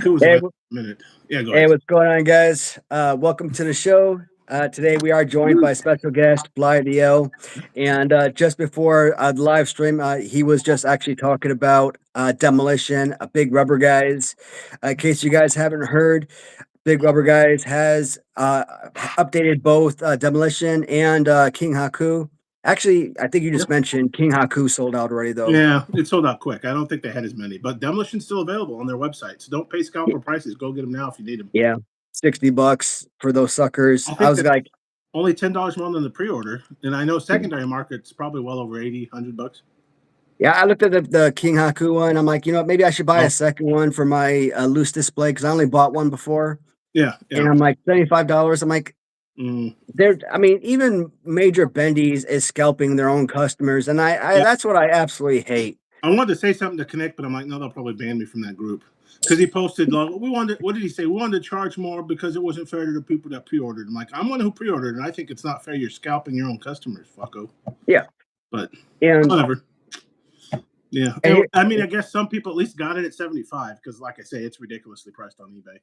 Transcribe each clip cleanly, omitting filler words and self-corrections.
Haku was the Hey, best minute. Yeah, go hey, ahead. what's going on, guys? Welcome to the show. Today we are joined by special guest Blythe L. And just before the live stream, he was just actually talking about Demolition, Big Rubber Guys. In case you guys haven't heard, Big Rubber Guys has updated both Demolition and King Haku. Actually, I think you just mentioned King Haku sold out already, though. Yeah, it sold out quick. I don't think they had as many, but Demolition's still available on their website. So don't pay scalper prices. Go get them now if you need them. Yeah, $60 for those suckers. I I think was that's like, only $10 more than the pre-order, and I know secondary market's probably well over 80, $100. yeah, I looked at the King Haku one. I'm like, maybe I should buy Oh, a second one for my loose display because I only bought one before. yeah. And I'm like, $75. I'm like, Mm, I mean, even Major Bendy's is scalping their own customers, and I yeah. that's what I absolutely hate. I wanted to say something to connect, but I'm like, no, they'll probably ban me from that group because he posted, like, we wanted. What did he say? We wanted to charge more because it wasn't fair to the people that pre-ordered. I'm like, I'm one who pre-ordered, and I think it's not fair. You're scalping your own customers, fucko. Yeah, But and whatever. Yeah, and I mean, I guess some people at least got it at 75 because, like I say, it's ridiculously priced on eBay.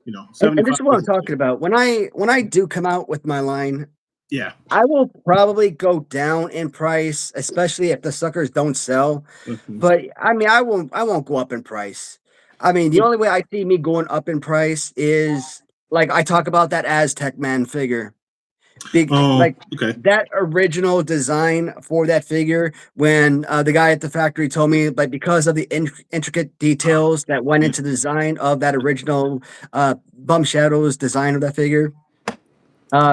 and 75. this is what I'm talking about. When I do come out with my line, Yeah. I will probably go down in price, especially if the suckers don't sell. Mm-hmm. But I mean, I won't go up in price. I mean, the only way I see me going up in price is like I talk about that Aztec Man figure. Big like Okay. that original design for that figure when the guy at the factory told me like because of the intricate details that went into the design of that original Bum Shadows design of that figure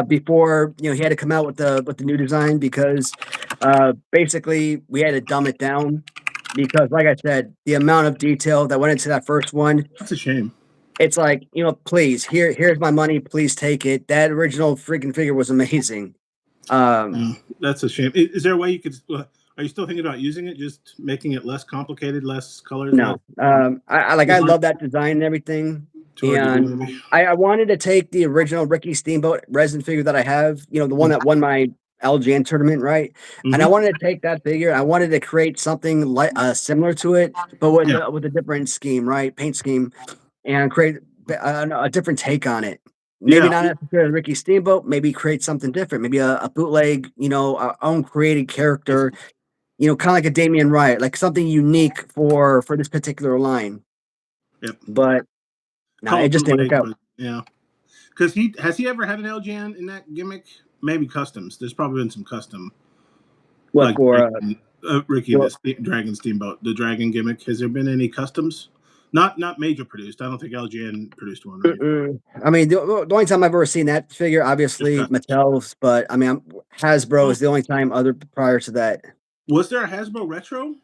before he had to come out with the new design because basically we had to dumb it down because like I said, the amount of detail that went into that first one, That's a shame. it's like, please, here's my money, please take it. That original freaking figure was amazing. That's a shame. Is there a way you could? Are you still thinking about using it? Just making it less complicated, less colors? No, I love that design and everything. Too hard to do, And maybe. I wanted to take the original Ricky Steamboat resin figure that I have, the one that won my LGN tournament, right? And I Mm-hmm. wanted to take that figure. I wanted to create something like similar to it, but with Yeah. with a different scheme, right? Paint scheme, and create a different take on it. Maybe Yeah. not necessarily Ricky Steamboat. Maybe create something different. Maybe a bootleg, our own created character. Kind of like a Damien Riot, like something unique for this particular line. Yep. But no, Call it it just didn't work bootleg, out. but yeah. Because he ever had an LGN in that gimmick? Maybe customs. There's probably been some custom, What like for? Ricky For the Dragon Steamboat, the Dragon gimmick. Has there been any customs? Not major produced. I don't think LGN produced one, right? I mean, the only time I've ever seen that figure, Just obviously custom. Mattel's, but I mean, Hasbro is the only time other prior to that. Was there a Hasbro retro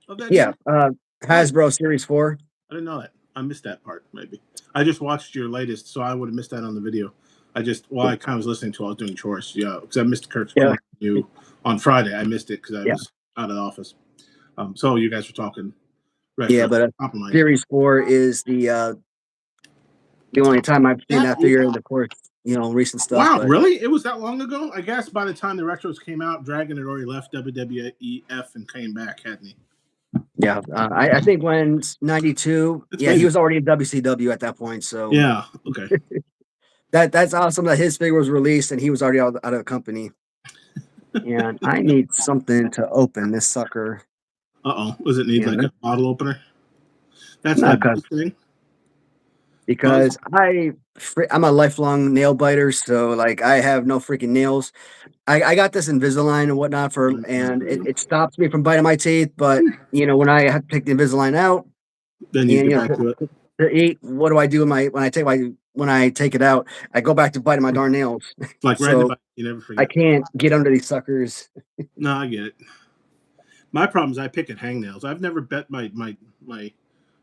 of that Yeah, gimmick? Hasbro Series 4. I didn't know that. I missed that part. Maybe I just watched your latest, so I would have missed that on the video. I kind of was listening to while I was doing chores. Yeah, because I missed Kurt's Yeah, call you on Friday. I missed it because I yeah, was out of the office. So you guys were talking yeah. retro. But Compliment. Series 4 is the only time I've seen that figure, and of course, recent stuff. Wow, But really? It was that long ago? I guess by the time the retros came out, Dragon had already left WWF and came back, hadn't he? yeah, I think when '92, That's yeah, he amazing. was already in WCW at that point. So Yeah. Okay. that's awesome that his figure was released and he was already out of the company. And I need something to open this sucker. Was it need like And a bottle opener? That's not that thing. because I'm a lifelong nail biter, so like I have no freaking nails. I got this Invisalign and whatnot and it stops me from biting my teeth. But when I have to take the Invisalign out Then you and get back to it. to eat, what do I do when I take it out? I go back to biting my darn nails. Like riding a So bike, you never I forget. can't get under these suckers. No, I get it. My problem is I pick at hangnails. I've never bet my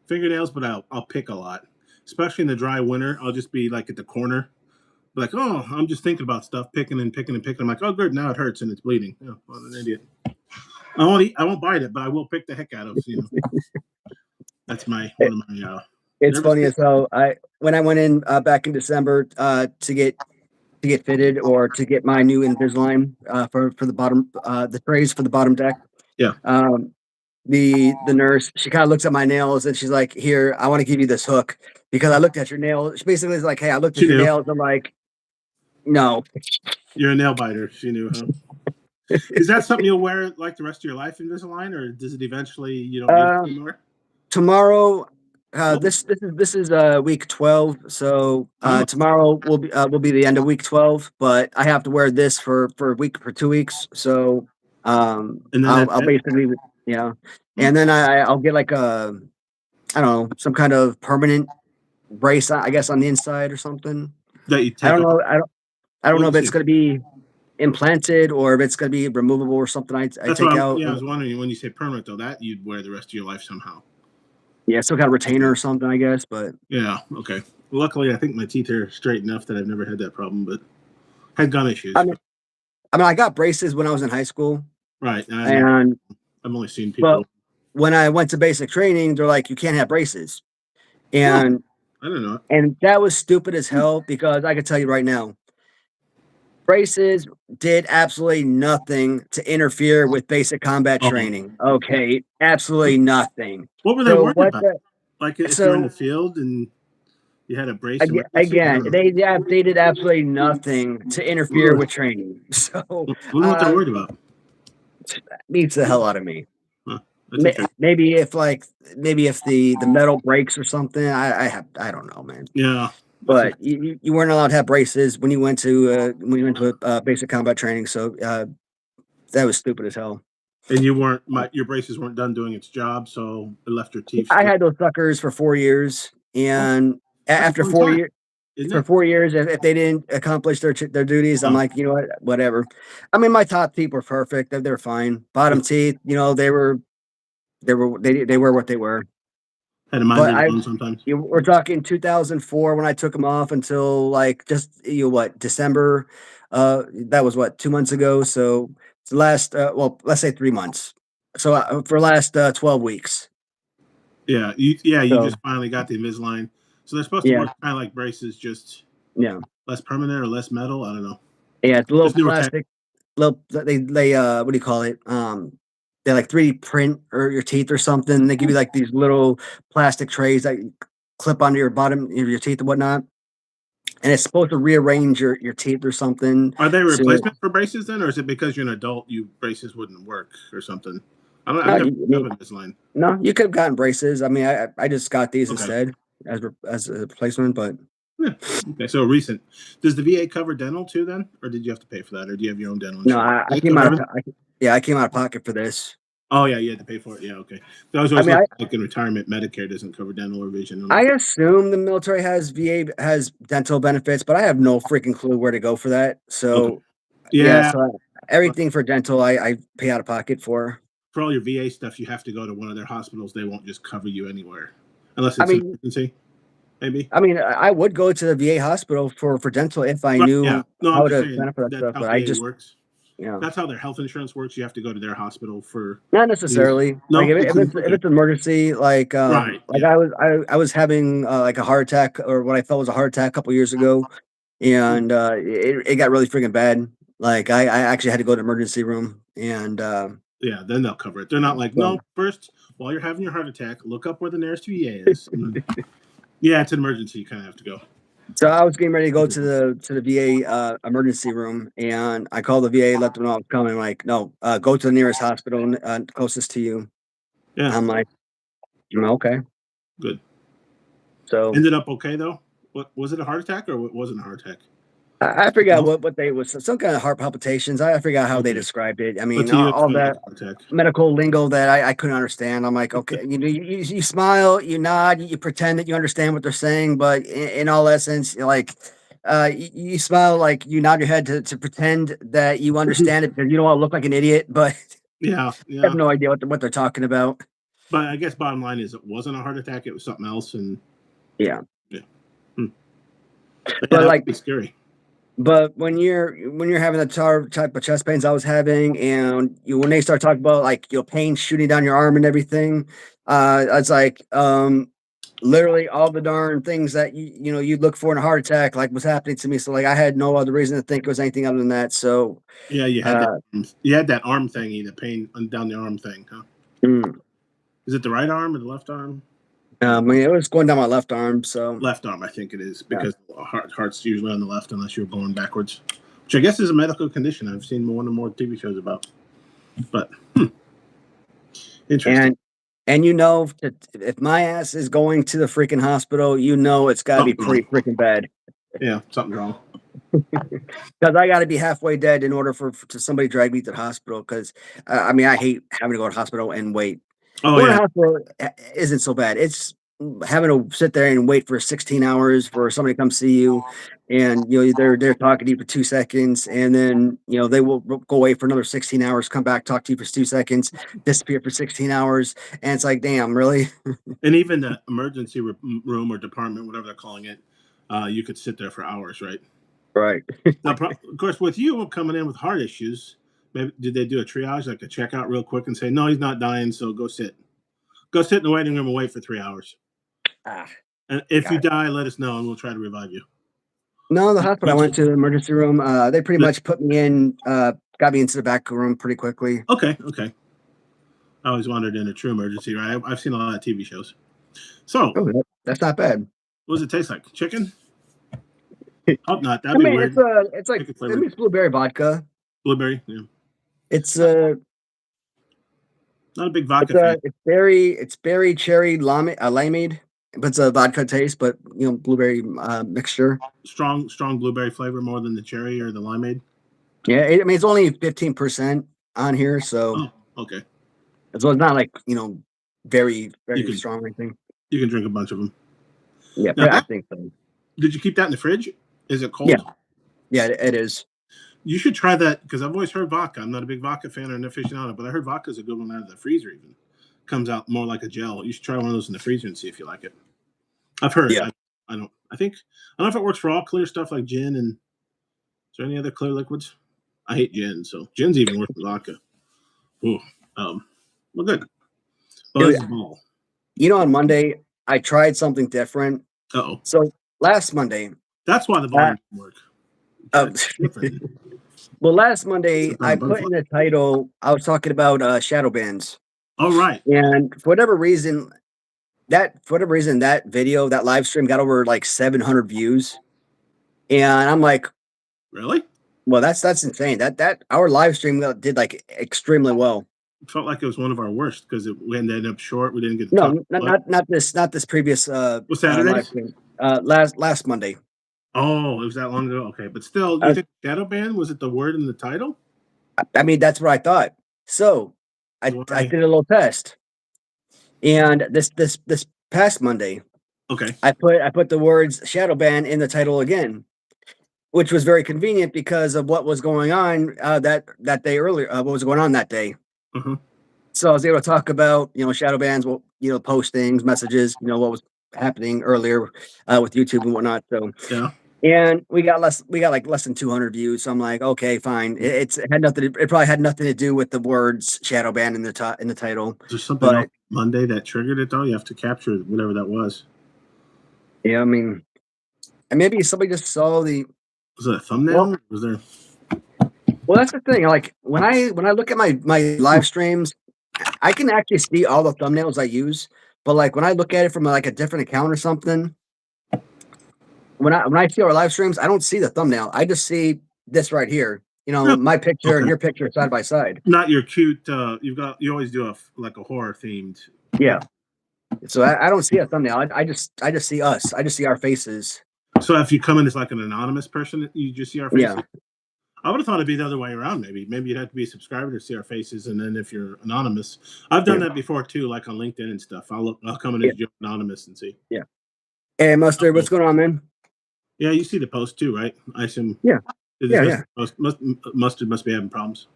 fingernails, but I'll pick a lot, especially in the dry winter. I'll just be like at the corner, like, oh, I'm just thinking about stuff, picking and picking and picking. I'm like, oh, good, now it hurts and it's bleeding. Oh, what an idiot. I won't bite it, but I will pick the heck out of. That's one of my It's nervous funny tics. as hell. When I went in back in December to get fitted or to get my new Invisalign for the bottom the trays for the bottom deck. Yeah. The nurse, she kind of looks at my nails and she's like, "Here, I want to give you this hook." because I looked at your nails. Basically, it's like, hey, I looked She at your knew. nails. I'm like, no. You're a nail biter. She knew, huh? Is that something you'll wear like the rest of your life, Invisalign, or does it eventually you don't need it Uh, anymore? tomorrow, Oh, this is week 12. So oh, tomorrow will be the end of week 12. But I have to wear this for a week for 2 weeks. So and then I'll that's I'll it. basically yeah, Hmm. and then I'll get like a I don't know, some kind of permanent brace, I guess, on the inside or something. That you I take don't off. know. I don't What know do you if it's say? going to be implanted or if it's going to be removable or something. I That's what take I'm. out. Yeah, I was wondering when you say permanent though, that you'd wear the rest of your life somehow. Yeah, some kind of retainer Okay. or something, I guess. But Yeah. Okay. Luckily, I think my teeth are straight enough that I've never had that problem, but had gum I issues. mean, I got braces when I was in high school, Right. I've never. and I've only seen but people. when I went to basic training, they're like, you can't have braces, Huh. and I don't know. that was stupid as hell because I can tell you right now, braces did absolutely nothing to interfere with basic combat Oh. training. Okay, absolutely nothing. What were they So worried what about? the Like if you're in the so field and you had a brace emergency? I again, don't know. they did absolutely nothing to interfere Really? with training. So Wonder what they're worried about. beats the hell out of me. Huh. That's interesting. Maybe if the metal breaks or something, I don't know, man. Yeah. That's But you weren't allowed to have braces when you went to basic combat training. So that was stupid as hell. and you weren't your braces weren't done doing its job, so it left your teeth I still. had those suckers for 4 years, Oh, and that's a after long four time, years, isn't for it? 4 years, if they didn't accomplish their duties, I'm Oh, like, you know what, whatever. I mean, my top teeth were perfect; they're fine. Bottom teeth, they were what they were. had a mind But of its own sometimes. we're talking 2004 when I took them off until like just what December. That was what 2 months ago. So it's the last well, let's say 3 months. So for last 12 weeks. You So just finally got the Invisalign. So they're supposed to yeah, work kind of like braces, just yeah, less permanent or less metal. I don't know. yeah. It's a little Just newer tech. plastic. Little they what do you call it? They like 3D print or your teeth or something. They give you like these little plastic trays that you clip onto your bottom of your teeth and whatnot, and it's supposed to rearrange your teeth or something. Are they a So replacement for braces then, or is it because you're an adult, you braces wouldn't work or something? I don't. I've no, never I picked mean, up Invisalign. no, you could have gotten braces. I mean, I just got these Okay. instead as a replacement, but Yeah. Okay. So recent. Does the VA cover dental too then, or did you have to pay for that, or do you have your own dental no, insurance? I They came cover out of everything. yeah, I came out of pocket for this. Oh yeah, you had to pay for it. Yeah, okay. So I was I always mean, looking like in retirement, Medicare doesn't cover dental or vision. I'm I like, assume the military has VA has dental benefits, but I have no freaking clue where to go for that. okay, So yeah, yeah. so everything for dental, I pay out of pocket for. For all your VA stuff, you have to go to one of their hospitals. They won't just cover you anywhere, unless I it's an mean, emergency, maybe. I would go to the VA hospital for dental if I Right? Yeah. knew No, I'm how just to saying sign up for that that's stuff, how but I VA just works. you know. That's how their health insurance works. You have to go to their hospital for Not things. necessarily. Like No, they do. if Okay. it's an emergency, Right. like Yeah. I was having like a heart attack or what I felt was a heart attack a couple years ago, and it got really freaking bad. Like I actually had to go to the emergency room, and Yeah. Then they'll cover it. They're not like, so no. First, while you're having your heart attack, look up where the nearest VA is. Yeah, it's an emergency. You kind of have to go. so I was getting ready to go to the VA emergency room, and I called the VA, let them know I was coming. Like, no, go to the nearest hospital closest to you. Yeah. I'm like, okay. Good. So Ended up okay though. What was it? A heart attack or what wasn't a heart attack? I forgot No. what they was some kind of heart palpitations. I forgot how they Okay. described it. I But mean, to you, it all felt like that a heart attack. medical lingo that I couldn't understand. I'm like, okay, you smile, you nod, you pretend that you understand what they're saying, but in all essence, you're like, you smile like you nod your head to pretend that you understand it because you don't want to look like an idiot, but Yeah, I have yeah. no idea what they're talking about. But I guess bottom line is it wasn't a heart attack. It was something else. And Yeah, yeah, hmm. But yeah, but that like would be scary. But when you're having the type of chest pains I was having, and when they start talking about like pain shooting down your arm and everything, it's like literally all the darn things that you'd look for in a heart attack like was happening to me. So like I had no other reason to think it was anything other than that. So Yeah, uh, you had that arm thingy, the pain down the arm thing, huh? mm, Is it the right arm or the left arm? I mean, it was going down my left arm, so Left arm, I think it is, yeah. because heart's usually on the left unless you're born backwards, which I guess is a medical condition. I've seen one or more TV shows about. But interesting. And if my ass is going to the freaking hospital, it's got to be Something wrong. pretty freaking bad. Yeah, something's wrong. Because I got to be halfway dead in order to somebody drag me to the hospital. Because I mean, I hate having to go to the hospital and wait. Oh Going to yeah, the hospital isn't so bad. It's having to sit there and wait for 16 hours for somebody to come see you, and they're talking to you for 2 seconds, and then they will go away for another 16 hours, come back, talk to you for 2 seconds, disappear for 16 hours, and it's like, damn, really? and even the emergency room or department, whatever they're calling it, you could sit there for hours, right? Right. Now, of course, with you coming in with heart issues, maybe did they do a triage, like a checkout, real quick, and say, "No, he's not dying, so go sit in the waiting room and wait for 3 hours. Ah, And if you God. die, let us know, and we'll try to revive you." No, the hospital I went to, the emergency room, they pretty much put me in, got me into the back room pretty quickly. Okay. I always wondered in a true emergency, right? I've seen a lot of TV shows. So, Oh, that's not bad. what does it taste like? Chicken? Hope not. I That'd be mean, weird. it's like, Chicken I mean, flavored it's blueberry vodka. blueberry. Yeah. It's Not a big vodka fan. it's berry cherry limeade, but it's a vodka taste, but blueberry mixture. Strong blueberry flavor more than the cherry or the limeade. Yeah, I mean it's only 15% on here, so Oh, okay. it's not like very You very can strong or anything. drink a bunch of them. Yeah, Now, I think so. did you keep that in the fridge? Is it Yeah, cold? yeah, it is. You should try that because I've always heard vodka. I'm not a big vodka fan or an aficionado, but I heard vodka is a good one out of the freezer. Even comes out more like a gel. You should try one of those in the freezer and see if you like it. I've heard. Yeah, I don't. I think I don't know if it works for all clear stuff like gin and. Is there any other clear liquids? I hate gin, so gin's even worse than vodka. Ooh. Well, good. dude. Buzz ball. On Monday I tried something different. Oh, So last Monday, that's why the uh, volume didn't work. uh, Different. well, last Monday It's not I a buzz put in ball. the title. I was talking about shadow bands, Oh, right. and for whatever reason, that video, that live stream got over like 700 views. And I'm like, Really? well, that's insane. That our live stream did like extremely well. It felt like it was one of our worst because we ended up short. We didn't get to No, talk. not this previous Was live Saturdays? stream. Last Monday. Oh, it was that long ago. Okay, but still, you Uh, think shadow ban was it the word in the title? I mean, that's what I thought. So I Why? did a little test, and this past Monday, Okay. I put the words shadow ban in the title again, which was very convenient because of what was going on that day earlier. What was going on that day? Uh-huh. So I was able to talk about shadow bans, well, postings, messages, what was happening earlier with YouTube and whatnot. So Yeah. and we got like less than 200 views. So I'm like, okay, fine. It had nothing. It probably had nothing to do with the words shadow ban in the title, Is there something else but Monday that triggered it though? You have to capture whatever that was. yeah, I mean, and maybe somebody just saw the Was it a well. thumbnail? Was there? Well, that's the thing. Like when I look at my live streams, I can actually see all the thumbnails I use. But like when I look at it from like a different account or something, when I see our live streams, I don't see the thumbnail. I just see this right here. No. My picture and Okay. your picture side by side. Not your cute. You always do like a horror themed. Yeah. So I don't see a thumbnail. I just see us. I just see our faces. So if you come in as like an anonymous person, you just see our Yeah. faces. I would have thought it'd be the other way around. Maybe you'd have to be a subscriber to see our faces, and then if you're anonymous, I've done Yeah. that before too, like on LinkedIn and stuff. I'll come in Yeah. as anonymous and see. Yeah. Hey, Mustard, what's going on, man? Yeah, you see the post too, right? I assume. Yeah. Yeah. Mustard must be having problems.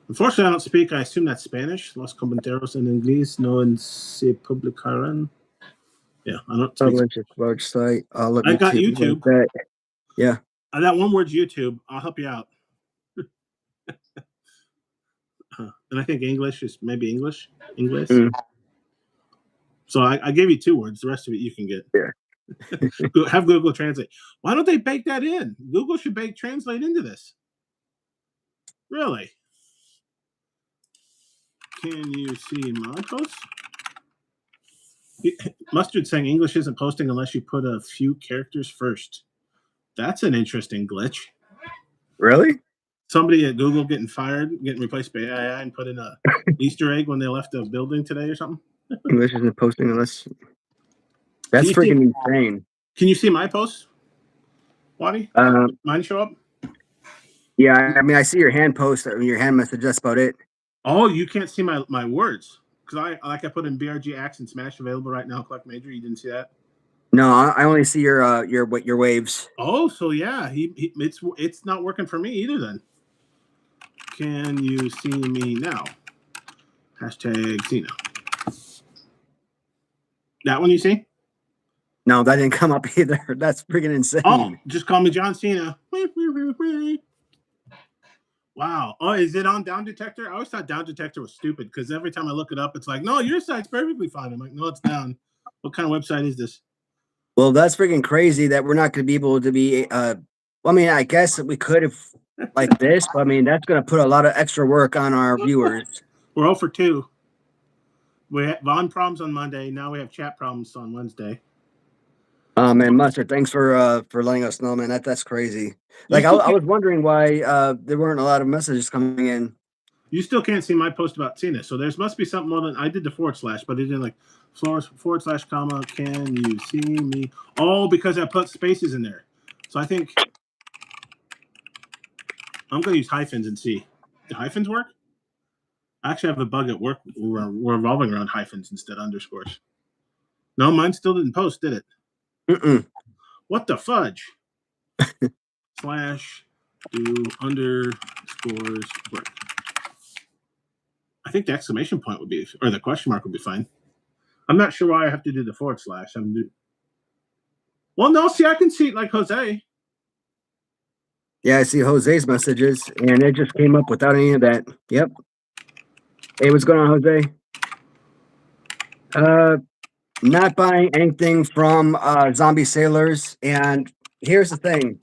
Unfortunately, I don't speak. I assume that's Spanish. Los comentarios en inglés no se publicarán. Yeah, I don't speak. Publish a large site. Let I me got too. Like YouTube. that. Yeah. That one word's YouTube. I'll help you out. And I think English is maybe English. English. Mm, So I gave you 2 words. The rest of it you can get. yeah. Have Google Translate. Why don't they bake that in? Google should bake Translate into this. Really? Can you see my post? Mustard saying English isn't posting unless you put a few characters first. That's an interesting glitch. Really? Somebody at Google getting fired, getting replaced by AI, and put in a Easter egg when they left the building today or something. English isn't posting unless. Can That's you see? freaking insane. Can you see my posts, Waddy? Um, Mine show up? yeah, I mean, I see your hand post, your hand message. That's about it. Oh, you can't see my words because I put in BRG Axe Smash available right now. Collect major. You didn't see that? No, I only see your waves. Oh, so yeah, it's not working for me either. Then can you see me now? Hashtag Cena. That one you see? No, that didn't come up either. That's freaking insane. Oh, just call me John Cena. Wow. Oh, is it on Down Detector? I always thought Down Detector was stupid because every time I look it up, it's like, no, your site's perfectly fine. I'm like, no, it's down. What kind of website is this? Well, that's freaking crazy that we're not going to be able to be. Well, I mean, I guess we could have like this, but I mean, that's going to put a lot of extra work on our viewers. We're 0 for 2. We had Vaughn problems on Monday. Now we have chat problems on Wednesday. Man, Mustard, thanks for letting us know, man. That's crazy. Like I was wondering why there weren't a lot of messages coming in. You still can't see my post about Cena, so there must be something more than I did the /, but it didn't like / comma. Can you see me? Oh, because I put spaces in there. So I think I'm gonna use hyphens and see. Do hyphens work? I actually have a bug at work revolving around hyphens instead of underscores. No, mine still didn't post, did it? Mm-mm. What the fudge? / do underscores work? I think the exclamation point would be, or the question mark would be fine. I'm not sure why I have to do the /. Well, no, see, I can see it like Jose. Yeah, I see Jose's messages, and it just came up without any of that. Yep. Hey, what's going on, Jose? Not buying anything from Zombie Sailors, and here's the thing.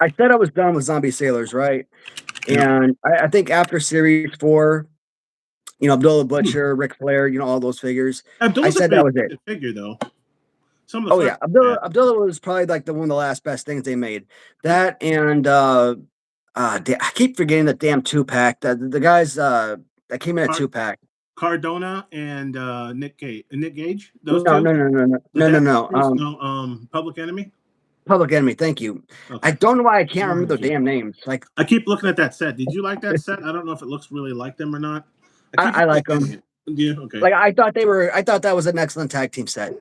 I said I was done with Zombie Sailors, right? And I think after Series 4, Abdullah Butcher, Ric Flair, all those figures, I said that was it. Figure though. Some of the yeah, Abdullah was probably like one of the last best things they made. That and I keep forgetting the damn 2-pack. The guys that came in a 2-pack. Cardona and Nick Gage. Those No, two. no. Public Enemy. Public Enemy. Thank you. Okay. I don't know why I can't remember their damn names. Like I keep looking at that set. Did you like that set? I don't know if it looks really like them or not. I like them. Yeah. Okay. Like I thought that was an excellent tag team set.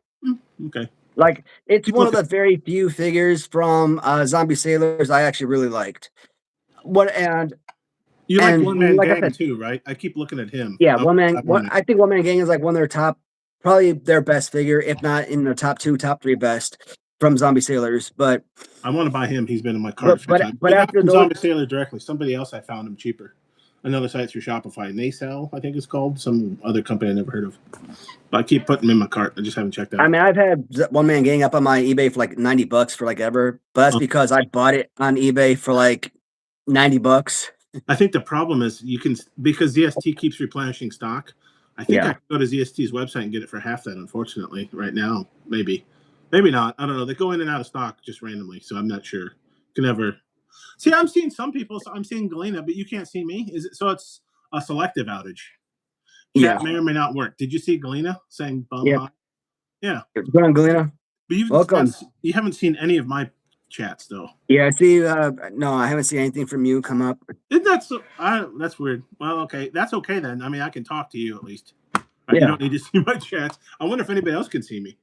Okay. Like it's one of the very few figures from Zombie Sailors I actually really liked. You like One Man Gang too, right? I keep looking at him. Yeah, I think One Man Gang is like one of their top, probably their best figure, if not in the top 2, top 3 best from Zombie Sailors. But I want to buy him. He's been in my cart. But after those, Zombie Sailor directly, somebody else I found him cheaper. Another site through Shopify, Nacelle, I think it's called. Some other company I never heard of. But I keep putting them in my cart. I just haven't checked out. I mean, I've had One Man Gang up on my eBay for like $90 for like ever, but that's because I bought it on eBay for like $90. I think the problem is because ZST keeps replenishing stock. I think I can go to ZST's website and get it for half that. Unfortunately, right now, maybe not. I don't know. They go in and out of stock just randomly, so I'm not sure. Can never see. I'm seeing some people. So I'm seeing Galena, but you can't see me. Is it so? It's a selective outage. Chat may or may not work. Did you see Galena saying bum high? Yeah. Go on, Galena. But welcome. You haven't seen any of my chats though. Yeah, I see. No, I haven't seen anything from you come up. Isn't that so? That's weird. Well, okay, that's okay then. I mean, I can talk to you at least. Right? You don't need to see my chats. I wonder if anybody else can see me.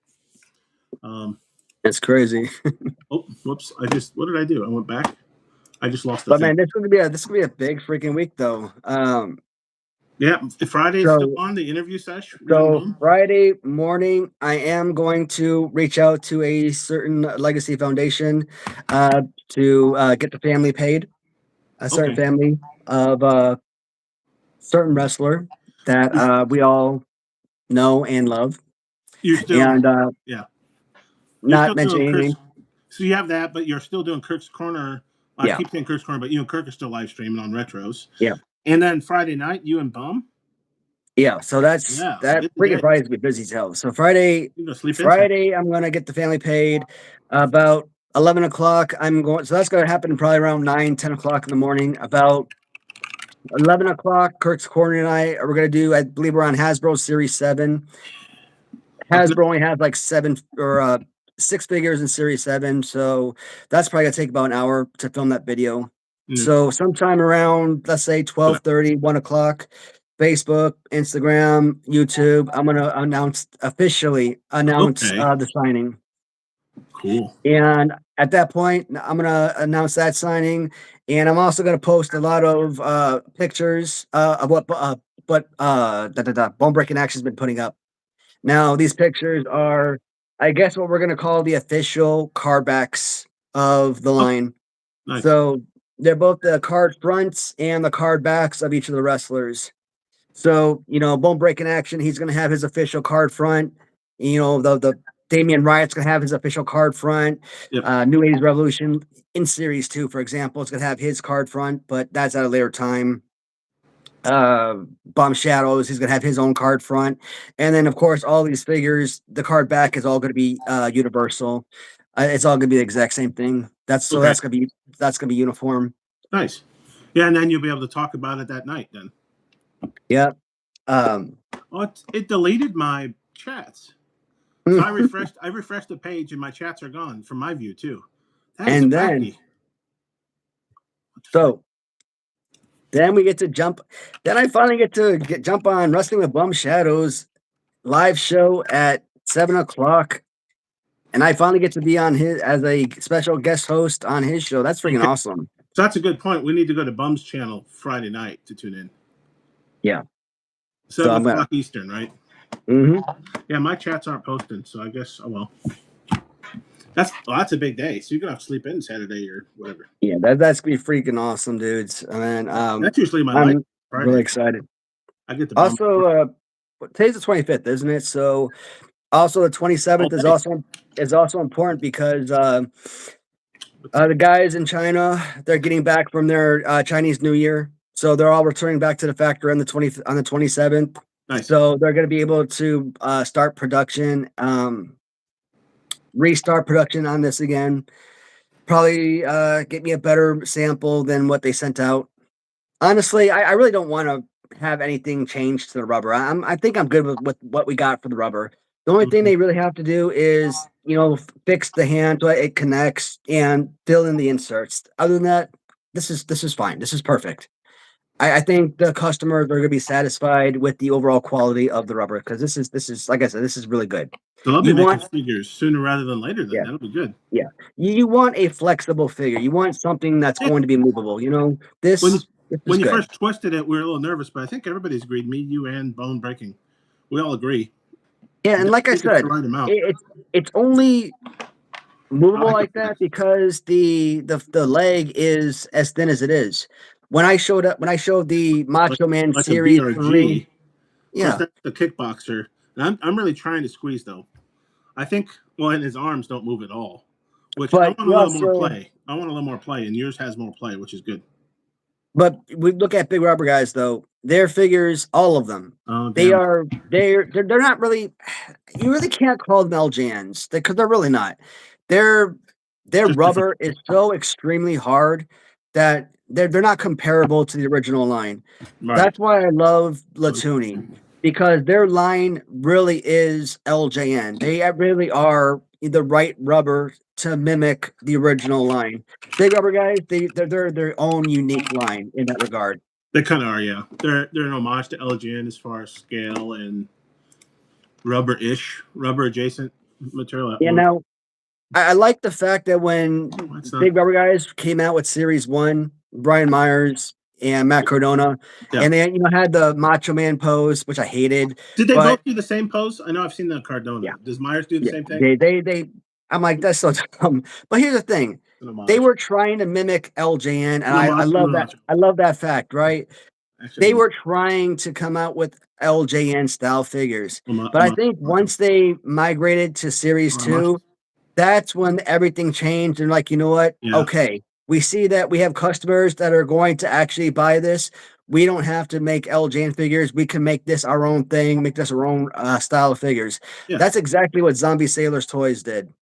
It's crazy. Oh, whoops! What did I do? I went back. I just lost. But man, this is gonna be a big freaking week though. Yeah, Friday's still on the interview session. So Friday morning, I am going to reach out to a certain legacy foundation to get the family paid. A certain family of a certain wrestler that we all know and love. You're still not mentioning anything. So you have that, but you're still doing Kirk's Corner. I keep saying Kirk's Corner, but you and Kirk are still live streaming on retros. Yeah. And then Friday night, you and Bum. Yeah, so that's Yeah, that busy freaking day. Friday's gonna be busy as hell. So Friday, You go sleep in Saturday. Friday, I'm gonna get the family paid about 11 o'clock. I'm going, so that's gonna happen probably around 9, 10 o'clock in the morning. About 11 o'clock, Kirk's Corner and I are gonna do. I believe we're on Hasbro Series 7. That's Hasbro only has like seven or six figures in Series 7, so that's probably gonna take about an hour to film that video. it. So sometime around, let's say 12:30, 1 o'clock, Facebook, Instagram, YouTube, I'm gonna officially announce Okay, the signing. cool. And at that point, I'm gonna announce that signing, and I'm also gonna post a lot of pictures of what Bone Breaking Action's been putting up. Now, these pictures are, I guess, what we're gonna call the official card backs of the Oh, line. nice. So they're both the card fronts and the card backs of each of the wrestlers. So, Bone Breaking Action, he's gonna have his official card front. The Damian Riot's gonna have his official card front. Yep. New 80s Revolution in Series 2, for example, is gonna have his card front, but that's at a later time. Bomb Shadows, he's gonna have his own card front, and then of course all these figures, the card back is all gonna be universal. It's all gonna be the exact same thing. Okay, That's gonna be uniform. nice. Yeah, and then you'll be able to talk about it that night. Then. Yep. Um, Oh, it deleted my chats. So I refreshed. I refreshed the page, and my chats are gone from my view too. That is and then wacky. What the frick? so then we get to jump. Then I finally get to jump on Wrestling with Bum Shadows live show at 7 o'clock, and I finally get to be on his as a special guest host on his show. That's freaking Okay, awesome. so that's a good point. We need to go to Bum's channel Friday night to tune in. Yeah. So 7 o'clock Eastern, right? hmm Yeah, my chats aren't posting, so I guess. Oh well. That's a big day. So you're gonna have to sleep in Saturday or whatever. Yeah, that's gonna be freaking awesome, dudes. And That's usually my life. I'm really Friday. excited. I get the Bum Also, today's the 25th, isn't it? So also the 27th all day. is also important because the guys in China, they're getting back from their Chinese New Year. So they're all returning back to the factory on the 27th. Nice. So they're going to be able to start production, restart production on this again. Probably get me a better sample than what they sent out. Honestly, I really don't want to have anything changed to the rubber. I think I'm good with what we got for the rubber. The only thing Mhm. they really have to do is, fix the hand so it connects and fill in the inserts. Other than that, this is fine. This is perfect. I think the customers are going to be satisfied with the overall quality of the rubber because this is like I said, this is really good. So they'll be You making want figures sooner rather than later. Then Yeah, that'll be good. yeah. You want a flexible figure. You want something that's Yeah. going to be movable. When you This is when you good. first twisted it, we were a little nervous, but I think everybody's agreed. Me, you, and Bone Breaking, we all agree. Yeah, and I like I think it's the said, right amount. it's only I movable like the like that flex. because the leg is as thin as it is. When I showed the Like, Macho Man like a B Series or a 3, G. Of course, yeah. that's the kickboxer. And I'm really trying to squeeze though. I think and his arms don't move at all, which I But want a you little more also play. I want a little more play, and yours has more play, which is good. But we look at big rubber guys though, their figures, all of them, Oh they damn! are they're not really, you really can't call them LJNs because they're really not. Their their Just different. rubber is so extremely hard that they're not comparable to the original line. Right. That's why I love Latuni because their line really is LJN. They really are the right rubber to mimic the original line. Big rubber guys, they're their own unique line in that regard. They kind of are, yeah. They're an homage to LGN as far as scale and rubber-ish, rubber adjacent material. And Well, now I like the fact that when it's not. Big Rubber Guys came out with Series 1, Brian Myers and Matt Cardona, Yeah. and they, had the Macho Man pose, which I hated, Did they but both do the same pose? I know I've seen the yeah, Cardona. Does Myers do the yeah, same thing? they I'm like, "That's so dumb." But here's the thing, An they homage. were trying to mimic LJN, and An I homage to love an that homage. I love that fact, right? They Actually, were trying to come out with LJN style figures, but I homage. think once they migrated to Series Homage. 2, that's when everything changed and like, you know what? Yeah. Okay, we see that we have customers that are going to actually buy this. We don't have to make LJN figures. We can make this our own thing, make this our own style of figures. Yeah. That's exactly what Zombie Sailors Toys did.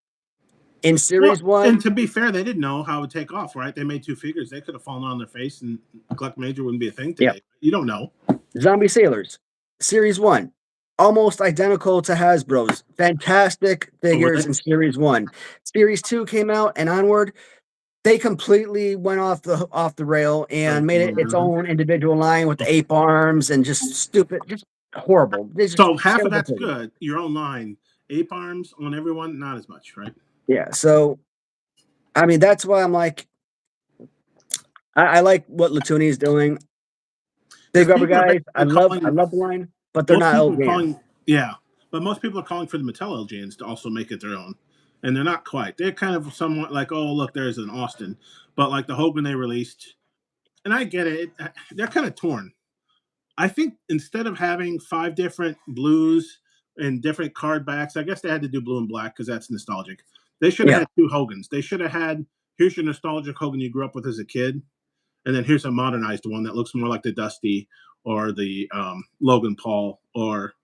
In Well, Series and 1, to be fair, they didn't know how it would take off, right? They made two figures. They could have fallen on their face, and Gluck Major wouldn't be a thing yep, today. You don't know. Zombie Sailors, Series 1, almost identical to Hasbro's. Fantastic Oh, were figures they? in Series 1. Series 2 came out and onward. They completely went off the rail and made it its own individual line with the ape arms and just stupid, just horrible. They're just So half of terrible that's figures. good. Your own line, ape arms on everyone, not as much, right? Yeah, so I mean that's why I'm like, I like what Latuni is doing. Big Because Rubber people are guys, basically I calling love the line, but they're most not people are LJN. calling, yeah, but most people are calling for the Mattel LGNs to also make it their own, and they're not quite. They're kind of somewhat like, oh look, there's an Austin, but like the Hogan they released, and I get it. They're kind of torn. I think instead of having 5 different blues and different card backs, I guess they had to do blue and black because that's nostalgic. They should have Yeah, had 2 Hogans. They should have had, here's your nostalgic Hogan you grew up with as a kid, and then here's a modernized one that looks more like the Dusty or the Logan Paul or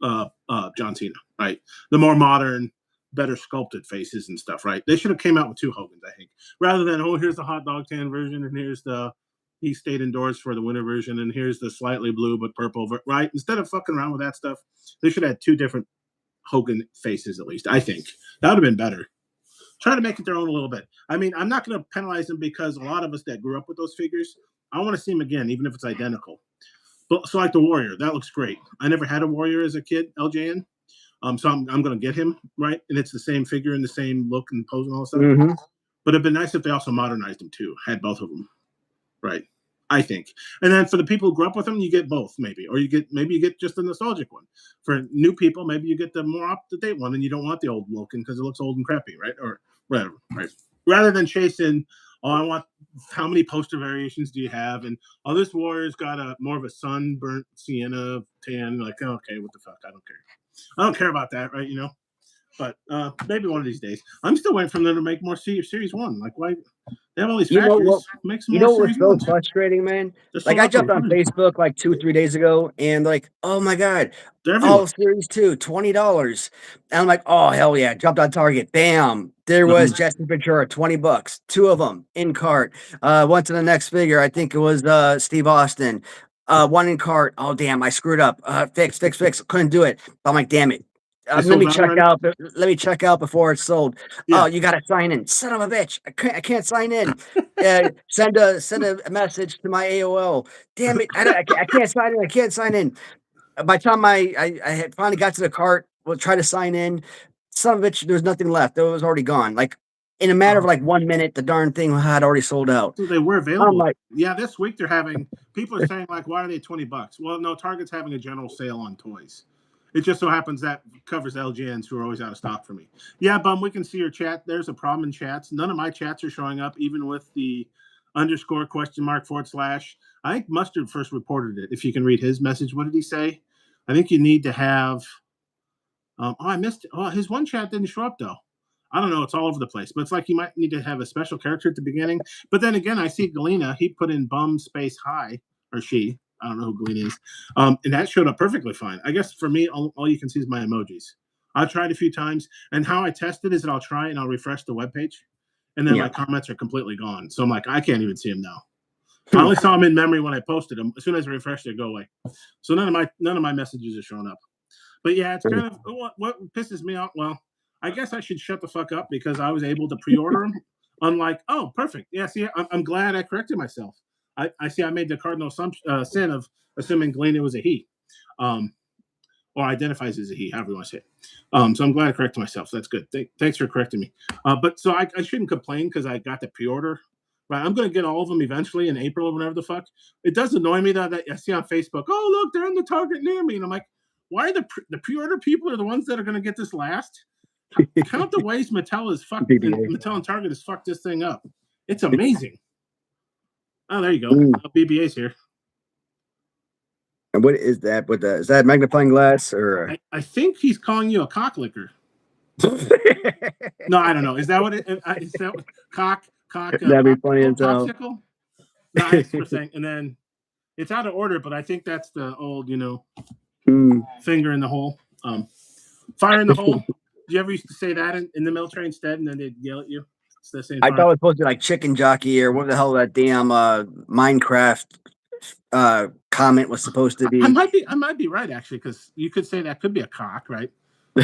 John Cena, right? The more modern, better sculpted faces and stuff, right? They should have came out with 2 Hogans, I think, rather than, oh, here's the hot dog tan version, and here's the he stayed indoors for the winter version, and here's the slightly blue but purple, right? Instead of fucking around with that stuff, they should have had 2 different Hogan faces at least. I think that would have been better. Try to make it their own a little bit. I mean, I'm not going to penalize them because a lot of us that grew up with those figures, I want to see them again, even if it's identical. But so like the Warrior, that looks great. I never had a Warrior as a kid, LJN. So I'm going to get him, right? And it's the same figure and the same look and pose and all that stuff. hmm But it'd been nice if they also modernized them too, had both of them, right? I think. And then for the people who grew up with them, you get both, maybe, or you get just the nostalgic one. For new people, maybe you get the more up to date one, and you don't want the old looking because it looks old and crappy, right? Or whatever, right? Rather than chasing, oh, I want how many poster variations do you have? And oh, this warrior's got a more of a sunburnt sienna tan. Like, oh, okay, what the fuck? I don't care. I don't care about that, right? You know. But maybe one of these days. I'm still waiting for them to make more Series One. Like, why they have all these You know what? factories? Make some You more know what's Series so Ones. frustrating, man? They're Like sold I out for jumped on everything. Facebook like 2, 3 days ago, and like, oh my god, They're all everywhere. series two, $20. And I'm like, oh hell yeah! Jumped on Target, bam! There was Mhm. Jesse Ventura, $20, 2 of them in cart. Went to the next figure. I think it was Steve Austin. One in cart. Oh damn! I screwed up. Fix. Couldn't do it. I'm like, damn it. They Let sold me out check already. out. Let me check out before it's sold. Oh, Yeah. you got to sign in. Son of a bitch! I can't sign in. Send a message to my AOL. Damn it! I can't sign in. I can't sign in. By the time I had finally got to the cart, we'll try to sign in. Son of a bitch, there's nothing left. It was already gone. Like in a matter of Oh, like 1 minute, the darn thing had already sold out. so they were I'm available. like, Yeah, this week they're having. People are saying like, why are they $20? Well, no, Target's having a general sale on toys. It just so happens that covers LGNs who are always out of stock for me. Yeah, Bum, we can see your chat. There's a problem in chats. None of my chats are showing up, even with the underscore question mark forward slash. I think Mustard first reported it. If you can read his message, what did he say? I think you need to have. I missed it. Oh, his one chat didn't show up though. I don't know. It's all over the place, but it's like you might need to have a special character at the beginning. But then again, I see Galena. He put in bum space high, or she. I don't know who Galena is. And that showed up perfectly fine. I guess for me, all you can see is my emojis. I've tried a few times, and how I test it is that I'll try and I'll refresh the web page, and then my yeah. comments are completely gone. So I'm like, I can't even see them now. I only saw them in memory when I posted them. As soon as I refresh, they go away. So none of my messages are showing up. But yeah, it's kind of what pisses me off. Well, I guess I should shut the fuck up because I was able to pre-order them. Unlike, oh, perfect. Yeah, see, I'm glad I corrected myself. I see I made the cardinal sin of assuming Galena was a he, um, or identifies as a he, however you want to say it. So I'm glad I corrected myself. So that's good. Thanks for correcting me. But so I shouldn't complain because I got the pre-order. Right, I'm going to get all of them eventually in April or whatever the fuck. It does annoy me though that I see on Facebook, oh look, they're in the Target near me, and I'm like, why are the pre-order people are the ones that are going to get this last? Count the ways Mattel is fucked and BBA. Mattel and Target has fucked this thing up. It's amazing. Oh, there you go. Mm. BBA's here. And what is that? What is that magnifying glass or? I think he's calling you a cock licker. No, I don't know. Is that what it is? That cock That'd be funny as hell. popsicle. Nice for saying, and then it's out of order, but I think that's the old, Mm. finger in the hole, fire in the hole. Do you ever used to say that in the military instead, and then they'd yell at you? It's the same I fire. thought it was supposed to be like chicken jockey or what the hell that damn Minecraft comment was supposed to be. I might be right actually, because you could say that could be a cock, right?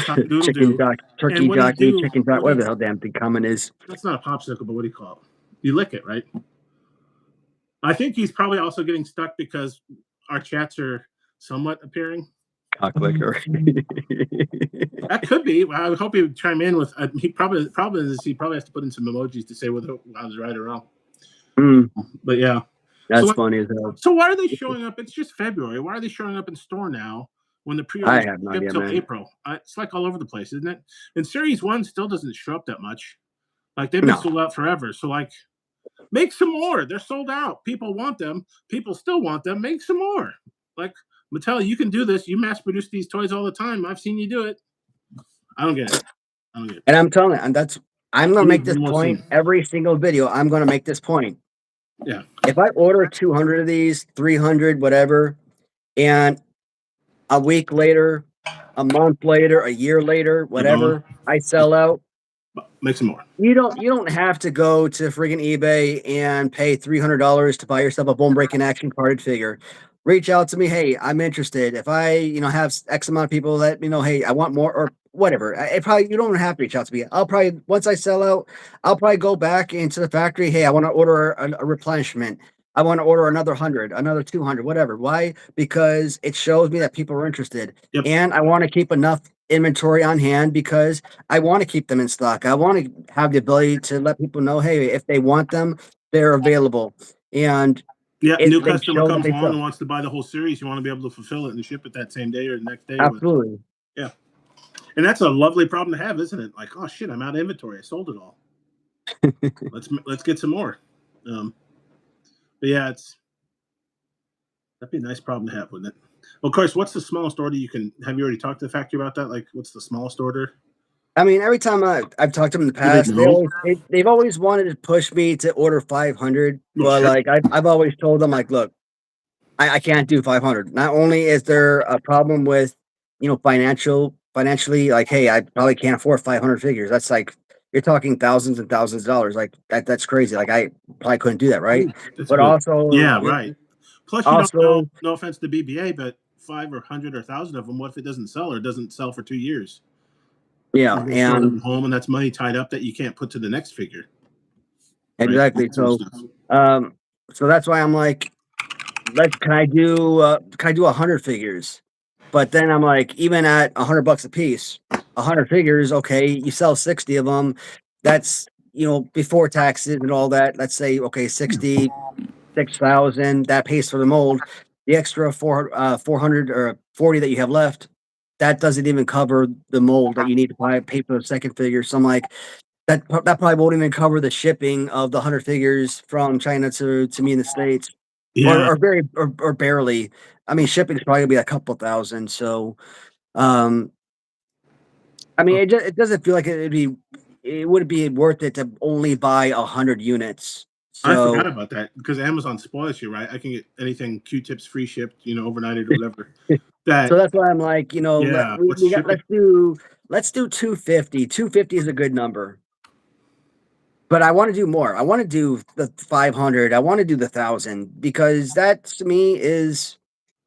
Cock doodle Chicken doo. jockey, And turkey what do you jockey, do? chicken jockey, What do whatever you? the hell damn thing comment is. That's not a popsicle, but what do you call it? You lick it, right? I think he's probably also getting stuck because our chats are somewhat appearing. Cock licker. That could be. I would hope he would chime in with. He probably has to put in some emojis to say whether I was right or wrong. Mm, But yeah. that's So funny as hell. so why are they showing up? It's just February. Why are they showing up in store now when the I pre-orders have no ship idea, till man. April? It's like all over the place, isn't it? And Series One still doesn't show up that much. Like they've been No. sold out forever. So like, make some more. They're sold out. People want them. People still want them. Make some more. Like Mattel, you can do this. You mass produce these toys all the time. I've seen you do it. I don't get it. I don't get it. And I'm telling you, and I'm gonna make this We'll point see. every single video. I'm gonna make this point. Yeah. If I order 200 of these, 300, whatever, and a week later, a month later, a year later, They're gone. whatever, I sell out. Make some more. You don't have to go to friggin' eBay and pay $300 to buy yourself a bone breaking action carded figure. Reach out to me. Hey, I'm interested. If I have X amount of people that hey, I want more or whatever. You don't have to reach out to me. I'll probably once I sell out, I'll probably go back into the factory. Hey, I want to order a replenishment. I want to order another 100, another 200, whatever. Why? Because it shows me that people are interested, Yep. and I want to keep enough inventory on hand because I want to keep them in stock. I want to have the ability to let people know, hey, if they want them, they're available. And yeah, new they customer show that comes they along sell. and wants to buy the whole series. You want to be able to fulfill it and ship it that same day or the next day. Absolutely. Yeah. And that's a lovely problem to have, isn't it? Like, oh shit, I'm out of inventory. I sold it all. let's get some more. But yeah, that'd be a nice problem to have, wouldn't it? Well, of course, what's the smallest order you can have? You already talked to the factory about that? Like, what's the smallest order? I mean, every time I've talked to them in the Do they past, know? they've always wanted to push me to order 500, Well, but sure. like I've always told them, like, look, I can't do 500. Not only is there a problem with financially, like, hey, I probably can't afford 500 figures. That's like you're talking thousands and thousands of dollars. Like that's crazy. Like I probably couldn't do that, right? That's But good. also, Yeah, right. Plus, you don't know. also, No offense to BBA, but 500 or 1,000 of them. What if it doesn't sell or doesn't sell for 2 years? yeah, You're going to store them and at home, and that's money tied up that you can't put to the next figure. Right. exactly. Um, so that's why I'm like, can I do 100 figures? But then I'm like, even at $100 a piece, 100 figures, okay, you sell 60 of them. That's before taxes and all that. Let's say okay, 66,000. That pays for the mold. The extra 400 or 40 that you have left, that doesn't even cover the mold that you need to pay for the second figure. So I'm like, that probably won't even cover the shipping of the 100 figures from China to me in the States, Yeah. or barely. I mean, shipping is probably gonna be a couple thousand. So, um, I mean, it doesn't feel like it would be worth it to only buy 100 units. I forgot So, about that because Amazon spoils you, right? I can get anything Q-tips free shipped, overnighted or whatever. so That that's why I'm like, yeah. What's shipping? let's do 250. 250 is a good number. But I want to do more. I want to do the 500. I want to do the 1,000 because that to me is,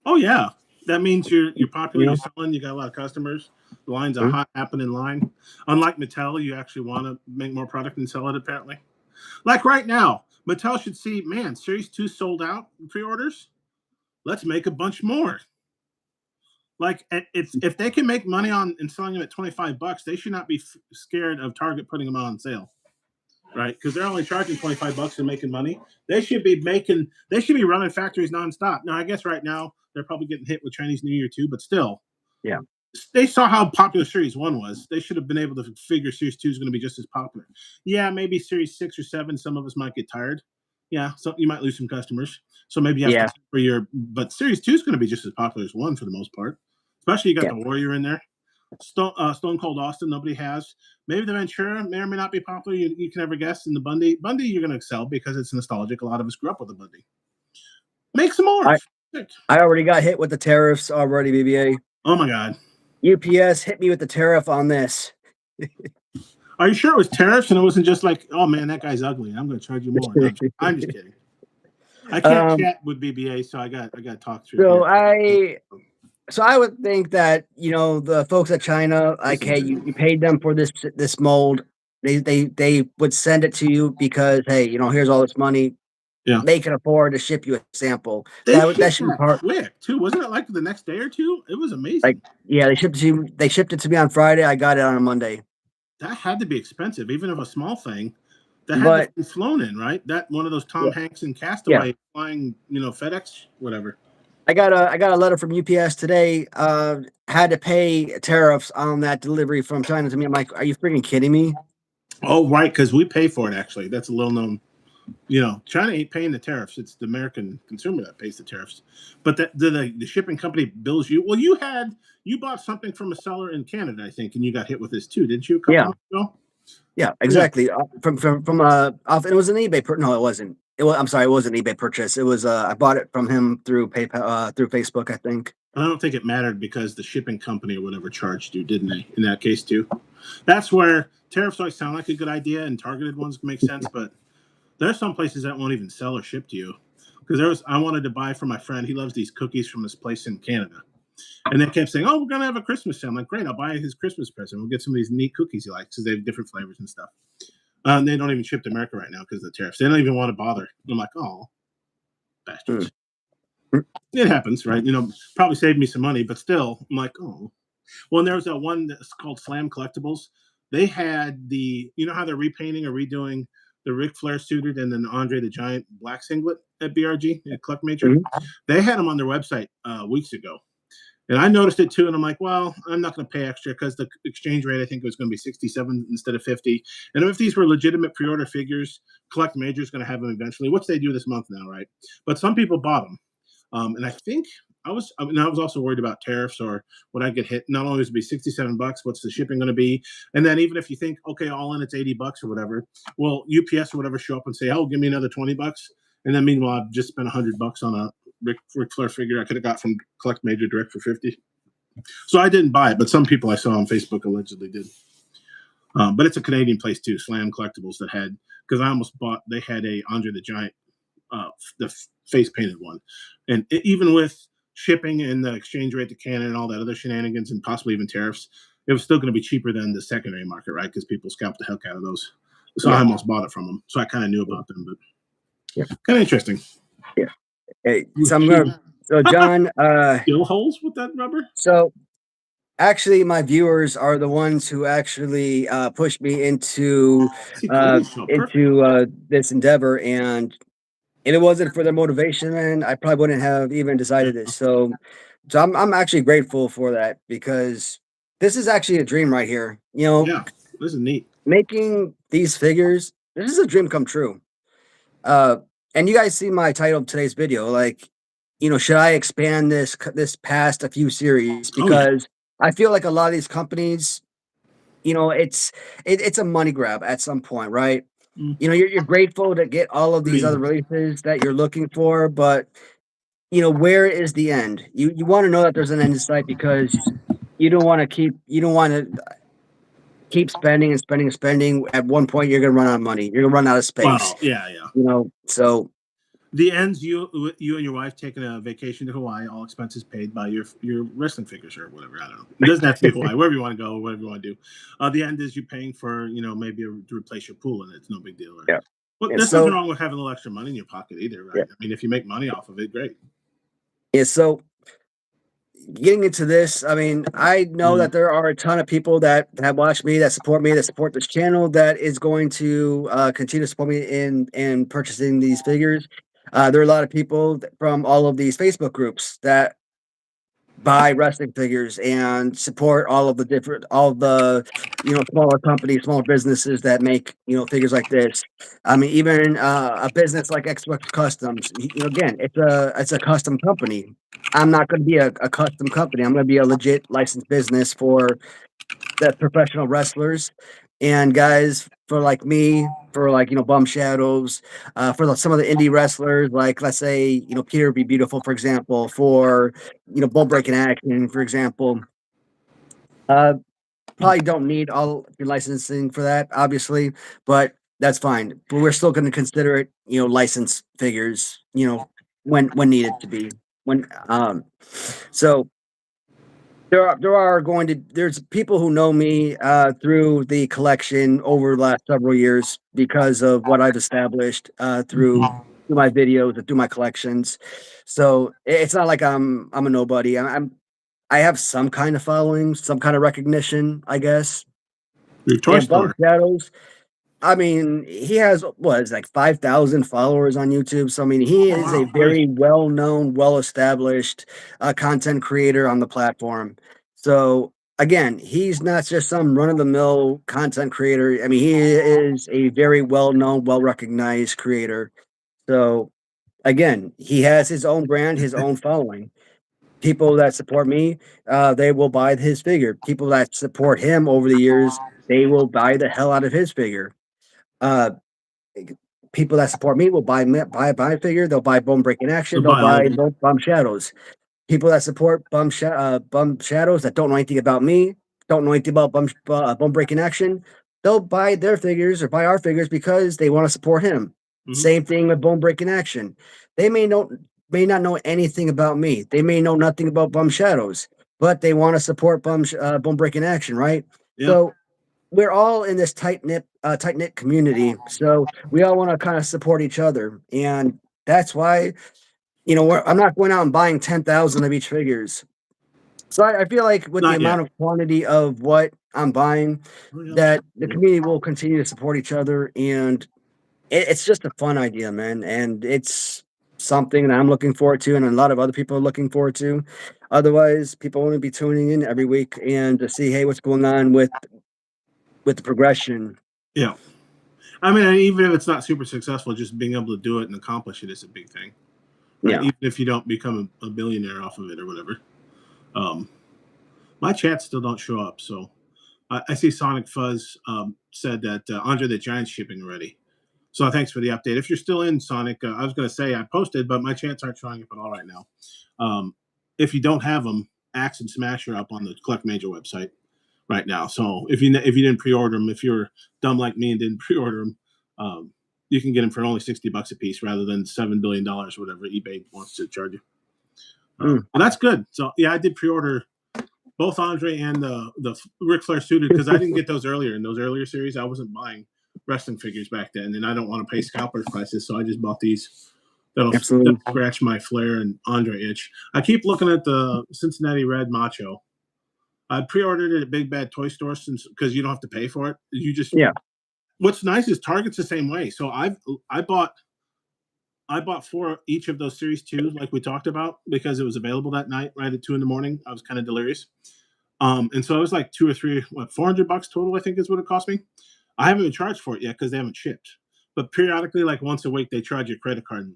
Oh yeah, that means you're popular. you You're know, selling. You got a lot of customers. The line's a Mhm. hot happening line. Unlike Mattel, you actually want to make more product and sell it. Apparently, like right now, Mattel should see, man, Series Two sold out pre-orders. Let's make a bunch more. Like if they can make money on and selling them at $25, they should not be scared of Target putting them on sale, right? Because they're only charging $25 and making money. They should be making. They should be running factories nonstop. Now, I guess right now they're probably getting hit with Chinese New Year too, but still, Yeah. they saw how popular Series One was. They should have been able to figure Series Two is going to be just as popular. Yeah, maybe Series Six or Seven. Some of us might get tired. Yeah, so you might lose some customers. So maybe you have Yeah. to for your. But Series Two is going to be just as popular as one for the most part. Especially you got Yeah. the Warrior in there. Stone Cold Austin, nobody has. Maybe the Ventura may or may not be popular. You can never guess. And the Bundy, you're going to excel because it's nostalgic. A lot of us grew up with the Bundy. Make some more. I I already got hit with the tariffs already, BBA. Oh my God. UPS hit me with the tariff on this. Are you sure it was tariffs and it wasn't just like, oh man, that guy's ugly. I'm going to charge you more. No, I'm just kidding. I can't chat with BBA, so I got to talk through. So I would think that the folks at China, like, hey, you paid them for this mold. They would send it to you because, hey, here's all this money. Yeah, they can afford to ship you a sample. They that should be part quick too, wasn't it? Like the next day or two, it was amazing. Like, yeah, they shipped it to me on Friday. I got it on a Monday. That had to be expensive, even if a small thing. That had to be flown in, right? That one of those Tom Hanks and Castaway flying, FedEx, whatever. I got a letter from UPS today. Had to pay tariffs on that delivery from China to me. I'm like, are you freaking kidding me? Oh, right, because we pay for it. Actually, that's a little known. China ain't paying the tariffs. It's the American consumer that pays the tariffs. But the shipping company bills you. Well, you bought something from a seller in Canada, I think, and you got hit with this too, didn't you? A couple months ago? Yeah, exactly. Yeah. From it was an eBay. No, it wasn't. I'm sorry, it wasn't an eBay purchase. It was I bought it from him through PayPal, through Facebook, I think. I don't think it mattered because the shipping company or whatever charged you, didn't they? In that case too. That's where tariffs always sound like a good idea, and targeted ones make sense, but there's some places that won't even sell or ship to you. Because I wanted to buy from my friend. He loves these cookies from this place in Canada. And they kept saying, oh, we're going to have a Christmas sale. I'm like, great, I'll buy his Christmas present. We'll get some of these neat cookies he likes because they have different flavors and stuff. They don't even ship to America right now because of the tariffs. They don't even want to bother. I'm like, oh, bastards. It happens, right? Probably saved me some money, but still, I'm like, oh. Well, and there was that one that's called Slam Collectibles. They had how they're repainting or redoing the Ric Flair suited and then Andre the Giant black singlet at BRG at Collect Major. Mm-hmm. They had them on their website weeks ago. And I noticed it too, and I'm like, well, I'm not going to pay extra because the exchange rate, I think, was going to be 67 instead of 50. And if these were legitimate pre-order figures, Collect Major is going to have them eventually, which they do this month now, right? But some people bought them. And I think I was also worried about tariffs or would I get hit? Not only would it be $67, what's the shipping going to be? And then even if you think, okay, all in it's $80 or whatever, well, UPS or whatever show up and say, oh, give me another $20. And then meanwhile, I've just spent $100 on a Ric Flair figure I could have got from Collect Major direct for 50. So I didn't buy it, but some people I saw on Facebook allegedly did. But it's a Canadian place too, Slam Collectibles, that had, because I almost bought, they had a Andre the Giant, the face painted one. And even with shipping and the exchange rate to Canada and all that other shenanigans and possibly even tariffs, it was still going to be cheaper than the secondary market, right? Because people scalp the heck out of those. So I almost bought it from them. So I kind of knew about them, but kind of interesting. Yeah. Hey, so John, still holes with that rubber? So actually, my viewers are the ones who actually pushed me into this endeavor, and if it wasn't for their motivation, man, I probably wouldn't have even decided this. So I'm actually grateful for that because this is actually a dream right here. Yeah, this is neat. Making these figures, this is a dream come true. And you guys see my title of today's video, like, should I expand this past a few series? Because I feel like a lot of these companies, it's a money grab at some point, right? You're grateful to get all of these other releases that you're looking for, but where is the end? You want to know that there's an end in sight because you don't want to keep spending and spending and spending. At one point, you're gonna run out of money. You're gonna run out of space. Well, yeah. So the ends, you and your wife taking a vacation to Hawaii, all expenses paid by your wrestling figures or whatever. I don't know. It doesn't have to be Hawaii, wherever you want to go, whatever you want to do. The end is you paying for, maybe to replace your pool, and it's no big deal. Right? Yeah. Well, there's nothing wrong with having a little extra money in your pocket either, right? Yeah. I mean, if you make money off of it, great. Yeah. So getting into this, I mean, I know that there are a ton of people that have watched me, that support this channel, that is going to continue to support me in purchasing these figures. There are a lot of people from all of these Facebook groups that buy wrestling figures and support all the smaller companies, smaller businesses that make figures like this. I mean, even a business like Xbox Customs. Again, it's a custom company. I'm not going to be a custom company. I'm going to be a legit licensed business for the professional wrestlers and guys for like me, for like Bum Shadows, for some of the indie wrestlers, like let's say Peter Be Beautiful, for example, for Bone Breaking Action, for example. Uh, Probably don't need all the licensing for that, obviously, but that's fine. But we're still going to consider it, license figures, when needed to be. When so there's people who know me through the collection over the last several years because of what I've established through my videos and through my collections. So it's not like I'm a nobody. I have some kind of following, some kind of recognition, I guess. Your toy And Bum store. Shadows, I mean, he has what is like 5,000 followers on YouTube. So I mean, he Oh is a wow, nice. very well-known, well-established content creator on the platform. So again, he's not just some run-of-the-mill content creator. I mean, he is a very well-known, well-recognized creator. So again, he has his own brand, his own following. People that support me, they will buy his figure. People that support him over the years, they will buy the hell out of his figure. Uh, People that support me will buy a figure. They'll buy Bone Breaking Action. They'll They'll buy all of buy them. Bum Shadows. People that support Bum Shadows that don't know anything about me, don't know anything about Bone Breaking Action, they'll buy their figures or buy our figures because they want to support him. Hmm. Same thing with Bone Breaking Action. They may not know anything about me. They may know nothing about Bum Shadows, but they want to support Bone Breaking Action, right? Yeah. So we're all in this tight knit community. So we all want to kind of support each other, and that's why I'm not going out and buying 10,000 of each figures. So I feel like with the Not yet. amount of quantity of what I'm buying, Oh yeah, that the community will continue to support each other, and it's just a fun idea, man, and it's something that I'm looking forward to, and a lot of other people are looking forward to. Otherwise, people want to be tuning in every week and to see, hey, what's going on with the progression. yeah. I mean, even if it's not super successful, just being able to do it and accomplish it is a big thing, right? Yeah, Even if you don't become a billionaire off of it or whatever. Um, my chats still don't show up, so I see Sonic Fuzz said that Andre the Giant's shipping already. So thanks for the update. If you're still in Sonic, I was going to say I posted, but my chats aren't showing up at all right now. Um, if you don't have them, Axe and Smash are up on the Collect Major website right now. So if you didn't pre-order them, if you're dumb like me and didn't pre-order them, you can get them for only $60 a piece rather than $7 billion, whatever eBay wants to charge you. mm. Well, that's good. So yeah, I did pre-order both Andre and the Ric Flair suited because I didn't get those earlier in those earlier series. I wasn't buying wrestling figures back then, and I don't want to pay scalpers prices, so I just bought these. That'll Absolutely. scratch my Flair and Andre itch. I keep looking at the Cincinnati Red Macho. I pre-ordered it at Big Bad Toy Store since because you don't have to pay for it. You just Yeah, what's nice is Target's the same way. So I bought four each of those series two, like we talked about, because it was available that night, right at 2 in the morning. I was kind of delirious. And so it was like two or three, what, $400 total, I think is what it cost me. I haven't been charged for it yet because they haven't shipped. But periodically, like once a week, they charge your credit card. And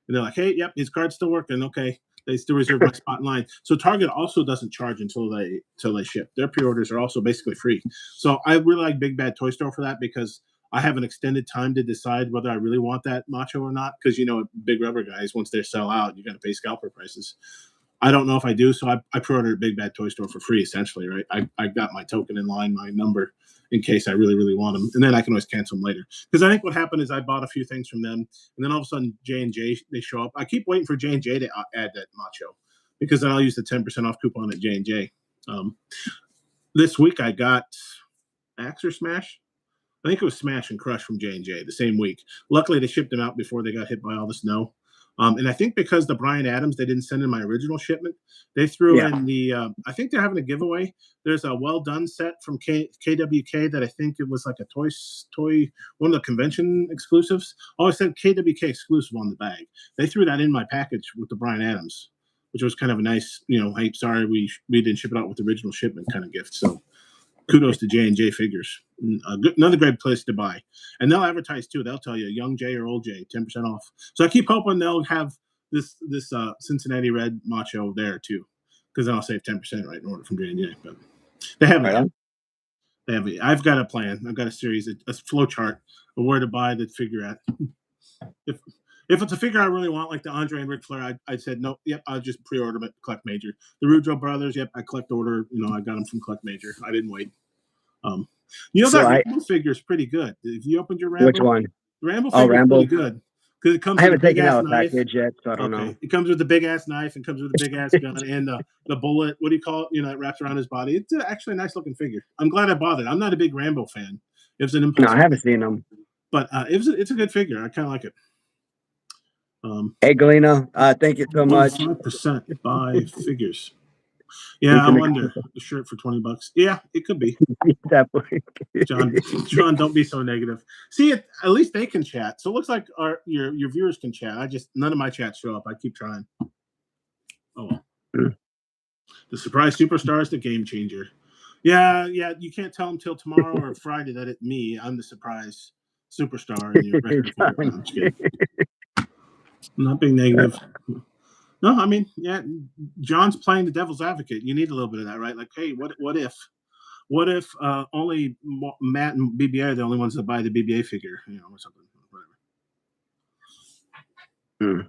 they're like, hey, yep, his card's still working. Okay. They still reserve my spot in line. So Target also doesn't charge until they ship. Their pre-orders are also basically free. So I really like Big Bad Toy Store for that because I have an extended time to decide whether I really want that macho or not. Because big rubber guys, once they sell out, you got to pay scalper prices. I don't know if I do, so I pre-ordered a Big Bad Toy Store for free, essentially, right? I got my token in line, my number, in case I really, really want them, and then I can always cancel them later. Because I think what happened is I bought a few things from them, and then all of a sudden J&J, they show up. I keep waiting for J&J to add that macho, because then I'll use the 10% off coupon at J&J. This week I got Axe or Smash. I think it was Smash and Crush from J&J the same week. Luckily, they shipped them out before they got hit by all the snow. And I think because the Brian Adams, they didn't send in my original shipment. They threw yeah, in I think they're having a giveaway. There's a well done set from KWK that I think it was like a one of the convention exclusives. Oh, it said KWK exclusive on the bag. They threw that in my package with the Brian Adams. which was kind of a nice, hey, sorry we didn't ship it out with the original shipment kind of gift. So kudos to J&J Figures. Another great place to buy. And they'll advertise too. They'll tell you young J or old J, 10% off. So I keep hoping they'll have this Cincinnati Red Macho there too, because then I'll save 10% right in order from J&J. But they haven't Right yet. on. They haven't. I've got a plan. I've got a series, a flow chart of where to buy the figure at. If it's a figure I really want, like the Andre and Ric Flair, I said no. Yep, I'll just pre-order them at Collect Major. The Rudro brothers, yep, I collect order. I got them from Collect Major. I didn't wait. So That Rambo figure is pretty good. If you opened your which Rambo, one? the Rambo Oh, figure is pretty Rambo. good because it comes I with a haven't big taken ass out a knife. package yet, so I don't know. Okay, it comes with a big ass knife and comes with a big ass gun and the bullet. What do you call it? That wraps around his body. It's actually a nice looking figure. I'm glad I bought it. I'm not a big Rambo fan. It was an No, impulse, I haven't seen them. but it's a good figure. I kind of like it. Hey, Galena, thank you so much. 25% buy figures. Yeah, I wonder. The shirt for $20. Yeah, it could be. Definitely. John, don't be so negative. See, at least they can chat. So it looks like your viewers can chat. None of my chats show up. I keep trying. Oh well. The surprise superstar is the game changer. Yeah. You can't tell them till tomorrow or Friday that it's me. I'm the surprise superstar in your record figure. No, I'm just kidding. I'm not being negative. No, I mean, yeah, John's playing the devil's advocate. You need a little bit of that, right? Like, hey, what if? What if only Matt and BBA are the only ones that buy the BBA figure, or something, whatever.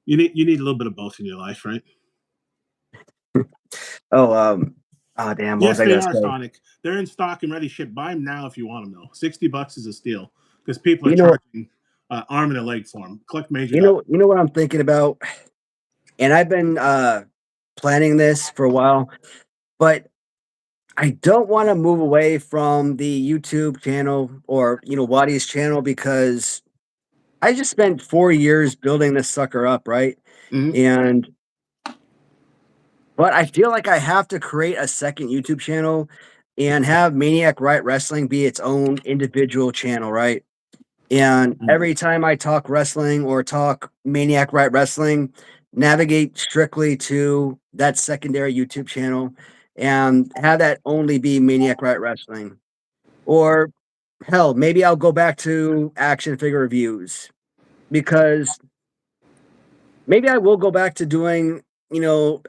You need a little bit of both in your life, right? Oh, damn. What Yes, was I they gonna are, say? Sonic. They're in stock and ready to ship. Buy them now if you want them, though. $60 is a steal because people are charging arm and a leg for them. Collect Major. You know what I'm thinking about, and I've been planning this for a while, but I don't want to move away from the YouTube channel or Waddy's channel because I just spent 4 years building this sucker up, right? Mm-hmm. But I feel like I have to create a second YouTube channel and have Maniac Riot Wrestling be its own individual channel, right? And every time I talk wrestling or talk Maniac Riot Wrestling, navigate strictly to that secondary YouTube channel and have that only be Maniac Riot Wrestling. Or hell, maybe I'll go back to action figure reviews because maybe I will go back to doing,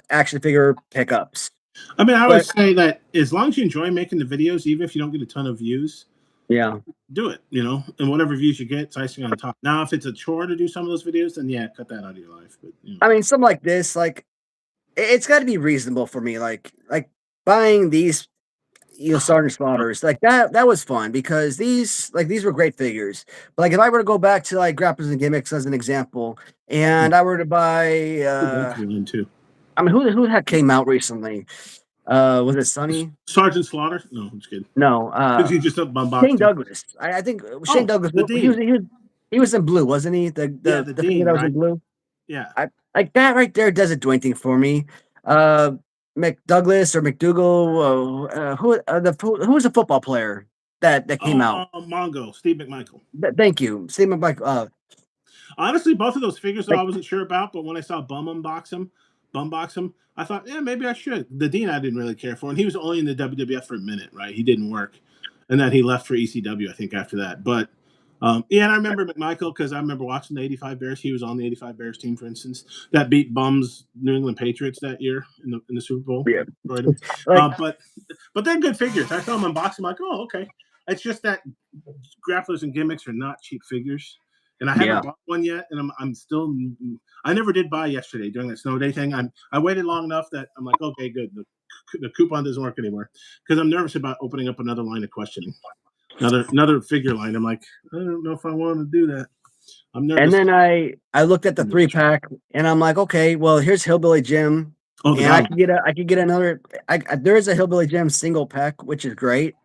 action figure pickups. I mean, I always say that as long as you enjoy making the videos, even if you don't get a ton of views, yeah, do it, and whatever views you get, it's icing on top. Now, if it's a chore to do some of those videos, then yeah, cut that out of your life. But I mean, something like this, like it's got to be reasonable for me. Like buying these, Sergeant Slaughters, like that was fun because these were great figures. But like if I were to go back to like Grapplers and Gimmicks as an example, and I were to buy, I mean, who the heck came out recently? Was it Sonny? Sergeant Slaughter? No, I'm just kidding. No, he just Shane Douglas. I think Shane Douglas. He was in blue, wasn't he? The figure that was in blue. Yeah, like that right there does a doing thing for me. McDouglas or McDougal. Who was a football player that came out? Mongo, Steve McMichael. Thank you, Steve McMichael. Honestly, both of those figures I wasn't sure about, but when I saw Bum unbox them, I thought, yeah, maybe I should. The Dean I didn't really care for, and he was only in the WWF for a minute, right? He didn't work, and then he left for ECW, I think, after that. But yeah, and I remember McMichael because I remember watching the '85 Bears. He was on the '85 Bears team, for instance, that beat Bum's New England Patriots that year in the Super Bowl. Yeah, but they're good figures. I saw them unbox them, like, oh, okay. It's just that Grapplers and Gimmicks are not cheap figures. And I haven't bought one yet, and I'm still. I never did buy yesterday during that snow day thing. I waited long enough that I'm like, okay, good. The coupon doesn't work anymore because I'm nervous about opening up another line of questioning, another figure line. I'm like, I don't know if I want to do that. I'm nervous. And then I looked at the 3-pack, and I'm like, okay, well, here's Hillbilly Jim, and I could get another. There is a Hillbilly Jim single pack, which is great.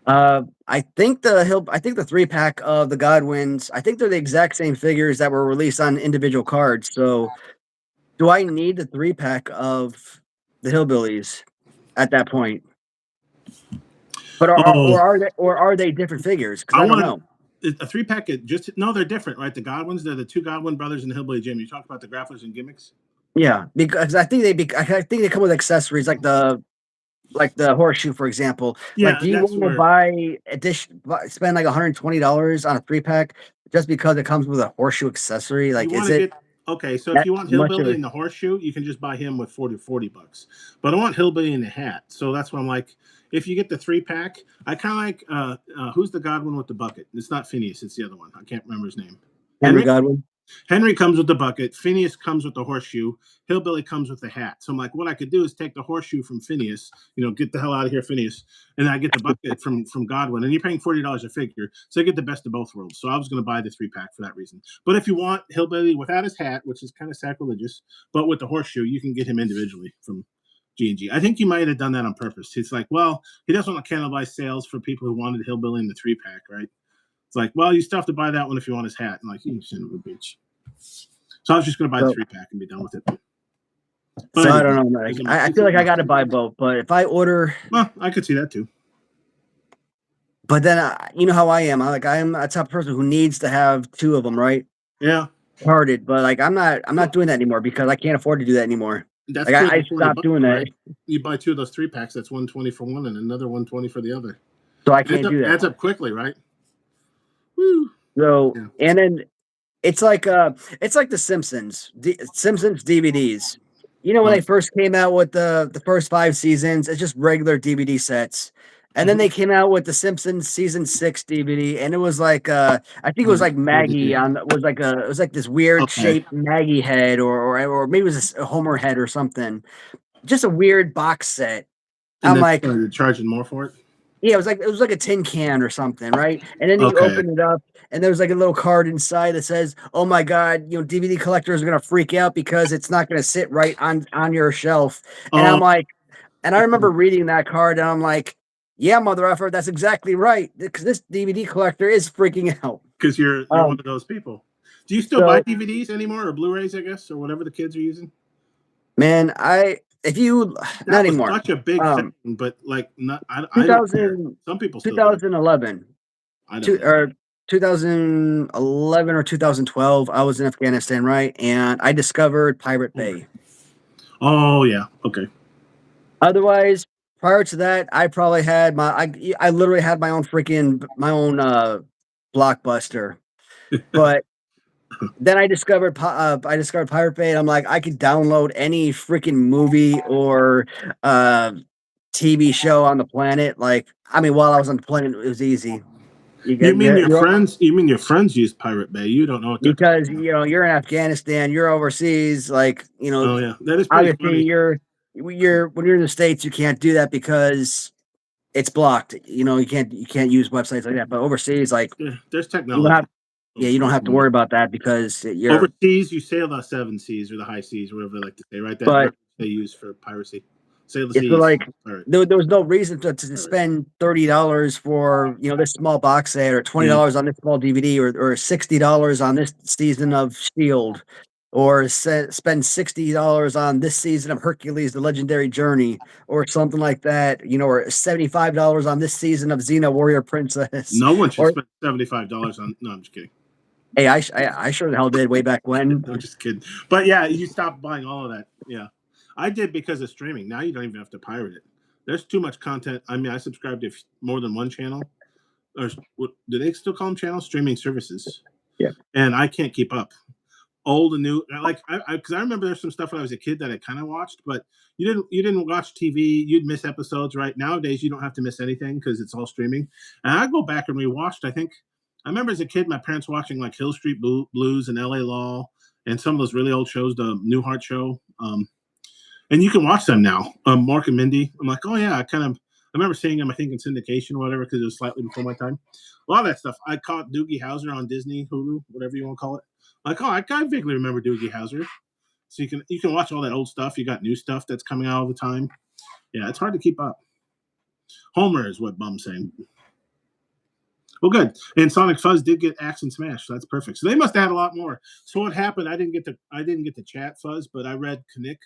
I think the 3-pack of the Godwins, I think they're the exact same figures that were released on individual cards. So, do I need the 3-pack of the Hillbillies at that point? But are they different figures? Because I don't know. A 3-pack. No, they're different, right? The Godwins, they're the two Godwin brothers in the Hillbilly Jim. You talk about the grapplers and gimmicks. Yeah, because I think they come with accessories like the horseshoe, for example. Like, Yeah, do you that's want to where spend like $120 on a 3-pack just because it comes with a horseshoe accessory? you Like, want is to it get. Okay, so if that you want much of Hillbilly a in the horseshoe, you can just buy him with 40 bucks. But I want Hillbilly in the hat. So that's what I'm like. If you get the 3-pack, I kind of like who's the Godwin with the bucket? It's not Phineas, it's the other one. I can't remember his name. Henry Henry? Godwin? Henry comes with the bucket. Phineas comes with the horseshoe. Hillbilly comes with the hat. So I'm like, what I could do is take the horseshoe from Phineas, get the hell out of here, Phineas, and I get the bucket from Godwin. And you're paying $40 a figure, so I get the best of both worlds. So I was going to buy the 3-pack for that reason. But if you want Hillbilly without his hat, which is kind of sacrilegious, but with the horseshoe, you can get him individually from G&G. I think you might have done that on purpose. It's like, well, he doesn't want to cannibalize sales for people who wanted Hillbilly in the 3-pack, right? It's like, well, you still have to buy that one if you want his hat. And like, you son of a bitch. So I was just going to buy the So 3-pack and be done with it. so But I anyway, don't know. Like, I feel like I got to buy both, but if I order, well, I could see that too. but then you know how I am. I am a type of person who needs to have two of them, right? Yeah, Carded, but like I'm not doing that anymore because I can't afford to do that anymore. that's Like pretty I much 40 stopped bucks, doing that, right? You buy two of those 3-packs, that's 120 for one and another 120 for the other. so I can't do that. Adds up quickly, right? Woo. So Yeah. and then it's like the Simpsons, Simpsons DVDs. You know when they first came out with the first 5 seasons, it's just regular DVD sets. And then they came out with the Simpsons season 6 DVD, and it was like I think it was like Maggie it was like this weird Okay. shaped Maggie head or maybe it was a Homer head or something. Just a weird box set. And I'm then like, you're charging more for it? yeah, it was like a tin can or something, right? And then you Okay. open it up, and there's like a little card inside that says, "Oh my God, DVD collectors are gonna freak out because it's not gonna sit right on your shelf." And I'm Oh, like, and I remember reading that card, and I'm like, "Yeah, mother effer, that's exactly right." Because this DVD collector is freaking out. because you're one Um, of those people. Do you still buy so DVDs anymore or Blu-rays, I guess, or whatever the kids are using? man, if you not That was anymore. such a big Um, thing, but like, not I don't care. 2000, Some people still do. 2011. I don't Two know. or 2011 or 2012, I was in Afghanistan, right? And I discovered Pirate Bay. Oh yeah. Okay. Otherwise, prior to that, I probably had I literally had my own Blockbuster. But then I discovered Pirate Bay, and I'm like, I could download any freaking movie or uh TV show on the planet. Like, I mean, while I was on the planet, it was easy. You You get mean your you're friends? You mean your friends use Pirate Bay? You don't know what they're because talking about. you're in Afghanistan, you're overseas, like Oh yeah, that is pretty obviously funny. you're when you're in the States, you can't do that because it's blocked. You can't use websites like that. But overseas, like Yeah, there's you don't technology. have yeah, you don't have to worry about that because you're Overseas, you sail the 7 seas or the high seas, whatever they like to say, right? That but reference they use for piracy. Sail the it's seas. like All right. there was no reason to spend $30 for this small box set or Yeah. $20 on this small DVD or $60 on this season of Shield or spend $60 on this season of Hercules: The Legendary Journey or something like that, or $75 on this season of Xena Warrior Princess. No one should Or spend $75 on. No, I'm just kidding. hey, I sure the hell did way back when. I'm just kidding. But yeah, you stopped buying all of that. Yeah, I did because of streaming. Now you don't even have to pirate it. There's too much content. I mean, I subscribe to more than one channel. Or what do they still call them channels? Streaming services. Yeah. And I can't keep up. Old and new, like because I remember there's some stuff when I was a kid that I kind of watched, but you didn't watch TV. You'd miss episodes, right? Nowadays, you don't have to miss anything because it's all streaming. And I go back and rewatched. I remember as a kid, my parents watching like Hill Street Blues and L.A. Law and some of those really old shows, the Newhart Show. And you can watch them now. Mark and Mindy. I'm like, oh yeah, I remember seeing them. I think in syndication or whatever because it was slightly before my time. A lot of that stuff. I caught Doogie Howser on Disney, Hulu, whatever you want to call it. Like, oh, I vaguely remember Doogie Howser. So you can watch all that old stuff. You got new stuff that's coming out all the time. Yeah, it's hard to keep up. Homer is what Bum's saying. Well, good. And Sonic Fuzz did get Axe and Smash, so that's perfect. So they must have had a lot more. So what happened? I didn't get to chat Fuzz, but I read Knick.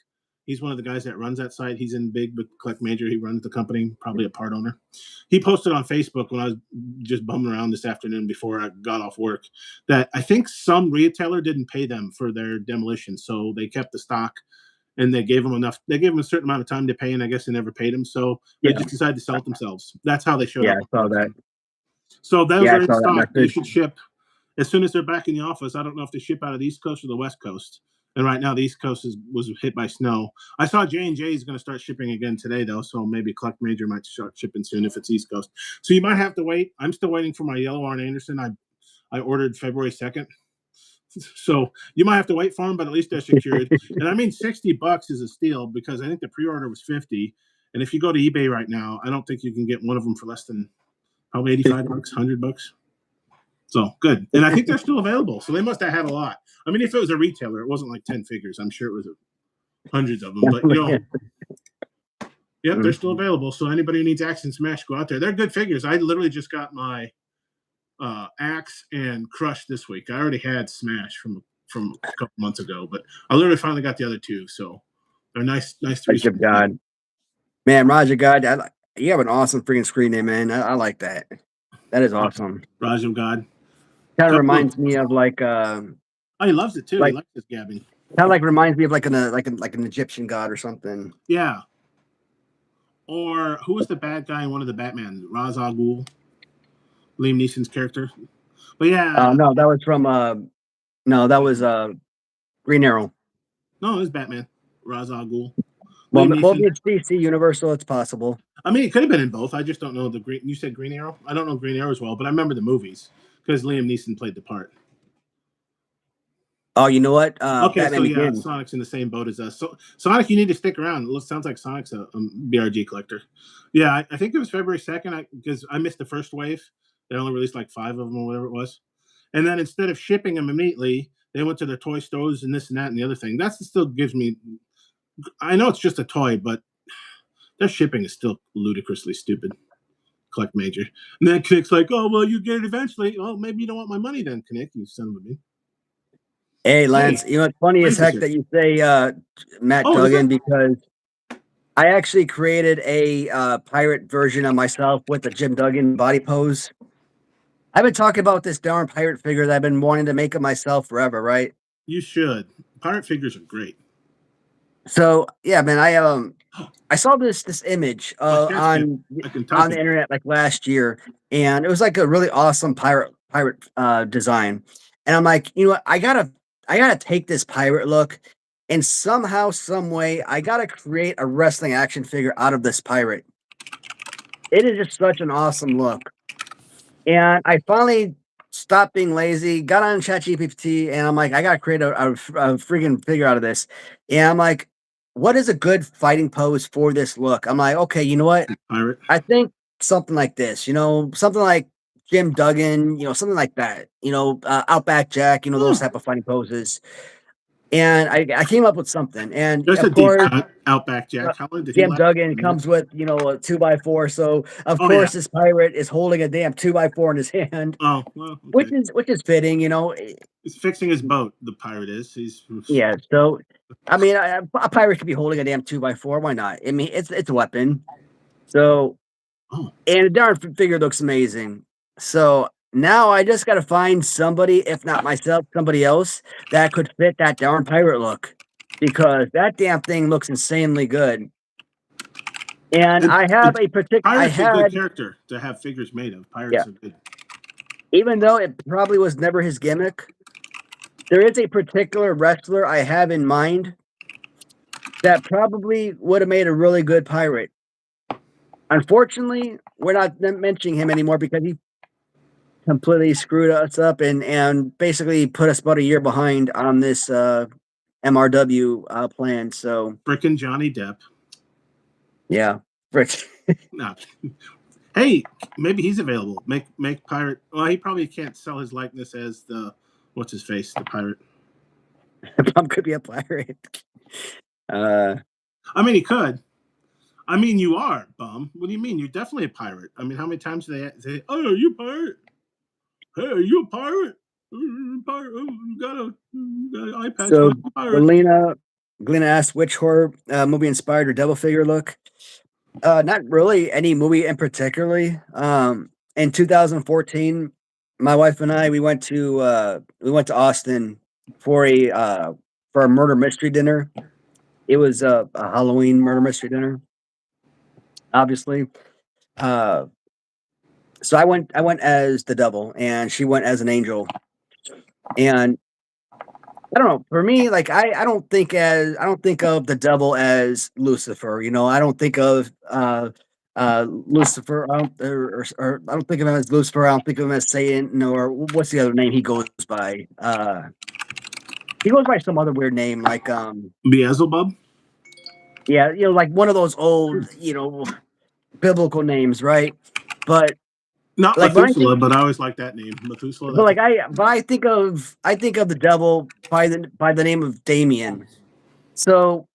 He's one of the guys that runs that site. He's in big, but Collect Major. He runs the company, probably a part owner. He posted on Facebook when I was just bumming around this afternoon before I got off work that I think some retailer didn't pay them for their demolition, so they kept the stock and they gave them enough. They gave them a certain amount of time to pay, and I guess they never paid them, so they just decided to sell it themselves. That's how they showed up. I saw that. So those Yeah, I are in saw that stock. They message. should ship as soon as they're back in the office. I don't know if they ship out of the East Coast or the West Coast. And right now, the East Coast was hit by snow. I saw J&J is going to start shipping again today, though, so maybe Collect Major might start shipping soon if it's East Coast. So you might have to wait. I'm still waiting for my yellow Arn Anderson. I ordered February 2nd. So you might have to wait for them, but at least they're secured. And I mean, $60 is a steal because I think the pre-order was 50. And if you go to eBay right now, I don't think you can get one of them for less than probably $85, $100. So good. And I think they're still available. So they must have had a lot. I mean, if it was a retailer, it wasn't like 10 figures. I'm sure it was hundreds of them. But, yep, they're still available. So anybody who needs Axe and Smash, go out there. They're good figures. I literally just got my Axe and Crush this week. I already had Smash from a couple months ago, but I literally finally got the other two. So they're nice three. Roger God. Man, Roger God, you have an awesome freaking screen name, man. I like that. That is awesome. Raj of God. Kind of reminds me of like oh, he loves it too. He likes this gabbing. Kind of like reminds me of like an Egyptian god or something. Yeah. Or who was the bad guy in one of the Batman? Ra's al Ghul, Liam Neeson's character. But yeah. No, that was from Green Arrow. No, it was Batman. Ra's al Ghul. Well, it's DC Universal. It's possible. I mean, it could have been in both. I just don't know the Green. You said Green Arrow. I don't know Green Arrow as well, but I remember the movies because Liam Neeson played the part. Oh, you know what? Okay, Batman Begins. Sonic's in the same boat as us. So Sonic, you need to stick around. It sounds like Sonic's a BRG collector. Yeah, I think it was February 2nd because I missed the first wave. They only released like 5 of them or whatever it was. And then instead of shipping them immediately, they went to their toy stores and this and that and the other thing. That still gives me. I know it's just a toy, but their shipping is still ludicrously stupid. Collect Major. And then Knick's like, oh, well, you get it eventually. Well, maybe you don't want my money then, Knick, you son of a bitch. Hey, Lance, you know, it's funny as heck that you say Matt Duggan because I actually created a pirate version of myself with the Jim Duggan body pose. I've been talking about this darn pirate figure that I've been wanting to make of myself forever, right? You should. Pirate figures are great. So yeah, man, I saw this image on the internet like last year, and it was like a really awesome pirate design. And I'm like, you know what, I gotta take this pirate look, and somehow, some way, I gotta create a wrestling action figure out of this pirate. It is just such an awesome look. And I finally stopped being lazy, got on ChatGPT, and I'm like, I gotta create a freaking figure out of this. And I'm like, what is a good fighting pose for this look? I'm like, okay, you know what? Pirate. I think something like this, you know, something like Jim Duggan, you know, something like that, you know, Outback Jack, you know, those type of funny poses. And I came up with something. And there's of course, Outback Jack. How did Jim Duggan comes with, you know, a 2x4. So of course, this pirate is holding a damn 2x4 in his hand. Oh, well, okay. which is fitting, you know. He's fixing his boat. The pirate is. Yeah. So, I mean, a pirate could be holding a damn 2x4. Why not? I mean, it's a weapon. So, and the darn figure looks amazing. So now I just got to find somebody, if not myself, somebody else that could fit that darn pirate look, because that damn thing looks insanely good. And I have a particular. Pirates are a good character to have figures made of. Pirates are good. Even though it probably was never his gimmick, there is a particular wrestler I have in mind that probably would have made a really good pirate. Unfortunately, we're not mentioning him anymore because he completely screwed us up and basically put us about a year behind on this MRW plan. So frickin' Johnny Depp. Yeah, frick. No. Hey, maybe he's available. Make pirate. Well, he probably can't sell his likeness as the what's his face, the pirate. Bum could be a pirate. I mean, he could. I mean, you are, Bum. What do you mean? You're definitely a pirate. I mean, how many times do they say, "Oh, are you a pirate? Hey, are you a pirate? Pirate? Oh, you got an iPad." So, Lena, Glenn asked which horror movie inspired your devil figure look. Not really any movie in particularly. In 2014, my wife and I we went to Austin for a murder mystery dinner. It was a Halloween murder mystery dinner, obviously. Uh, so I went as the devil, and she went as an angel. And I don't know. For me, like I don't think of the devil as Lucifer. You know, I don't think of Lucifer. Or I don't think of him as Lucifer. I don't think of him as Satan. Or what's the other name he goes by? He goes by some other weird name, like Beelzebub? yeah, you know, like one of those old, biblical names, right? But Not like when I think, Methuselah, but I always like that name. Methuselah, that's a but I think of the devil by the name of Damien. So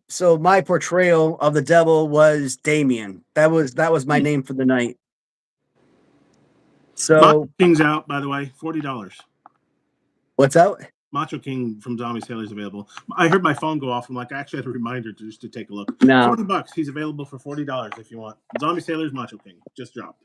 so my portrayal of the devil was Damien. That was my name for the night. Macho So King's out, by the way. $40. what's out? Macho King from Zombie Sailor's available. I heard my phone go off. I'm like, I actually had a reminder just to take a look. No, $40. He's available for $40 if you want. Zombie Sailor's Macho King just dropped.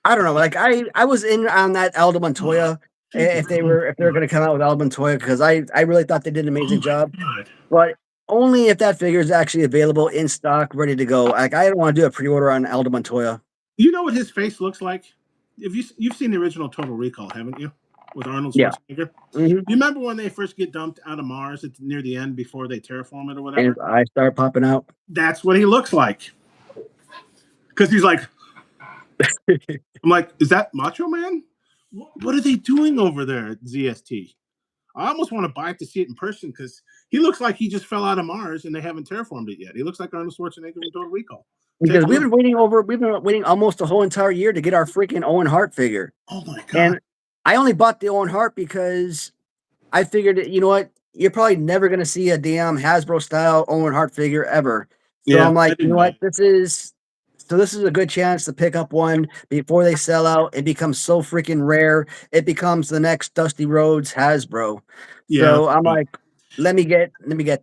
I don't know. Like I was in on that Aldo Montoya if they were going to come out with Aldo Montoya because I really thought they did an Oh amazing my job. god! But only if that figure is actually available in stock, ready to go. Like I don't want to do a pre-order on Aldo Montoya. You know what his face looks like? If you've seen the original Total Recall, haven't you? With Arnold Yeah. Schwarzenegger. Mm-hmm. You remember when they first get dumped out of Mars at near the end before they terraform it or whatever? And I start popping out. That's what he looks like. Because he's like, I'm like, is that Macho Man? What are they doing over there at ZST? I almost want to buy it to see it in person because he looks like he just fell out of Mars and they haven't terraformed it yet. He looks like Arnold Schwarzenegger from Total Recall. Because we've been waiting almost a whole entire year to get our freaking Owen Hart figure. Oh my god! And I only bought the Owen Hart because I figured, you know what, you're probably never gonna see a damn Hasbro style Owen Hart figure ever. So Yeah, I'm I like, you didn't know buy what, it. this is a good chance to pick up one before they sell out. It becomes so freaking rare. It becomes the next Dusty Rhodes Hasbro. Yeah, So I'm like, let me get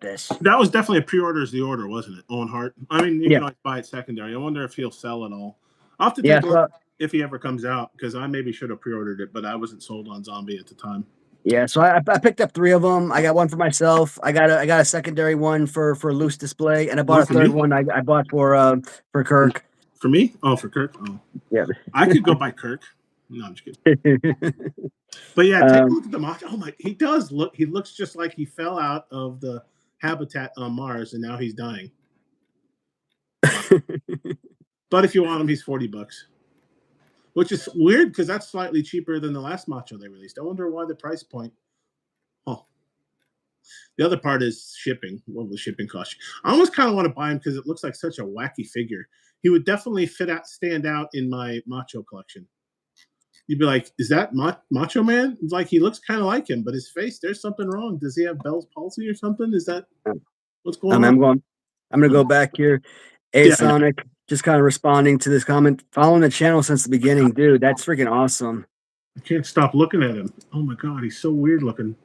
this. that was definitely a pre-order as the order, wasn't it? Owen Hart. I mean, you Yeah. can always buy it secondary. I wonder if he'll sell it all. I'll have to Yeah. take a look So if he ever comes out because I maybe should have pre-ordered it, but I wasn't sold on Zombie at the time. yeah, so I picked up 3 of them. I got one for myself. I got a secondary one for loose display, and I bought One a for third me. one I bought for Kirk. For me? Oh, for Kirk. Oh, Yeah. I could go by Kirk. No, I'm just kidding. But yeah, take a um, look at the Macho. Oh my, he does look. He looks just like he fell out of the habitat on Mars and now he's dying. Wow. But if you want him, he's $40, which is weird because that's slightly cheaper than the last Macho they released. I wonder why the price point. Oh, the other part is shipping. What will shipping cost you? I almost kind of want to buy him because it looks like such a wacky figure. He would definitely stand out in my Macho collection. You'd be like, is that Macho Man? It's like he looks kind of like him, but his face, there's something wrong. Does he have Bell's palsy or something? Is that what's going on? I'm gonna go back here. Hey Yeah, Sonic, just kind of responding to this comment, following the channel since the beginning, dude. That's freaking awesome. I can't stop looking at him. Oh my god, he's so weird looking.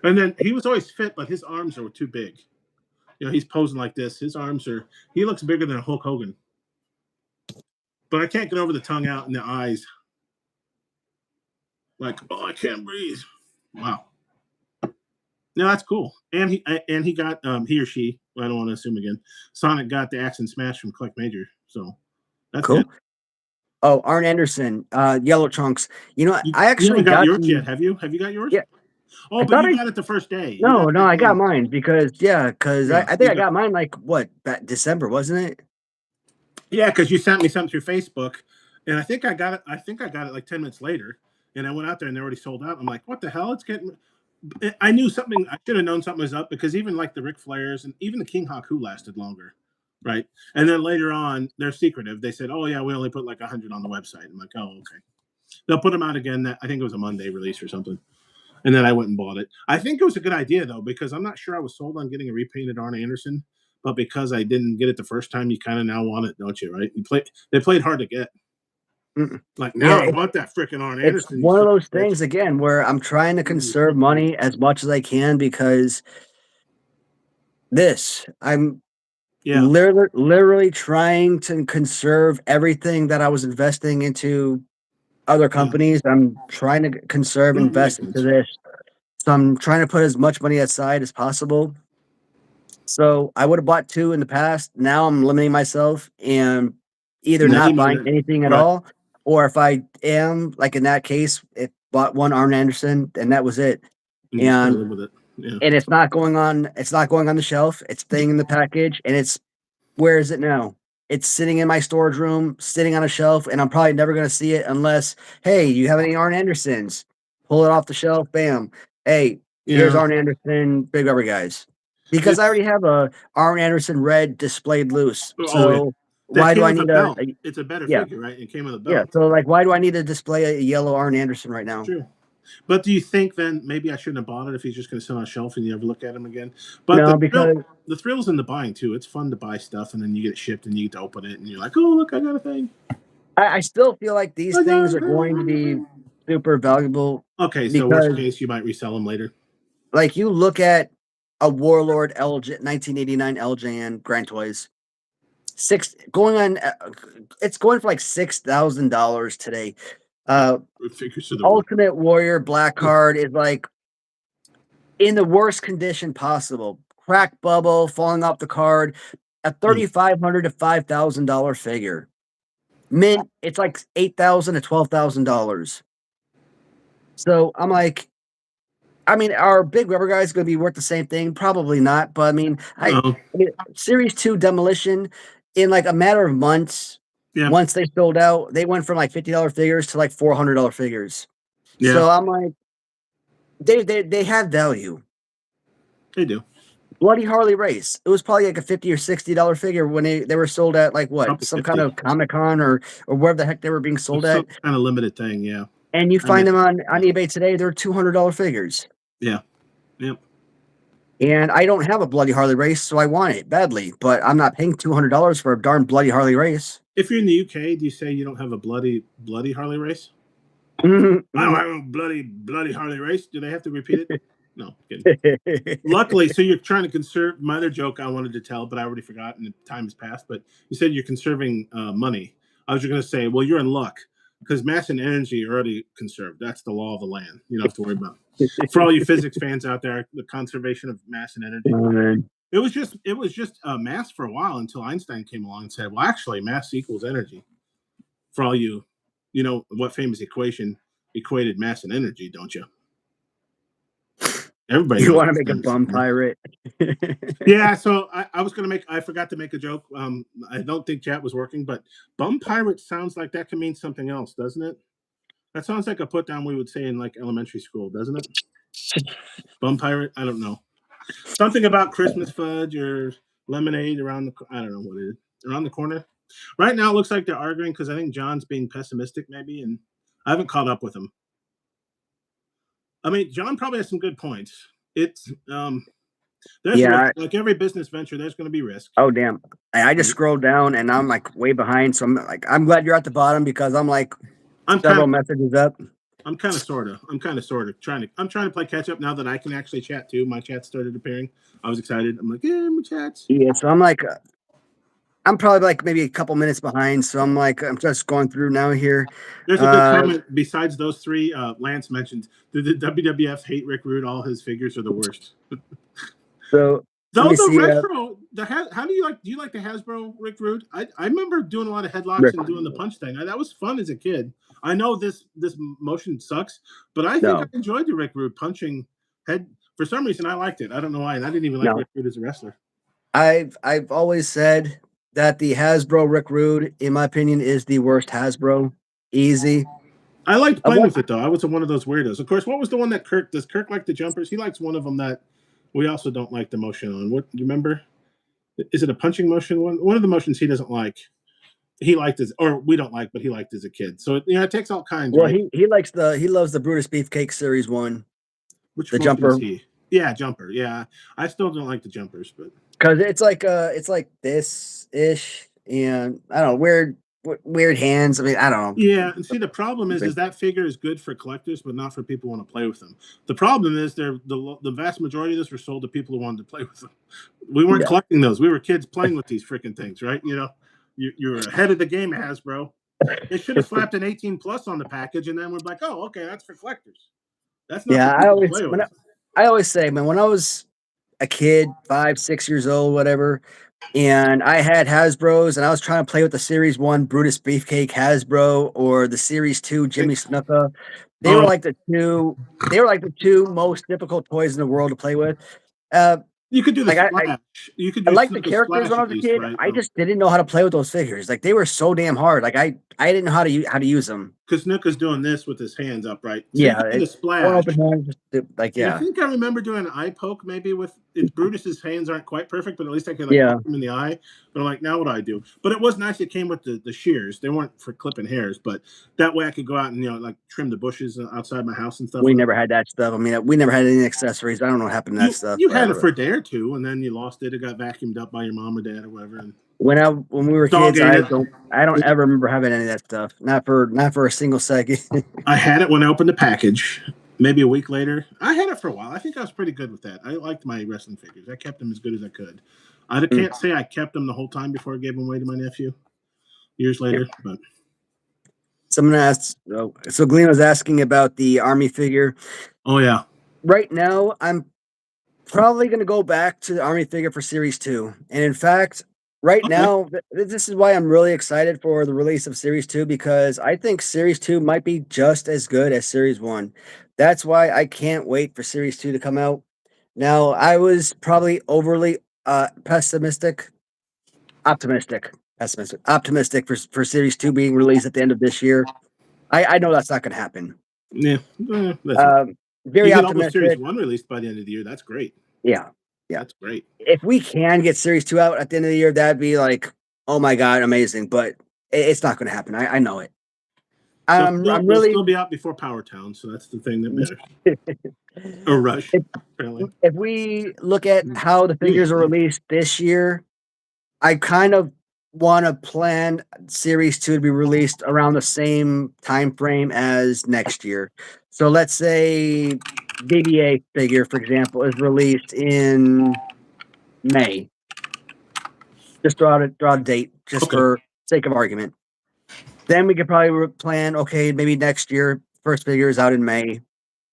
And then he was always fit, but his arms are too big. You know, he's posing like this. His arms are. He looks bigger than Hulk Hogan. But I can't get over the tongue out and the eyes. Like, oh, I can't breathe. Wow. No, that's cool. And he got he or she. I don't want to assume again. Sonic got the axe and smash from Click Major, so that's good. Cool. Oh, Arn Anderson, Yellow Trunks. You know, I You actually haven't got got yours the yet, have you? Have you got yours? yeah. Oh, I but thought you I got it the first day. You no got no that I got day. mine because Yeah, I think I got mine like what back December, wasn't it? yeah, because you sent me something through Facebook, and I think I got it. I think I got it like 10 minutes later, and I went out there and they already sold out. I'm like, what the hell? It's getting. I knew something. I should have known something was up because even like the Ric Flairs and even the King Haku lasted longer, right? And then later on, they're secretive. They said, "Oh yeah, we only put like 100 on the website." I'm like, "Oh okay." They'll put them out again. I think it was a Monday release or something. And then I went and bought it. I think it was a good idea though because I'm not sure I was sold on getting a repainted Arn Anderson, but because I didn't get it the first time, you kind of now want it, don't you? Right? They played hard to get. Mm-mm. Like now, Yeah, I want that freaking Arn it's Anderson. You one of son those of a bitch. things again where I'm trying to conserve money as much as I can because I'm Yeah, literally trying to conserve everything that I was investing into other yeah. companies. I'm trying to conserve, Well, that invest makes into sense. this. So I'm trying to put as much money aside as possible. So I would have bought two in the past. Now I'm limiting myself and either Now you not might buying have, anything at right. all, or if I am, like in that case, it bought one Arn Anderson and that was it. And you just kind of And live with it. Yeah. it's not going on the shelf. It's staying in the package and it's where is it now? It's sitting in my storage room, sitting on a shelf, and I'm probably never gonna see it unless, hey, you have any Arn Andersons? Pull it off the shelf, bam. Hey, here's Yeah. Arn Anderson, big rubber guys. Because I It's already have a Arn Anderson red displayed loose. oh yeah. So That why do came I with a need belt. a It's a better yeah, figure, right? It came with a yeah. belt. So like why do I need to display a yellow Arn Anderson right now? True. But do you think then maybe I shouldn't have bought it if he's just going to sit on a shelf and you never look at him again? But No, because the thrill's in the buying too. It's fun to buy stuff and then you get it shipped and you get to open it and you're like, oh look, I got a thing. I still feel like these I got things a are going to be thing. super valuable Okay, so worst because case, you might resell them later. like you look at a Warlord LJ 1989 LJN Grand Toys. Six going on it's going for like $6,000 today. Uh Figures of the worst. Ultimate Warrior Black Card is like in the worst condition possible. Crack bubble, falling off the card, a $3,500 to $5,000 figure. Mint, it's like $8,000 to $12,000. So I'm like, I mean, are big rubber guys going to be worth the same thing? Probably not. But No. I mean, Series 2 Demolition, in like a matter of months, Yeah. once they sold out, they went from like $50 figures to like $400 figures. Yeah. So I'm like, they have value. They do. Bloody Harley Race. It was probably like a $50 or $60 figure when they were sold at like what? Probably Some kind 50. of Comic Con or wherever the heck they were being sold It's some at. kind of limited thing. Yeah. And you I find miss them it. on Yeah. eBay today, they're $200 figures. Yeah. Yep. And I don't have a bloody Harley race, so I want it badly. But I'm not paying $200 for a darn bloody Harley race. If you're in the UK, do you say you don't have a bloody Harley race? I don't have a bloody Harley race. Do they have to repeat it? No, kidding. Luckily, so you're trying to conserve. My other joke I wanted to tell, but I already forgot, and time has passed. But you said you're conserving money. I was just going to say, well, you're in luck because mass and energy are already conserved. That's the law of the land. You don't have to worry about. For all you physics fans out there, the conservation of mass and energy. Oh, man. It was just mass for a while until Einstein came along and said, well, actually, mass equals energy. For all you, you know what famous equation equated mass and energy, don't you? Everybody You knows want to these make a things. bum pirate? Yeah, so I was gonna make. I forgot to make a joke. I don't think chat was working, but bum pirate sounds like that can mean something else, doesn't it? That sounds like a put down we would say in like elementary school, doesn't it? Bum pirate. I don't know. Something about Christmas fudge or lemonade around the. I don't know what it is around the corner. Right now, it looks like they're arguing because I think John's being pessimistic, maybe, and I haven't caught up with him. I mean, John probably has some good points. It's there's risk. Yeah. Like every business venture, there's going to be risk. Oh, damn. I just Right? scrolled down and I'm like way behind. So I'm like, I'm glad you're at the bottom because I'm like I'm kind several of messages up. I'm kind of sort of trying to. I'm trying to play catch up now that I can actually chat too. My chat started appearing. I was excited. I'm like, yeah, my chats. Yeah. So I'm like, I'm probably like maybe a couple minutes behind. So I'm like, I'm just going through now here. There's a good Uh, comment. Besides those three, Lance mentioned the WWF hate Rick Rude. All his figures are the worst. so let Though me the see. retro, how do you like? Do you like the Hasbro Rick Rude? I remember doing a lot of headlocks Rick, and doing the punch thing. That was fun as a kid. I know this motion sucks, but I think I no, enjoyed the Rick Rude punching head. For some reason, I liked it. I don't know why, and I didn't even like no. Rick Rude as a wrestler. I've always said that the Hasbro Rick Rude, in my opinion, is the worst Hasbro. Easy. I liked I playing want with it though. I was one of those weirdos. Of course, what was the one that Kirk does? Kirk like the jumpers? He likes one of them that we also don't like the motion on. What do you remember? Is it a punching motion one? One of the motions he doesn't like. He liked as, or we don't like, but he liked as a kid. So it takes all kinds, well, right? he loves the Brutus Beefcake Series 1, Which the motion is jumper. he? Yeah, jumper. Yeah, I still don't like the jumpers, but Because it's like this ish, and I don't know weird hands. I mean, I don't know. Yeah, and see the problem is that figure is good for collectors, but not for people who want to play with them. The problem is the vast majority of this were sold to people who wanted to play with them. We weren't Yeah. collecting those. We were kids playing with these freaking things, right? You know, you're ahead of the game, Hasbro. They should have slapped an 18 plus on the package, and then we're like, oh, okay, that's for collectors. That's not for Yeah, people to play with. I always say, man, when I was a kid, 5, 6 years old, whatever, and I had Hasbros, and I was trying to play with the Series 1 Brutus Beefcake Hasbro or the Series 2 Jimmy Snuka. They were Oh, like the two most difficult toys in the world to play with. Uh, you could do the like splash. You could I do liked the Snuka characters splash when I at was a least, kid. right? I just didn't know how to play with those figures. Like they were so damn hard. Like I didn't know how to use them. Because Snuka's doing this with his hands upright, so you Yeah, could do the one splash. open hand, like And I yeah, think I remember doing an eye poke maybe with it. Brutus's hands aren't quite perfect, but at least I could like yeah. poke him in the eye. But I'm like, now what do I do? But it was nice. It came with the shears. They weren't for clipping hairs, but that way I could go out and like trim the bushes outside my house and stuff. We With never it. had that stuff. I mean, we never had any accessories. I don't know what happened to that stuff. You had it Whatever. for a day or two, and then you lost it. It got vacuumed up by your mom or dad or whatever. And When we were dog kids, ate it. I don't ever remember having any of that stuff. Not for a single second. I had it when I opened the package. Maybe a week later, I had it for a while. I think I was pretty good with that. I liked my wrestling figures. I kept them as good as I could. I can't say I kept them the whole time before I gave them away to my nephew years later. Yeah. But someone asked, so Glenn was asking about the Army figure. Oh yeah. Right now, I'm probably going to go back to the Army figure for Series 2. And in fact, right now, this is why I'm really excited for the release of Series 2, because I think Series 2 might be just as good as Series 1. That's why I can't wait for Series 2 to come out. Now, I was probably overly optimistic for Series 2 being released at the end of this year. I know that's not going to happen. Yeah. Very you get optimistic. almost Series 1 released by the end of the year. That's great. Yeah. That's great. If we can get Series 2 out at the end of the year, that'd be like, oh my God, amazing. But it's not going to happen. I know it. I'm really still be out before Power Town, so that's the thing that matters. Or Rush. If we look at how the figures are released this year, I kind of want to plan Series 2 to be released around the same time frame as next year. So let's say BBA figure, for example, is released in May. Just draw a date, just for sake of argument. Then we could probably plan, okay, maybe next year, first figure is out in May.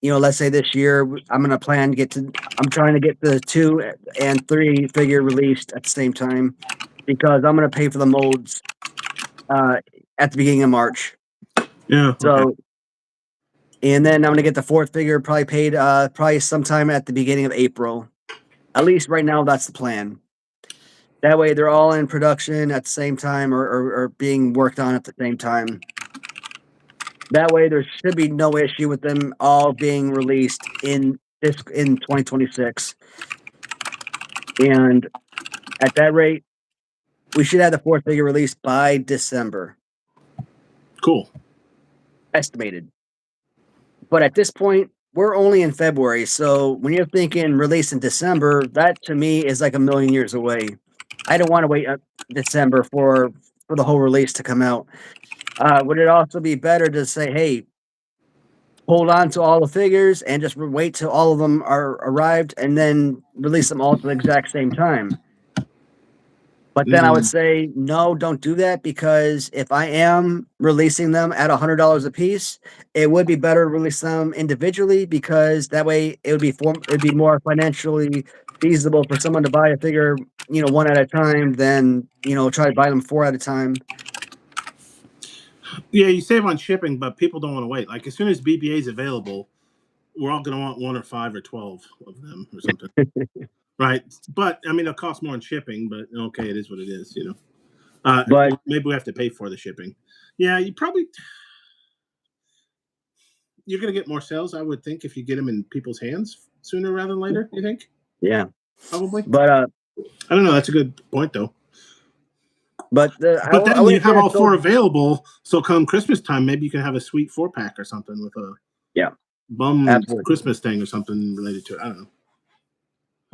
Let's say this year, I'm trying to get the 2 and 3 figure released at the same time, because I'm going to pay for the molds at the beginning of March. Yeah. So, and then I'm going to get the 4th figure probably paid probably sometime at the beginning of April. At least right now, that's the plan. That way, they're all in production at the same time, or being worked on at the same time. That way, there should be no issue with them all being released in 2026. And at that rate, we should have the 4th figure released by December. Cool. Estimated. But at this point, we're only in February. So when you're thinking release in December, that to me is like a million years away. I don't want to wait December for the whole release to come out. Would it also be better to say, hey, hold on to all the figures and just wait till all of them are arrived and then release them all at the exact same time? But then I would say, no, don't do that, because if I am releasing them at $100 a piece, it would be better to release them individually, because that way it'd be more financially feasible for someone to buy a figure, one at a time than, try to buy them 4 at a time. Yeah, you save on shipping, but people don't want to wait. Like as soon as BBA is available, we're all going to want 1 or 5 or 12 of them or something. Right. But I mean, it'll cost more in shipping, but okay, it is what it is, but maybe we have to pay for the shipping. Yeah, you're going to get more sales, I would think, if you get them in people's hands sooner rather than later, you think? Yeah. Probably. But I don't know. That's a good point, though. But then you have all 4 available, so come Christmas time, maybe you can have a sweet 4-pack or something with a bum Christmas thing or something related to it. I don't know.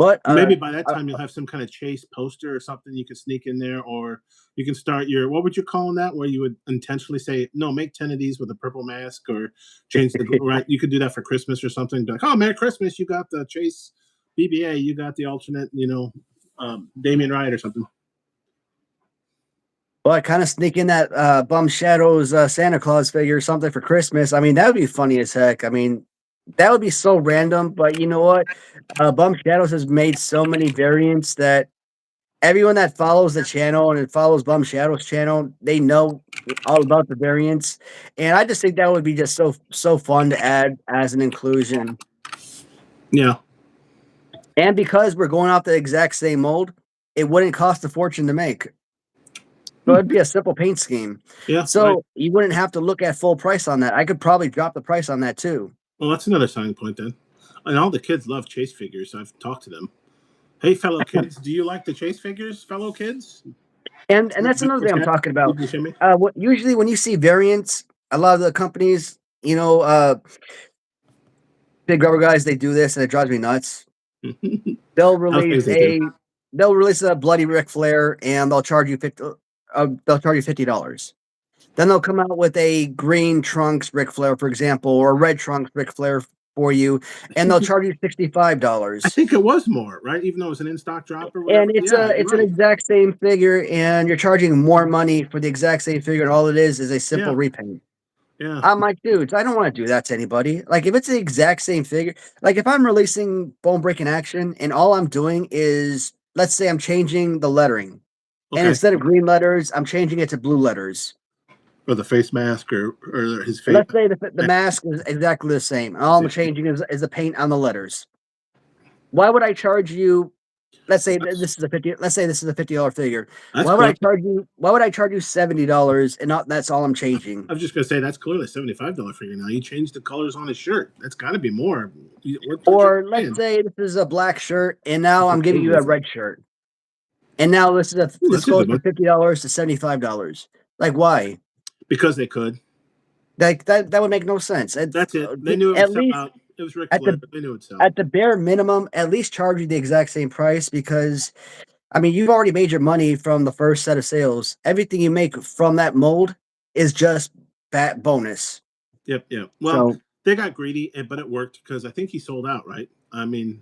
But Maybe by that time you'll have some kind of chase poster or something you can sneak in there, or you can start your, what would you call that? Where you would intentionally say, no, make 10 of these with a purple mask, or change the right. You could do that for Christmas or something. Be like, oh, Merry Christmas! You got the chase BBA, you got the alternate, Damien Riot or something. But kind of sneak in that Bum Shadows Santa Claus figure or something for Christmas. I mean, that would be funny as heck. I mean, that would be so random. But you know what? Bum Shadows has made so many variants that everyone that follows the channel and it follows Bum Shadows channel, they know all about the variants. And I just think that would be just so fun to add as an inclusion. Yeah. And because we're going off the exact same mold, it wouldn't cost a fortune to make. So it'd be a simple paint scheme. Yeah. So Right. you wouldn't have to look at full price on that. I could probably drop the price on that too. Well, that's another selling point then. And all the kids love chase figures. I've talked to them. Hey, fellow kids, do you like the chase figures, fellow kids? And that's another thing I'm talking about. Usually when you see variants, a lot of the companies, big rubber guys, they do this and it drives me nuts. They'll release a bloody Ric Flair and they'll charge you $50. Then they'll come out with a green Trunks Ric Flair, for example, or a red Trunks Ric Flair for you, and they'll charge you $65. I think it was more, right? Even though it was an in-stock drop or whatever. And it's an exact same figure, and you're charging more money for the exact same figure, and all it is a simple repaint. Yeah. I'm like, dudes, I don't want to do that to anybody. Like, if it's the exact same figure, like if I'm releasing Bone Breaking Action and all I'm doing is, let's say I'm changing the lettering, and instead of green letters, I'm changing it to blue letters. Or the face mask or his face. Let's say the mask is exactly the same. All I'm changing is the paint on the letters. Why would I charge you? Let's say this is a $50 figure. Why would I charge you $70 and not that's all I'm changing? I was just gonna say that's clearly a $75 figure now. You changed the colors on his shirt. That's gotta be more. Or let's say this is a black shirt and now I'm giving you a red shirt. And now this goes from $50 to $75. Like why? Because they could. Like that would make no sense. That's it. They knew it would sell out. It was Ric Flair, but they knew it would sell. At the bare minimum, at least charge you the exact same price because, I mean, you've already made your money from the first set of sales. Everything you make from that mold is just that bonus. Yep. Well, they got greedy, but it worked because I think he sold out, right? I mean,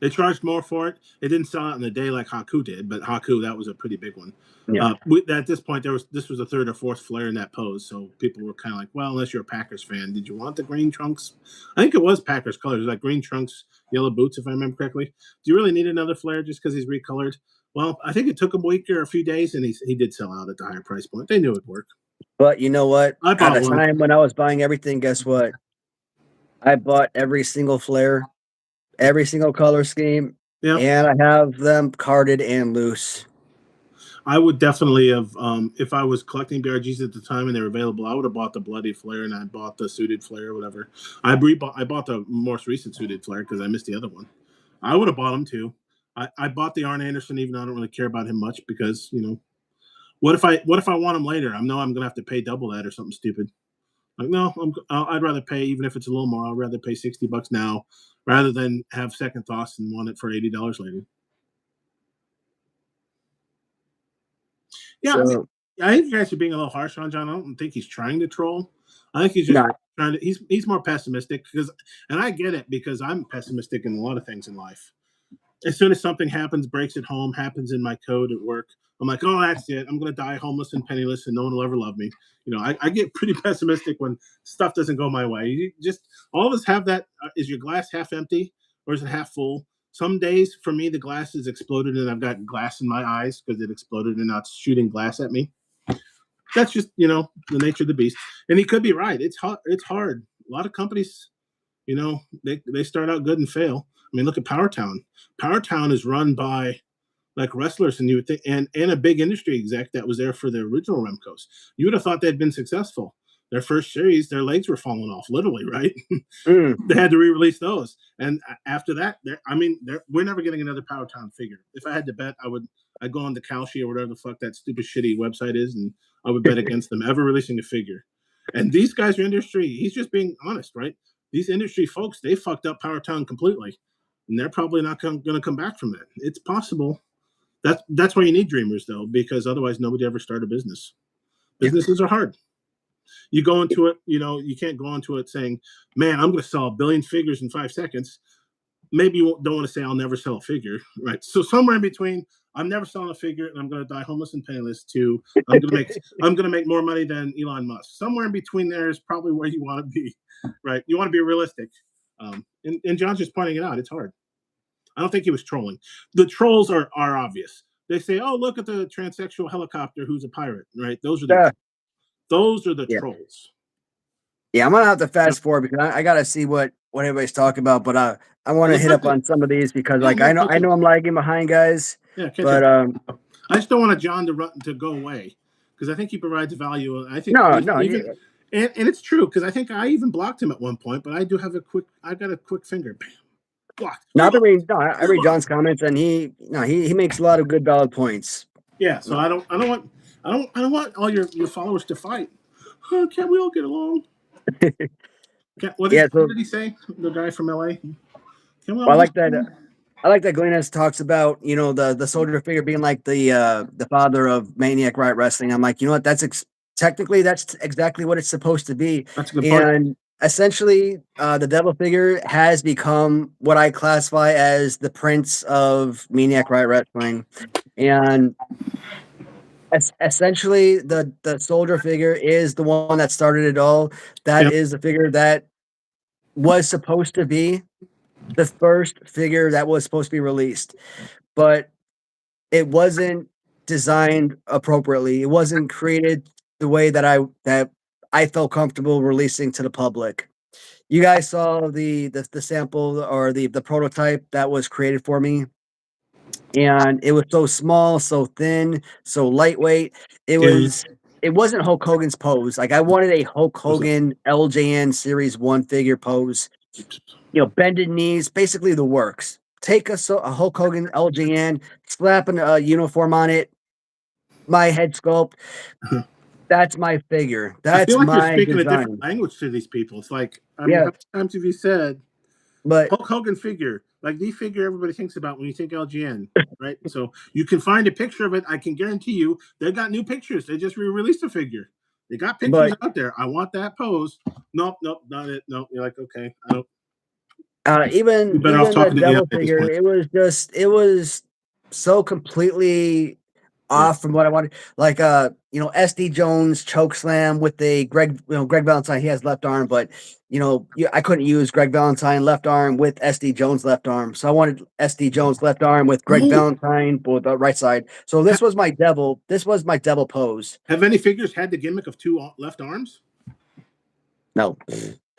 they charged more for it. It didn't sell out in a day like Haku did, but Haku, that was a pretty big one. Yeah. At this point, this was the third or fourth Flair in that pose, so people were kind of like, well, unless you're a Packers fan, did you want the green trunks? I think it was Packers colors, like green trunks, yellow boots, if I remember correctly. Do you really need another Flair just because he's recolored? Well, I think it took him a week or a few days, and he did sell out at the higher price point. They knew it'd work. But you know what? I bought at the time when I was buying everything, guess what? I bought every single Flair, every single color scheme, and I have them carded and loose. I would definitely have, if I was collecting BRGs at the time and they were available, I would have bought the bloody Flair and I bought the suited Flair or whatever. I bought the most recent suited Flair because I missed the other one. I would have bought them too. I bought the Arn Anderson, even though I don't really care about him much because, what if I want him later? I know I'm going to have to pay double that or something stupid. Like, no, I'd rather pay, even if it's a little more, I'd rather pay $60 now rather than have second thoughts and want it for $80 later. Yeah, I think you guys are being a little harsh on John. I don't think he's trying to troll. I think he's just trying to. He's more pessimistic and I get it because I'm pessimistic in a lot of things in life. As soon as something happens, breaks at home, happens in my code at work, I'm like, oh, that's it. I'm going to die homeless and penniless, and no one will ever love me. I get pretty pessimistic when stuff doesn't go my way. You just all of us have that. Is your glass half empty or is it half full? Some days for me, the glass is exploded and I've got glass in my eyes because it exploded and not shooting glass at me. That's just, the nature of the beast. And he could be right. It's hard. A lot of companies, they start out good and fail. I mean, look at Powertown. Powertown is run by like wrestlers, and you would think, and a big industry exec that was there for the original Remcos. You would have thought they'd been successful. Their first series, their legs were falling off, literally, right? They had to re-release those, and after that, we're never getting another Powertown figure. If I had to bet, I'd go on the Kalshi or whatever the fuck that stupid shitty website is, and I would bet against them ever releasing a figure. And these guys are industry. He's just being honest, right? These industry folks, they fucked up Powertown completely. and they're probably not going to come back from it. It's possible. That's why you need dreamers, though, because otherwise nobody ever start a business. Yeah. Businesses are hard. You go into it, you can't go into it saying, "Man, I'm going to sell 1 billion figures in 5 seconds." Maybe you don't want to say, "I'll never sell a figure," right? So somewhere in between, I'm never selling a figure, and I'm going to die homeless and penniless. To I'm going to make more money than Elon Musk. Somewhere in between there is probably where you want to be, right? You want to be realistic. And John's just pointing it out. It's hard. I don't think he was trolling. The trolls are obvious. They say, "Oh, look at the transsexual helicopter who's a pirate," right? Yeah. Those are the Yeah. trolls. Yeah, I'm gonna have to fast forward because I gotta see what everybody's talking about, but I want to Let's hit not up do, on some of these because yeah, like yeah, I know I'm lagging behind, guys, yeah, catch but up. I just don't want John to go away because I think he provides value. I think no, even and it's true because I think I even blocked him at one point, but I do have I got a quick finger. Bam, blocked. no, Reload. I read Reload. John's comments and he makes a lot of good valid points. Yeah, so No, I don't want all your followers to fight. Oh, can't we all get along? yeah, What so did he say? The guy from LA. Can we all well, just get along? I like that Glennis talks about, the soldier figure being like the father of Maniac Riot Wrestling. I'm like, you know what? Technically that's exactly what it's supposed to be. That's a good point. And essentially, the devil figure has become what I classify as the prince of Maniac Riot Wrestling. And essentially the soldier figure is the one that started it all. That Yeah. is the figure that was supposed to be the first figure that was supposed to be released, but it wasn't designed appropriately. It wasn't created the way that I felt comfortable releasing to the public. You guys saw the sample or the prototype that was created for me, and it was so small, so thin, so lightweight. Yeah. It wasn't Hulk Hogan's pose. Like I wanted a Hulk Was it? Hogan LJN Series 1 figure pose, bended knees, basically the works. Take a Hulk Hogan LJN, slap a uniform on it, my head sculpt. That's my figure. I feel That's like you're my speaking a different design. language to these people. It's like, I mean, Yeah, how many times have you said but Hulk Hogan figure? Like the figure everybody thinks about when you think LGN, right? So you can find a picture of it. I can guarantee you they got new pictures. They just re-released a figure. They got pictures but out there. I want that pose. Nope, nope, not it. Nope. You're like, okay, I don't. You're better off even the talking to AI devil at this figure, point. it was so completely Yeah. off from what I wanted. Like SD Jones choke slam with the Greg Valentine. He has left arm, but I couldn't use Greg Valentine left arm with SD Jones left arm. So I wanted SD Jones left arm with Greg Oh, Valentine with the right side. So this was my devil pose. have any figures had the gimmick of two left arms? No.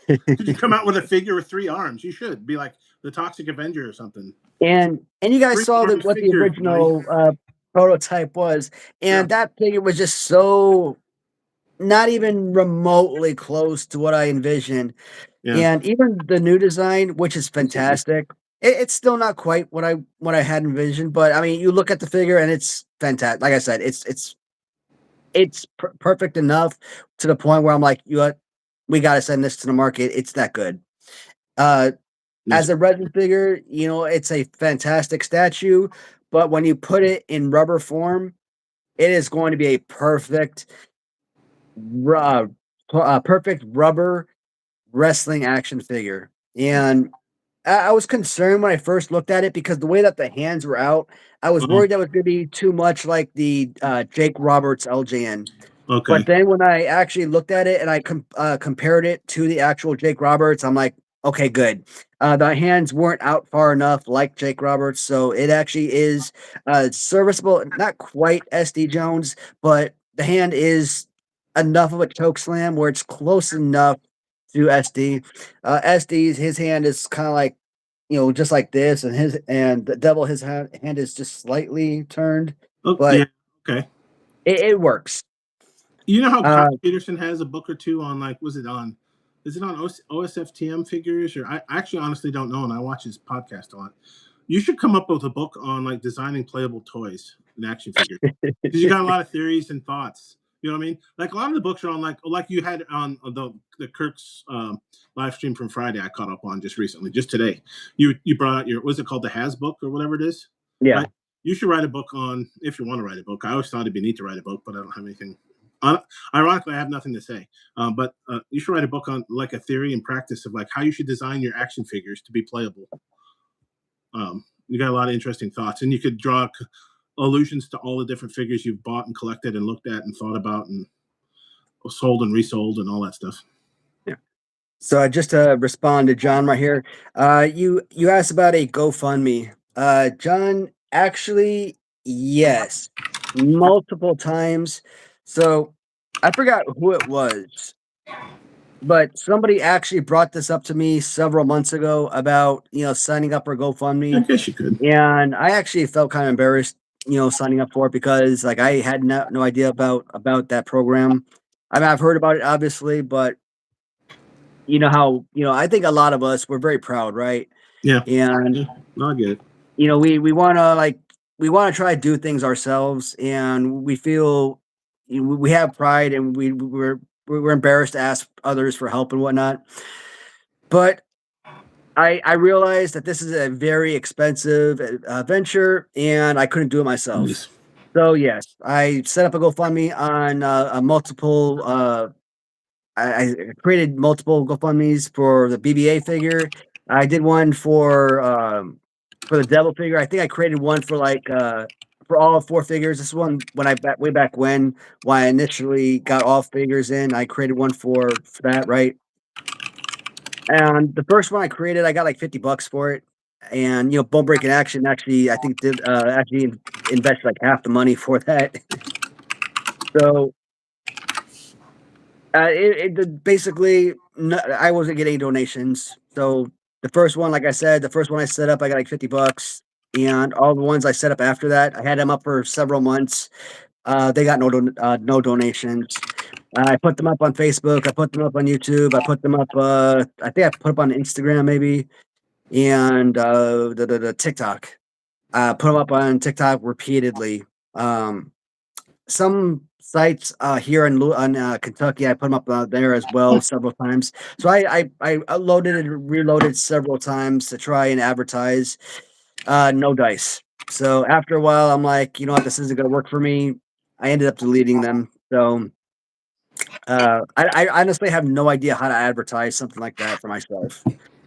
Could you come out with a figure with 3 arms? You should be like the Toxic Avenger or something. And you guys Three saw armed what the figure, buddy. original prototype was, Yeah, and that figure was just so not even remotely close to what I envisioned. yeah. And even the new design, which is fantastic, it's still not quite what I had envisioned. But I mean, you look at the figure and it's fantastic. Like I said, it's perfect enough to the point where I'm like, you know what, we got to send this to the market. It's that good. Uh, Nice. as a resin figure, it's a fantastic statue, but when you put it in rubber form, it is going to be a uh, perfect rubber wrestling action figure. And I was concerned when I first looked at it because the way that the hands were out, I was Oh, worried that was going to be too much like the Jake Roberts LJN. But okay. then when I actually looked at it and I compared it to the actual Jake Roberts, I'm like, okay, good. The hands weren't out far enough like Jake Roberts, so it actually is serviceable. Not quite SD Jones, but the hand is enough of a choke slam where it's close enough to SD. SD's his hand is kind of like just like this, and the devil his hand is just slightly turned, Oh, yeah. but Okay. it works. You know how Kyle Uh, Peterson has a book or two on like, was it on? Is it on OSFTM figures? Or I actually honestly don't know, and I watch his podcast a lot. You should come up with a book on like designing playable toys and action figures because you got a lot of theories and thoughts. You know what I mean? Like a lot of the books are on like you had on the Kirk's live stream from Friday. I caught up on just recently, just today. You brought out your what's it called, the Has book or whatever it is, Yeah. right? You should write a book on if you want to write a book. I always thought it'd be neat to write a book, but I don't have anything. Uh, Ironically, I have nothing to say. But you should write a book on like a theory and practice of like how you should design your action figures to be playable. You got a lot of interesting thoughts, and you could draw allusions to all the different figures you've bought and collected and looked at and thought about and sold and resold and all that stuff. Yeah. So just to respond to John right here, you asked about a GoFundMe. John, actually, yes, multiple times. So I forgot who it was, but somebody actually brought this up to me several months ago about signing up for I GoFundMe, guess you could. and I actually felt kind of embarrassed, signing up for it because like I had no idea about that program. I mean, I've heard about it obviously, but you know how I think a lot of us we're very proud, right? Yeah. And Yeah. No, I get it. we want to we want to try to do things ourselves, and we feel we have pride, and we're embarrassed to ask others for help and whatnot. But I realized that this is a very expensive venture, and I couldn't do it myself. Yes. So yes, I set up a GoFundMe on a multiple. I created multiple GoFundMes for the BBA figure. I did one for the devil figure. I think I created one for all four figures. This one when way back when I initially got all figures in, I created one for that, right? And the first one I created, I got like $50 for it. And Bone Breaking Action actually I think did actually invested like half the money for that. So basically, no, I wasn't getting donations. So the first one, like I said, the first one I set up, I got like $50, and all the ones I set up after that, I had them up for several months. They got no donations. I put them up on Facebook. I put them up on YouTube. I put them up. I think I put them on Instagram maybe, and the TikTok. Put them up on TikTok repeatedly. Um, some sites here in Kentucky, I put them up there as well several times. So I loaded and reloaded several times to try and advertise. No dice. So after a while, I'm like, you know what, this isn't going to work for me. I ended up deleting them. So I honestly have no idea how to advertise something like that for myself.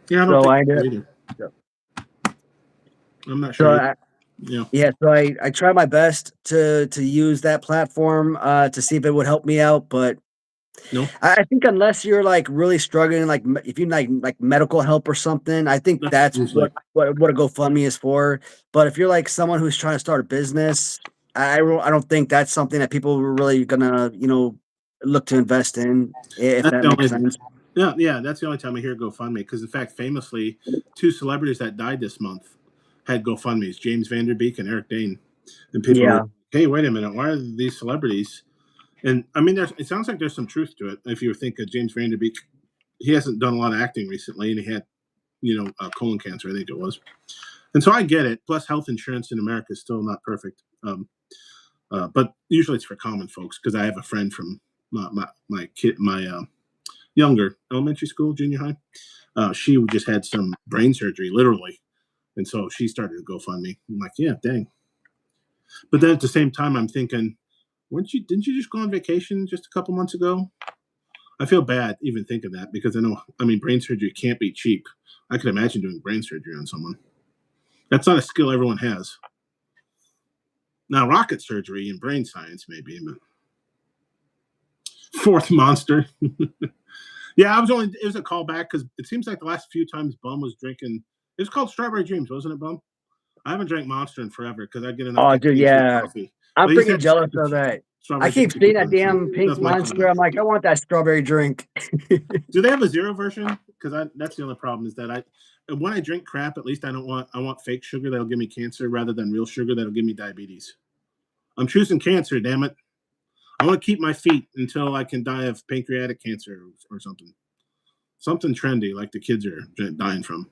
Yeah, I don't So think I ended so up. either. I'm not So sure either. I, Yeah. Yeah, so I try my best to use that platform, to see if it would help me out, but No. I think unless you're, like, really struggling, like, me if you like medical help or something, I think That's that's usually. what a GoFundMe is for, but if you're, like, someone who's trying to start a business, I don't think that's something that people are really gonna, look to invest in, if That's that the makes only. sense. Yeah, yeah. That's the only time I hear GoFundMe because, in fact, famously, two celebrities that died this month had GoFundMe's: James Vanderbeek and Eric Dane. And people are, Yeah. hey, wait a minute, why are these celebrities? And I mean, it sounds like there's some truth to it. If you think of James Vanderbeek, he hasn't done a lot of acting recently, and he had, colon cancer, I think it was. And so I get it. Plus, health insurance in America is still not perfect. But usually it's for common folks because I have a friend from my younger elementary school, junior high. She just had some brain surgery, literally, and so she started to GoFundMe. I'm like, yeah, dang. But then at the same time, I'm thinking, didn't you just go on vacation just a couple months ago? I feel bad even thinking that because I mean, brain surgery can't be cheap. I could imagine doing brain surgery on someone. That's not a skill everyone has. Now, rocket surgery and brain science, maybe, but fourth monster. Yeah, it was a callback because it seems like the last few times Bum was drinking, it was called Strawberry Dreams, wasn't it, Bum? I haven't drank Monster in forever because I get enough Oh, dude, caffeine through yeah. coffee. I'm But he's freaking had jealous of that. I Strawberry keep Dreams a few seeing that times, so damn pink that's my monster. callback. I'm like, I want that strawberry drink. Do they have a zero version? Because that's the only problem is that when I drink crap, at least I want fake sugar that'll give me cancer rather than real sugar that'll give me diabetes. I'm choosing cancer, damn it. I want to keep my feet until I can die of pancreatic cancer or something. Something trendy like the kids are dying from.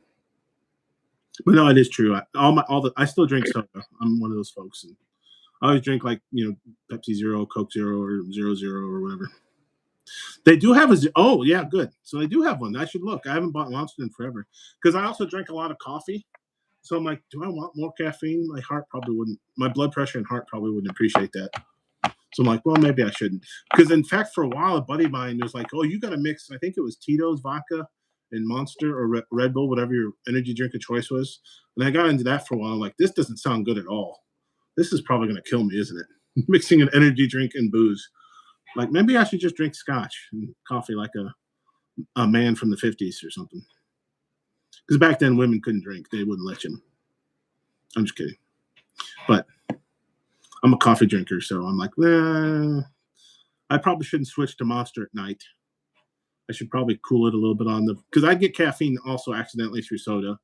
But no, it is true. I still drink soda. I'm one of those folks, and I always drink like Pepsi Zero, Coke Zero, or Zero or whatever. They do have oh yeah, good. So they do have one. I should look. I haven't bought Monster in forever because I also drink a lot of coffee. So I'm like, do I want more caffeine? My heart probably wouldn't. My blood pressure and heart probably wouldn't appreciate that. So I'm like, well, maybe I shouldn't. Because in fact, for a while, a buddy of mine was like, oh, you got to mix. I think it was Tito's vodka and Monster or Red Bull, whatever your energy drink of choice was. And I got into that for a while. I'm like, this doesn't sound good at all. This is probably going to kill me, isn't it? Mixing an energy drink and booze. Like maybe I should just drink scotch and coffee like a man from the 50s or something. Because back then women couldn't drink. They wouldn't let you. I'm just kidding. But I'm a coffee drinker, so I'm like, I probably shouldn't switch to Monster at night. I should probably cool it a little bit because I get caffeine also accidentally through soda.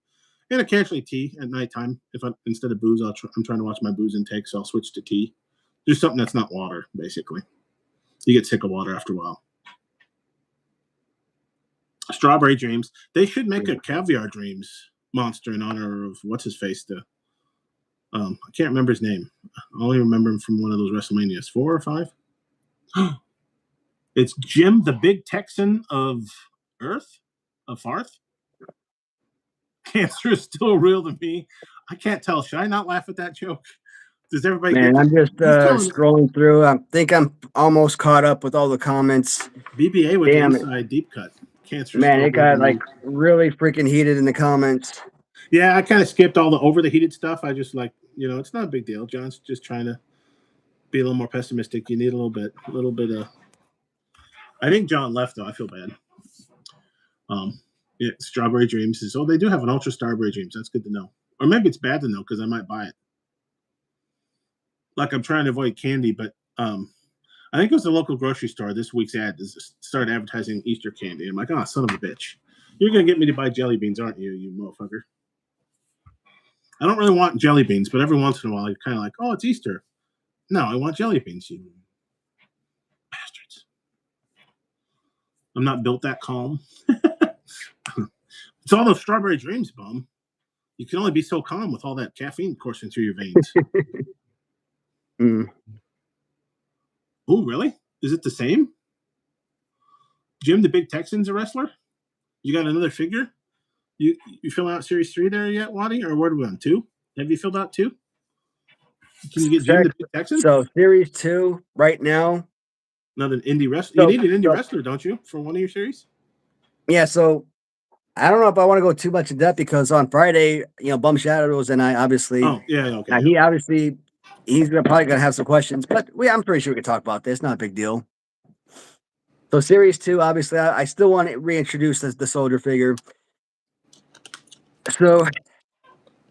And occasionally tea at nighttime. Instead of booze, I'm trying to watch my booze intake, so I'll switch to tea. Just something that's not water, basically. You get sick of water after a while. Strawberry Dreams. They should make a Caviar Dreams Monster in honor of what's his face. I can't remember his name. I only remember him from one of those WrestleManias, 4 or 5. It's Jim, the Big Texan of Earth, of Farth. Cancer is still real to me. I can't tell. Should I not laugh at that joke? Does everybody Man, get I'm just scrolling through. I think I'm almost caught up with all the comments. BBA with Damn the inside deep cut. Cancer. Man, it got like really freaking heated in the comments. Yeah, I kind of skipped all the over the heated stuff. I just like, it's not a big deal. John's just trying to be a little more pessimistic. You need a little bit of. I think John left though. I feel bad. Yeah, Strawberry Dreams is. Oh, they do have an Ultra Strawberry Dreams. That's good to know. Or maybe it's bad to know because I might buy it. Like I'm trying to avoid candy, but I think it was the local grocery store. This week's ad started advertising Easter candy. I'm like, oh, son of a bitch. You're going to get me to buy jelly beans, aren't you, you motherfucker? I don't really want jelly beans, but every once in a while, you're kind of like, oh, it's Easter. No, I want jelly beans, you bastards. I'm not built that calm. It's all those Strawberry Dreams, bum. You can only be so calm with all that caffeine coursing through your veins. Oh, really? Is it the same? Jim the Big Texan's a wrestler? You got another figure? You filling out Series 3 there yet, Waddy? Or where are we on? 2? Have you filled out 2? Can you get Jim the Big Texan? So Series 2 right now. Another indie wrestler. You need an indie wrestler, don't you, for one of your series? Yeah, so I don't know if I want to go too much in depth because on Friday, Bum Shadows and I obviously. Oh, yeah, okay. He obviously he's probably gonna have some questions, but I'm pretty sure we can talk about this. Not a big deal. So Series 2, obviously, I still want to reintroduce the soldier figure. So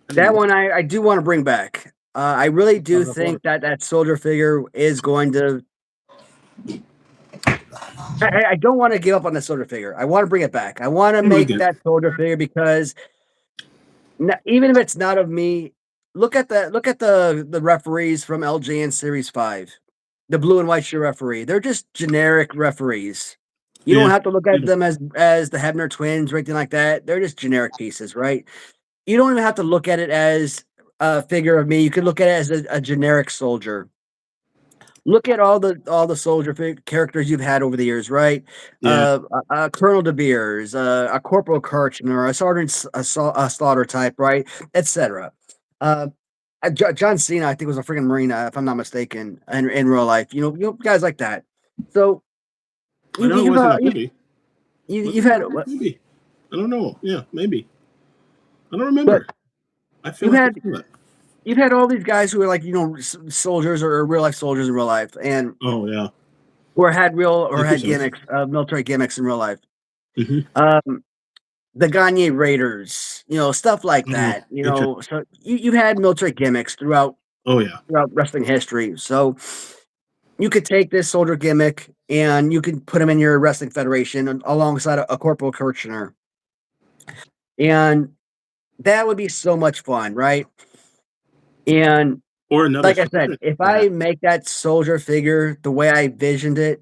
that one I do want to bring back. I really do think that soldier figure is going to. I don't want to give up on the soldier figure. I want to bring it back. I want to make that soldier figure because even if it's not of me, look at the referees from LJ in Series 5. The blue and white shirt referee. They're just generic referees. You don't have to look at them as the Hebner twins or anything like that. They're just generic pieces, right? You don't even have to look at it as a figure of me. You can look at it as a generic soldier. Look at all the soldier characters you've had over the years, right? Yeah. Colonel De Beers, a Corporal Kirchner, a Sergeant Slaughter type, right, etc. John Cena, I think, was a freaking Marine, if I'm not mistaken, in real life. Guys like that. So you've had what? Maybe. I don't know. Yeah, maybe. I don't remember. I feel you've had all these guys who are like soldiers or real life soldiers in real life, and or had gimmicks, military gimmicks in real life. Mm-hmm. The Gagne Raiders, stuff like that. So you've had military gimmicks throughout wrestling history. So you could take this soldier gimmick and you can put him in your wrestling federation alongside a Corporal Kirchner, and that would be so much fun, right? And or another, like I said, if I make that soldier figure the way I visioned it,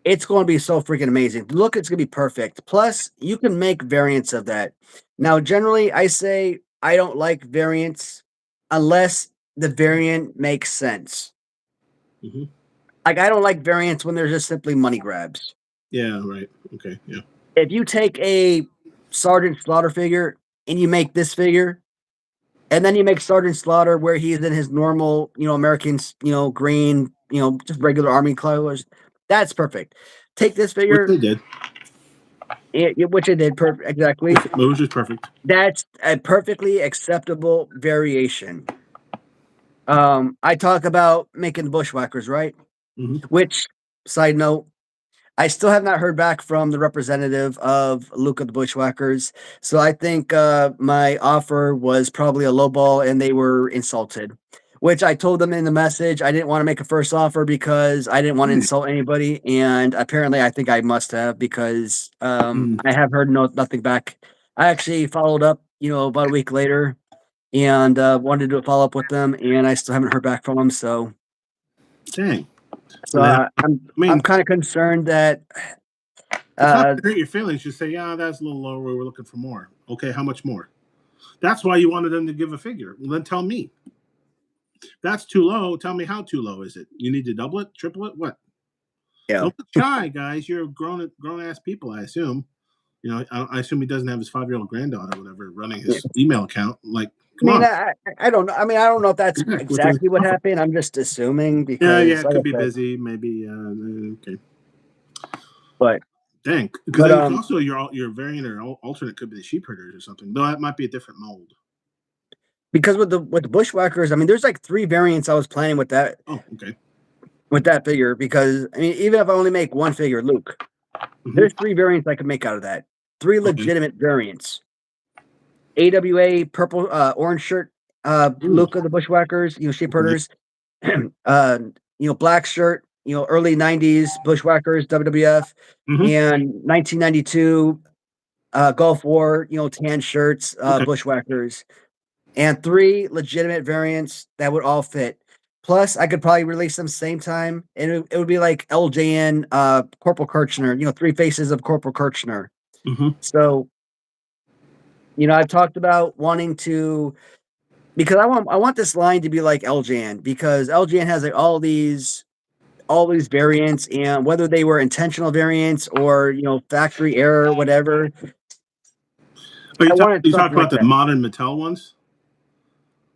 it's going to be so freaking amazing. Look, it's going to be perfect. Plus, you can make variants of that. Now, generally, I say I don't like variants unless the variant makes sense. Hmm. Like, I don't like variants when they're just simply money grabs. Yeah, right. Okay, yeah. If you take a Sergeant Slaughter figure and you make this figure, and then you make Sergeant Slaughter where he's in his normal, Americans, green, just regular army colors, that's perfect. Take this Which figure, they did. which I did perfect exactly. Which is perfect. That's a perfectly acceptable variation. I talk about making bushwhackers, right? Hmm. Which, side note, I still have not heard back from the representative of Luke of the Bushwhackers. So I think my offer was probably a low ball and they were insulted. Which I told them in the message I didn't want to make a first offer because I didn't want to insult anybody. And apparently I think I must have because Mm. I have heard nothing back. I actually followed up, about a week later and wanted to follow up with them, and I still haven't heard back from them. So, Dang. so Well, uh, I'm I mean, I'm kind of concerned that it's not uh, to hurt your feelings. Just say, yeah, that's a little lower. We were looking for more. Okay, how much more? That's why you wanted them to give a figure. Well, then tell me. That's too low. Tell me how too low is it? You need to double it, triple it, what? yeah. Don't look shy, guys. You're grown ass people, I assume. I assume he doesn't have his 5-year-old granddaughter, or whatever, running Yeah. his email account. Like, I come mean, on. I don't know. I mean, I don't know if that's Heck with the exactly what offer. happened. I'm just assuming Yeah, because, it like could I be said, busy, maybe. Okay, but dang. Because but then also your variant or alternate could be the sheep herders or something. Though that might be a different mold. because with the bushwhackers, I mean, there's like 3 variants I was planning Oh, okay. with that figure. Because I mean, even if I only make one figure, Luke, Hmm. there's 3 variants I could make out of that. Three Okay. legitimate variants. AWA purple, orange shirt, Ooh. Luke of the Bushwhackers, sheep Right. herders. Black shirt, early '90s Bushwhackers, WWF, Hmm. and 1992 Gulf War, tan shirts, Okay. Bushwhackers, and 3 legitimate variants that would all fit. Plus, I could probably release them same time, and it would be like LJN, Corporal Kirchner, 3 faces of Corporal Kirchner. Hmm. So, I've talked about wanting to because I want this line to be like LJN because LJN has like all these variants, and whether they were intentional variants or factory error or whatever, Are I you talking? wanted You talk something about like the that. modern Mattel ones,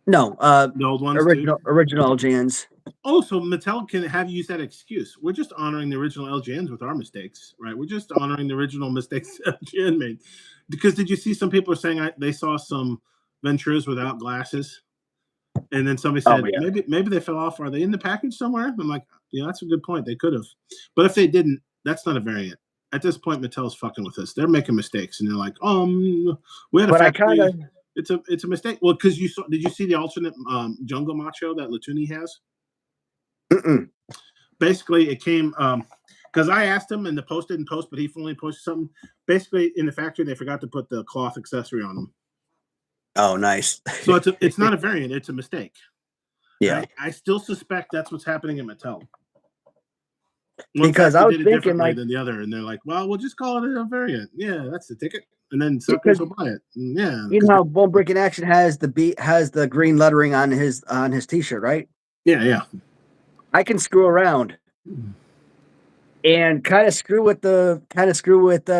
No, the old ones too. original LJNs. Oh, so Mattel can have used that excuse. We're just honoring the original LGNs with our mistakes, right? We're just honoring the original mistakes LGN made. Because did you see some people are saying they saw some Venturas without glasses, and then somebody Oh said yeah, maybe they fell off. Are they in the package somewhere? I'm like, yeah, that's a good point. They could have, but if they didn't, that's not a variant. At this point, Mattel's fucking with us. They're making mistakes, and they're like, we had a but I kind of factory. It's a mistake. Well, because you saw, did you see the alternate Jungle Macho that Latuni has? Basically it came because I asked him and the post didn't post, but he only posted something. Basically, in the factory, they forgot to put the cloth accessory on them, oh nice. so it's not a variant; it's a mistake. Yeah, I still suspect that's what's happening in Mattel. One because I factory was did it thinking differently like than the other, and they're like, "Well, we'll just call it a variant." Yeah, that's the ticket, and then because suckers will buy it. Yeah, you because know how Bone Breaking Action has the green lettering on his t-shirt, right? yeah. I can screw around and kind of screw with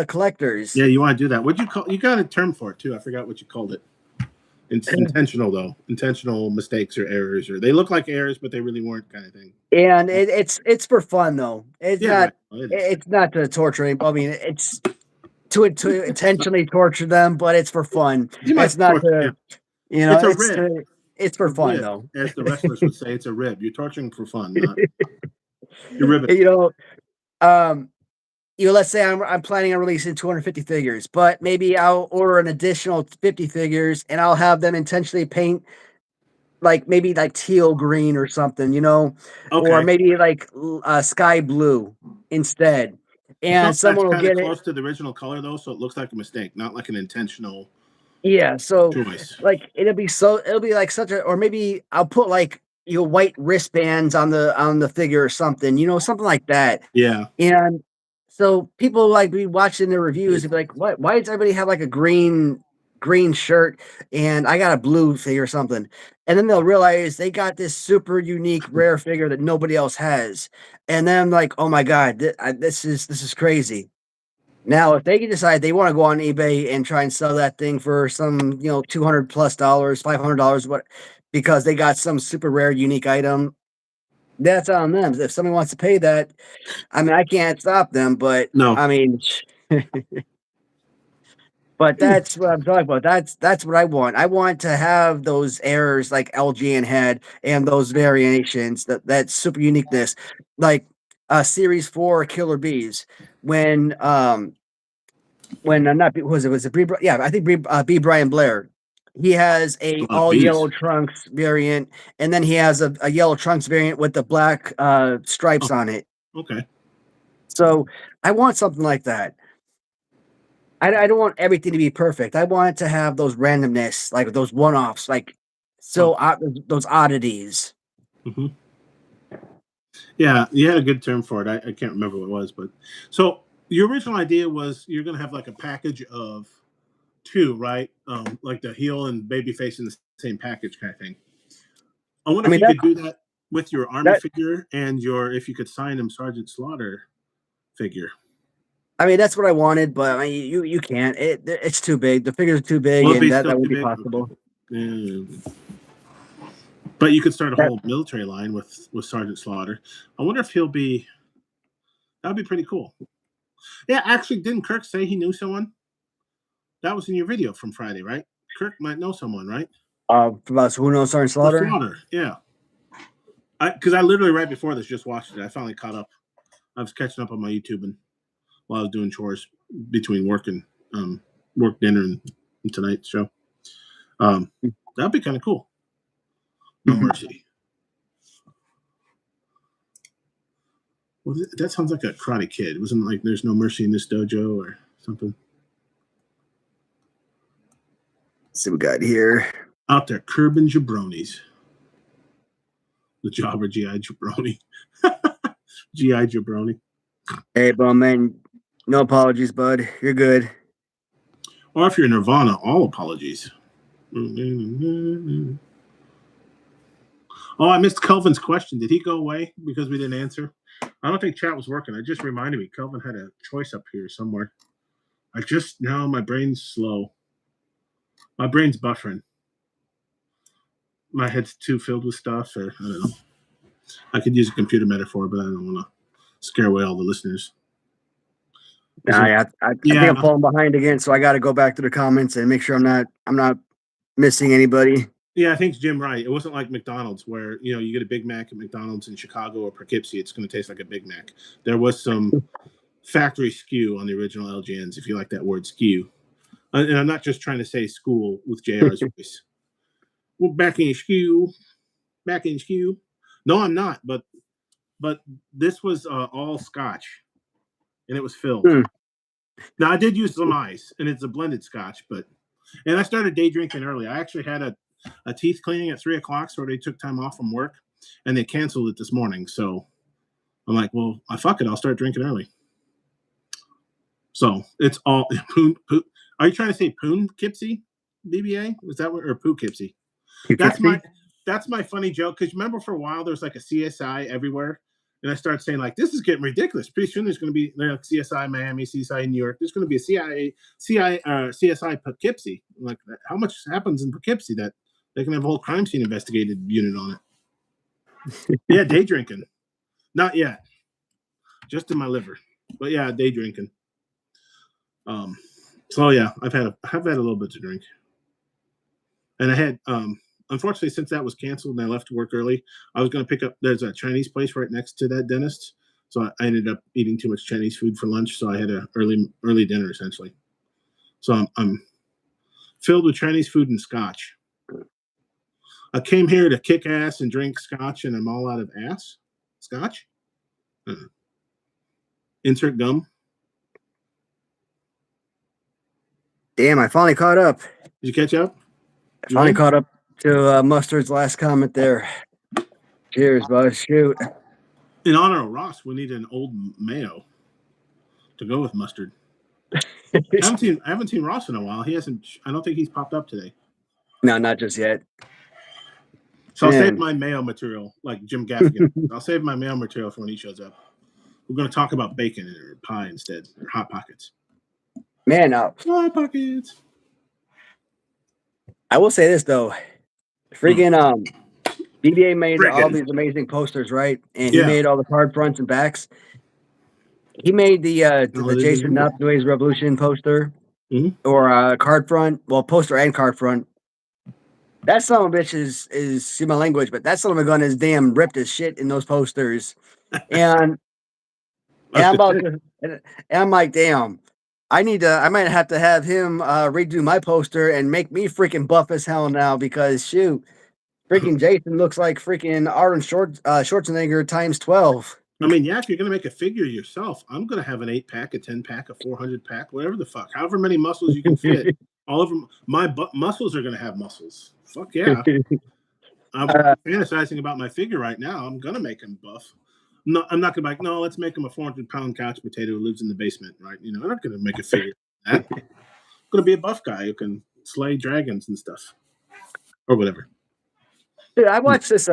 collectors. Yeah, you want to do that? What'd you call? You got a term for it too. I forgot what you called it. It's intentional though. Intentional mistakes or errors, or they look like errors, but they really weren't, kind of thing. And it's for fun though. It's Yeah, not right. Well, it is. it's not to torture anybody. I mean, it's to intentionally torture them, but it's for fun. You It's might not torture. Yeah, to it's a it's rib. to it's A for fun rib, though. as the wrestlers would say. It's a rib. You're torturing for fun, not you're ribbing. you know, um, let's say I'm planning on releasing 250 figures, but maybe I'll order an additional 50 figures and I'll have them intentionally paint like maybe like teal green or something, or Okay, maybe like sky blue instead. some And of that's someone will kind of get it. close to the original color though, so it looks like a mistake, not like an intentional Yeah, so choice. like it'll be like such a or maybe I'll put like white wristbands on the figure or something, something like that. Yeah, And so people like be watching the reviews and be like, "What? Why does everybody have like a green green shirt and I got a blue figure or something. And then they'll realize they got this super unique rare figure that nobody else has. And then I'm like, oh my God, this is crazy. Now, if they can decide they want to go on eBay and try and sell that thing for some, $200+ $500, what, because they got some super rare, unique item, that's on them. If someone wants to pay that, I mean, I can't stop them, but No. I mean, but that's what I'm talking about. That's what I want. I want to have those errors like LGN had and those variations, that super uniqueness, like Series 4 Killer Bees when not was it Bree, yeah, I think B Brian Blair. He has a all Bees. yellow trunks variant, and then he has a yellow trunks variant with the black stripes Oh, on it. okay. So I want something like that. I don't want everything to be perfect. I want it to have those randomness, like those one-offs, like Oh, those oddities. hmm. Yeah, you had a good term for it. I can't remember what it was, but so your original idea was you're gonna have like a package of two, right? Like the heel and baby face in the same package kind of thing. I wonder I if mean you could do that with your army that figure and your if you could sign him Sergeant Slaughter figure. I mean that's what I wanted, but I mean, you can't. It's too big. The figures are too big, Will it and be that still that too would be big? Okay. possible. Yeah. But you could start a That whole military line with Sergeant Slaughter. I wonder if he'll be. That'd be pretty cool. Yeah, actually, didn't Kirk say he knew someone? That was in your video from Friday, right? Kirk might know someone, right? about who knows Sergeant The Slaughter. Slaughter, yeah. Because I literally right before this just watched it. I finally caught up. I was catching up on my YouTube and while I was doing chores between work and work dinner and tonight's show. That'd be kind of cool. No mercy. Well, that sounds like a Karate Kid. Wasn't it like there's no mercy in this dojo or something? Let's see what we got here. Out there, curbing jabronis. The jobber GI jabroni. GI jabroni. Hey, bum man, no apologies, bud. You're good. Or if you're Nirvana, all apologies. Oh, I missed Kelvin's question. Did he go away because we didn't answer? I don't think chat was working. It just reminded me. Kelvin had a choice up here somewhere. Now my brain's slow. My brain's buffering. My head's too filled with stuff, or I don't know. I could use a computer metaphor, but I don't want to scare away all the listeners. I think I'm falling behind again, so I got to go back to the comments and make sure I'm not missing anybody. Yeah, I think Jim right. It wasn't like McDonald's where you get a Big Mac at McDonald's in Chicago or Poughkeepsie, it's going to taste like a Big Mac. There was some factory skew on the original LGNs, if you like that word skew. And I'm not just trying to say school with JR's voice. Well, back in skew. No, I'm not. But this was all Scotch, and it was filled. Now I did use some ice, and it's a blended Scotch. And I started day drinking early. I actually had a teeth cleaning at 3:00, so they took time off from work, and they canceled it this morning. So I'm like, well, fuck it, I'll start drinking early. So it's all poon. Are you trying to say poon kipsy, BBA? Was that what or Poughkeepsie? That's my funny joke because remember for a while there was like a CSI everywhere, and I started saying like this is getting ridiculous. Pretty soon there's going to be like CSI Miami, CSI New York. There's going to be a CSI Poughkeepsie. Like how much happens in Poughkeepsie that they can have a whole crime scene investigated unit on it? Yeah, day drinking, not yet, just in my liver, but yeah, day drinking. So yeah, I've had a little bit to drink, and I had unfortunately, since that was canceled and I left to work early, I was going to pick up. There's a Chinese place right next to that dentist, so I ended up eating too much Chinese food for lunch. So I had an early dinner essentially. So I'm filled with Chinese food and Scotch. I came here to kick ass and drink Scotch, and I'm all out of ass. Scotch. Insert gum. Damn, I finally caught up. Did you catch up? I finally caught up to Mustard's last comment there. Cheers, bud. Shoot. In honor of Ross, we need an old mayo to go with mustard. I haven't seen Ross in a while. He hasn't. I don't think he's popped up today. No, not just yet. So I'll save my mail material, like Jim Gaffigan. I'll save my mail material for when he shows up. We're going to talk about bacon or pie instead, or Hot Pockets. Man, Hot Pockets. I will say this though, freaking BBA made all these amazing posters, right? And he made all the card fronts and backs. He made the Jason Nupway's Revolution poster or card front, well, poster and card front. That son of a bitch is see my language, but that son of a gun is damn ripped as shit in those posters. And I'm like, damn, I might have to have him redo my poster and make me freaking buff as hell now because shoot, freaking Jason looks like freaking Arnold Schwarzenegger times 12. I mean, yeah, if you're going to make a figure yourself, I'm going to have an 8-pack, a 10-pack, a 400-pack, whatever the fuck, however many muscles you can fit. All of them, my muscles are going to have muscles. Fuck yeah. I'm fantasizing about my figure right now. I'm going to make him buff. No, I'm not going to be like, no, let's make him a 400-pound couch potato who lives in the basement, right? You know, I'm not going to make a figure like that. I'm going to be a buff guy who can slay dragons and stuff. Or whatever. Dude, I watched this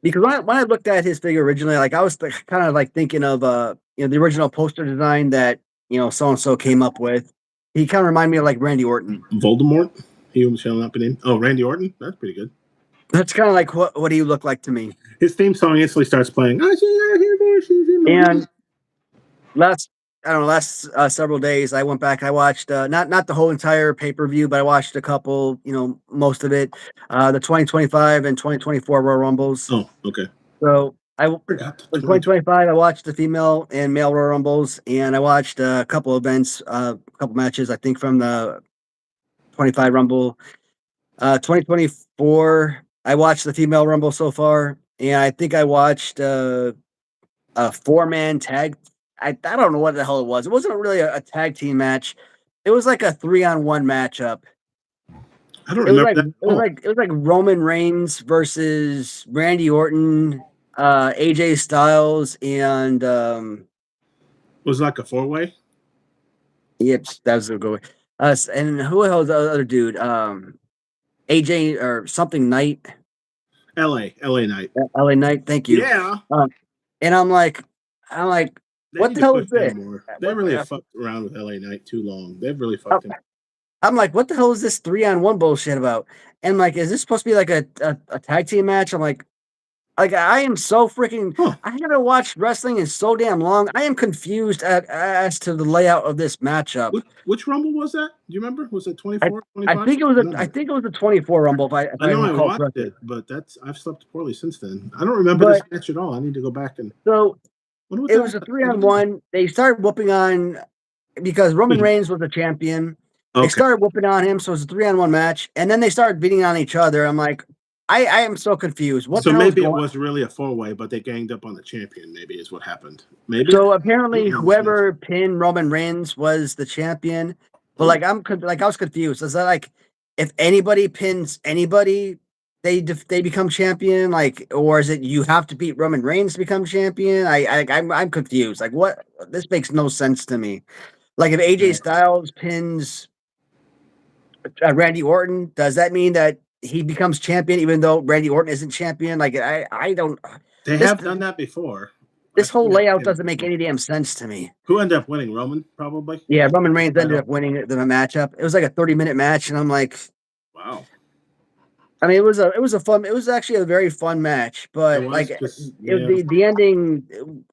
because when I looked at his figure originally, like I was kind of like thinking of the original poster design that so and so came up with. He kind of reminded me of like Randy Orton. Voldemort? He shall not be named. Oh, Randy Orton? That's pretty good. That's kind of like what he looked like to me. His theme song instantly starts playing. And last several days, I went back. I watched not the whole entire pay-per-view, but I watched a couple. Most of it. The 2025 and 2024 Royal Rumbles. Oh, okay. So I forgot. 2025, I watched the female and male Royal Rumbles, and I watched a couple events, a couple matches. I think from the 25 Rumble. 2024, I watched the female Rumble so far, and I think I watched a 4-man tag. I don't know what the hell it was. It wasn't really a tag team match. It was like a 3-on-1 matchup. I don't remember that. It was like Roman Reigns versus Randy Orton, AJ Styles, and was it like a 4-way? Yep, that was a good way. And who the hell is the other dude? AJ or something Knight. LA Knight. LA Knight, thank you. Yeah. And I'm like, what the hell is this? They really have fucked around with LA Knight too long. They've really fucked him. I'm like, what the hell is this 3-on-1 bullshit about? And like, is this supposed to be like a tag team match? I'm like I am so freaking. I haven't watched wrestling in so damn long. I am confused as to the layout of this matchup. Which Rumble was that? Do you remember? Was it 24, 25? I think it was a 24 Rumble. If I know I watched it, but I've slept poorly since then. I don't remember this match at all. I need to go back and. So it was a 3-on-1. They started whooping on because Roman Reigns was the champion. Okay. They started whooping on him, so it was a 3-on-1 match, and then they started beating on each other. I'm like, I am so confused. So maybe it was really a 4-way, but they ganged up on the champion. Maybe is what happened. Maybe. So apparently, whoever pinned Roman Reigns was the champion. But I was confused. Is that like if anybody pins anybody, they become champion? Like, or is it you have to beat Roman Reigns to become champion? I'm confused. Like, what? This makes no sense to me. Like, if AJ Styles pins Randy Orton, does that mean that he becomes champion even though Randy Orton isn't champion? Like, I don't. They have done that before. This whole layout doesn't make any damn sense to me. Who ended up winning? Roman, probably? Yeah, Roman Reigns ended up winning the matchup. It was like a 30-minute match, and I'm like, wow. I mean, it was actually a very fun match, but the ending,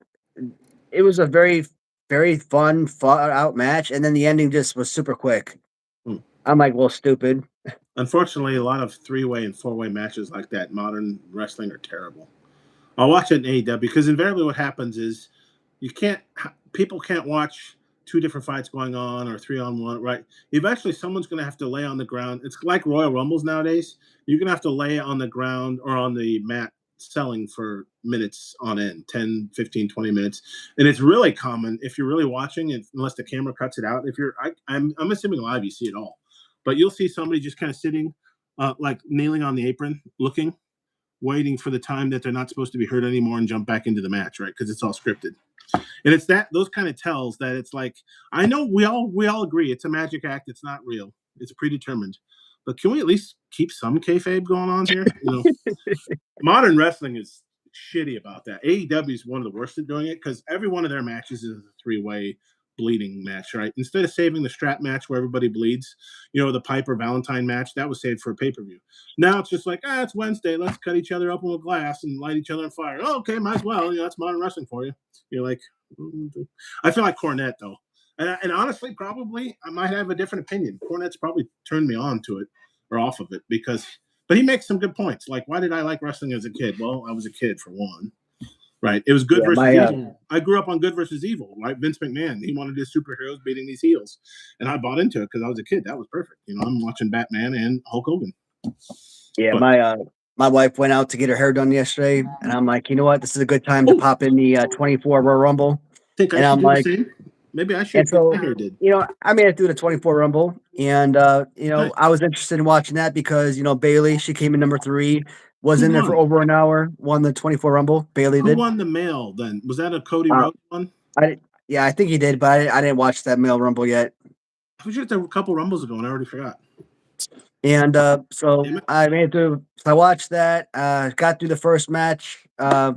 it was a very, very fun, fought out match, and then the ending just was super quick. I'm like, well, stupid. Unfortunately, a lot of 3-way and 4-way matches like that, modern wrestling, are terrible. I'll watch it in AEW because invariably what happens is people can't watch 2 different fights going on or 3-on-1, right? Eventually, someone's going to have to lay on the ground. It's like Royal Rumbles nowadays. You're going to have to lay on the ground or on the mat selling for minutes on end, 10, 15, 20 minutes. And it's really common if you're really watching it, unless the camera cuts it out. If you're, I'm assuming live, you see it all. But you'll see somebody just kind of sitting, like kneeling on the apron, looking, waiting for the time that they're not supposed to be hurt anymore and jump back into the match, right? Because it's all scripted. And it's those kind of tells that it's like, I know we all agree it's a magic act. It's not real. It's predetermined. But can we at least keep some kayfabe going on here? Modern wrestling is shitty about that. AEW is one of the worst at doing it because every one of their matches is a 3-way bleeding match, right? Instead of saving the strap match where everybody bleeds, the Piper Valentine match, that was saved for a pay-per-view. Now it's just like, it's Wednesday, let's cut each other open with glass and light each other on fire. Oh, okay, might as well. That's modern wrestling for you. You're like, I feel like Cornette though. And honestly, probably I might have a different opinion. Cornette's probably turned me on to it or off of it but he makes some good points. Like, why did I like wrestling as a kid? Well, I was a kid for one. Right. It was good versus evil. I grew up on good versus evil, right? Vince McMahon, he wanted his superheroes beating these heels. And I bought into it because I was a kid. That was perfect. I'm watching Batman and Hulk Hogan. Yeah, my wife went out to get her hair done yesterday, and I'm like, you know what? This is a good time to pop in the 24 Royal Rumble. Think and I should I'm do like, the same? Maybe I should. And so, my hair did. I made it through the 24 Rumble, and nice. I was interested in watching that because Bailey, she came in number 3, was in there for over an hour, won the 24 Rumble. Bailey did. Who won the male then? Was that a Cody Rhodes one? I think he did, but I didn't watch that male Rumble yet. I was just a couple Rumbles ago, and I already forgot. And so I made it through. So I watched that. Got through the first match,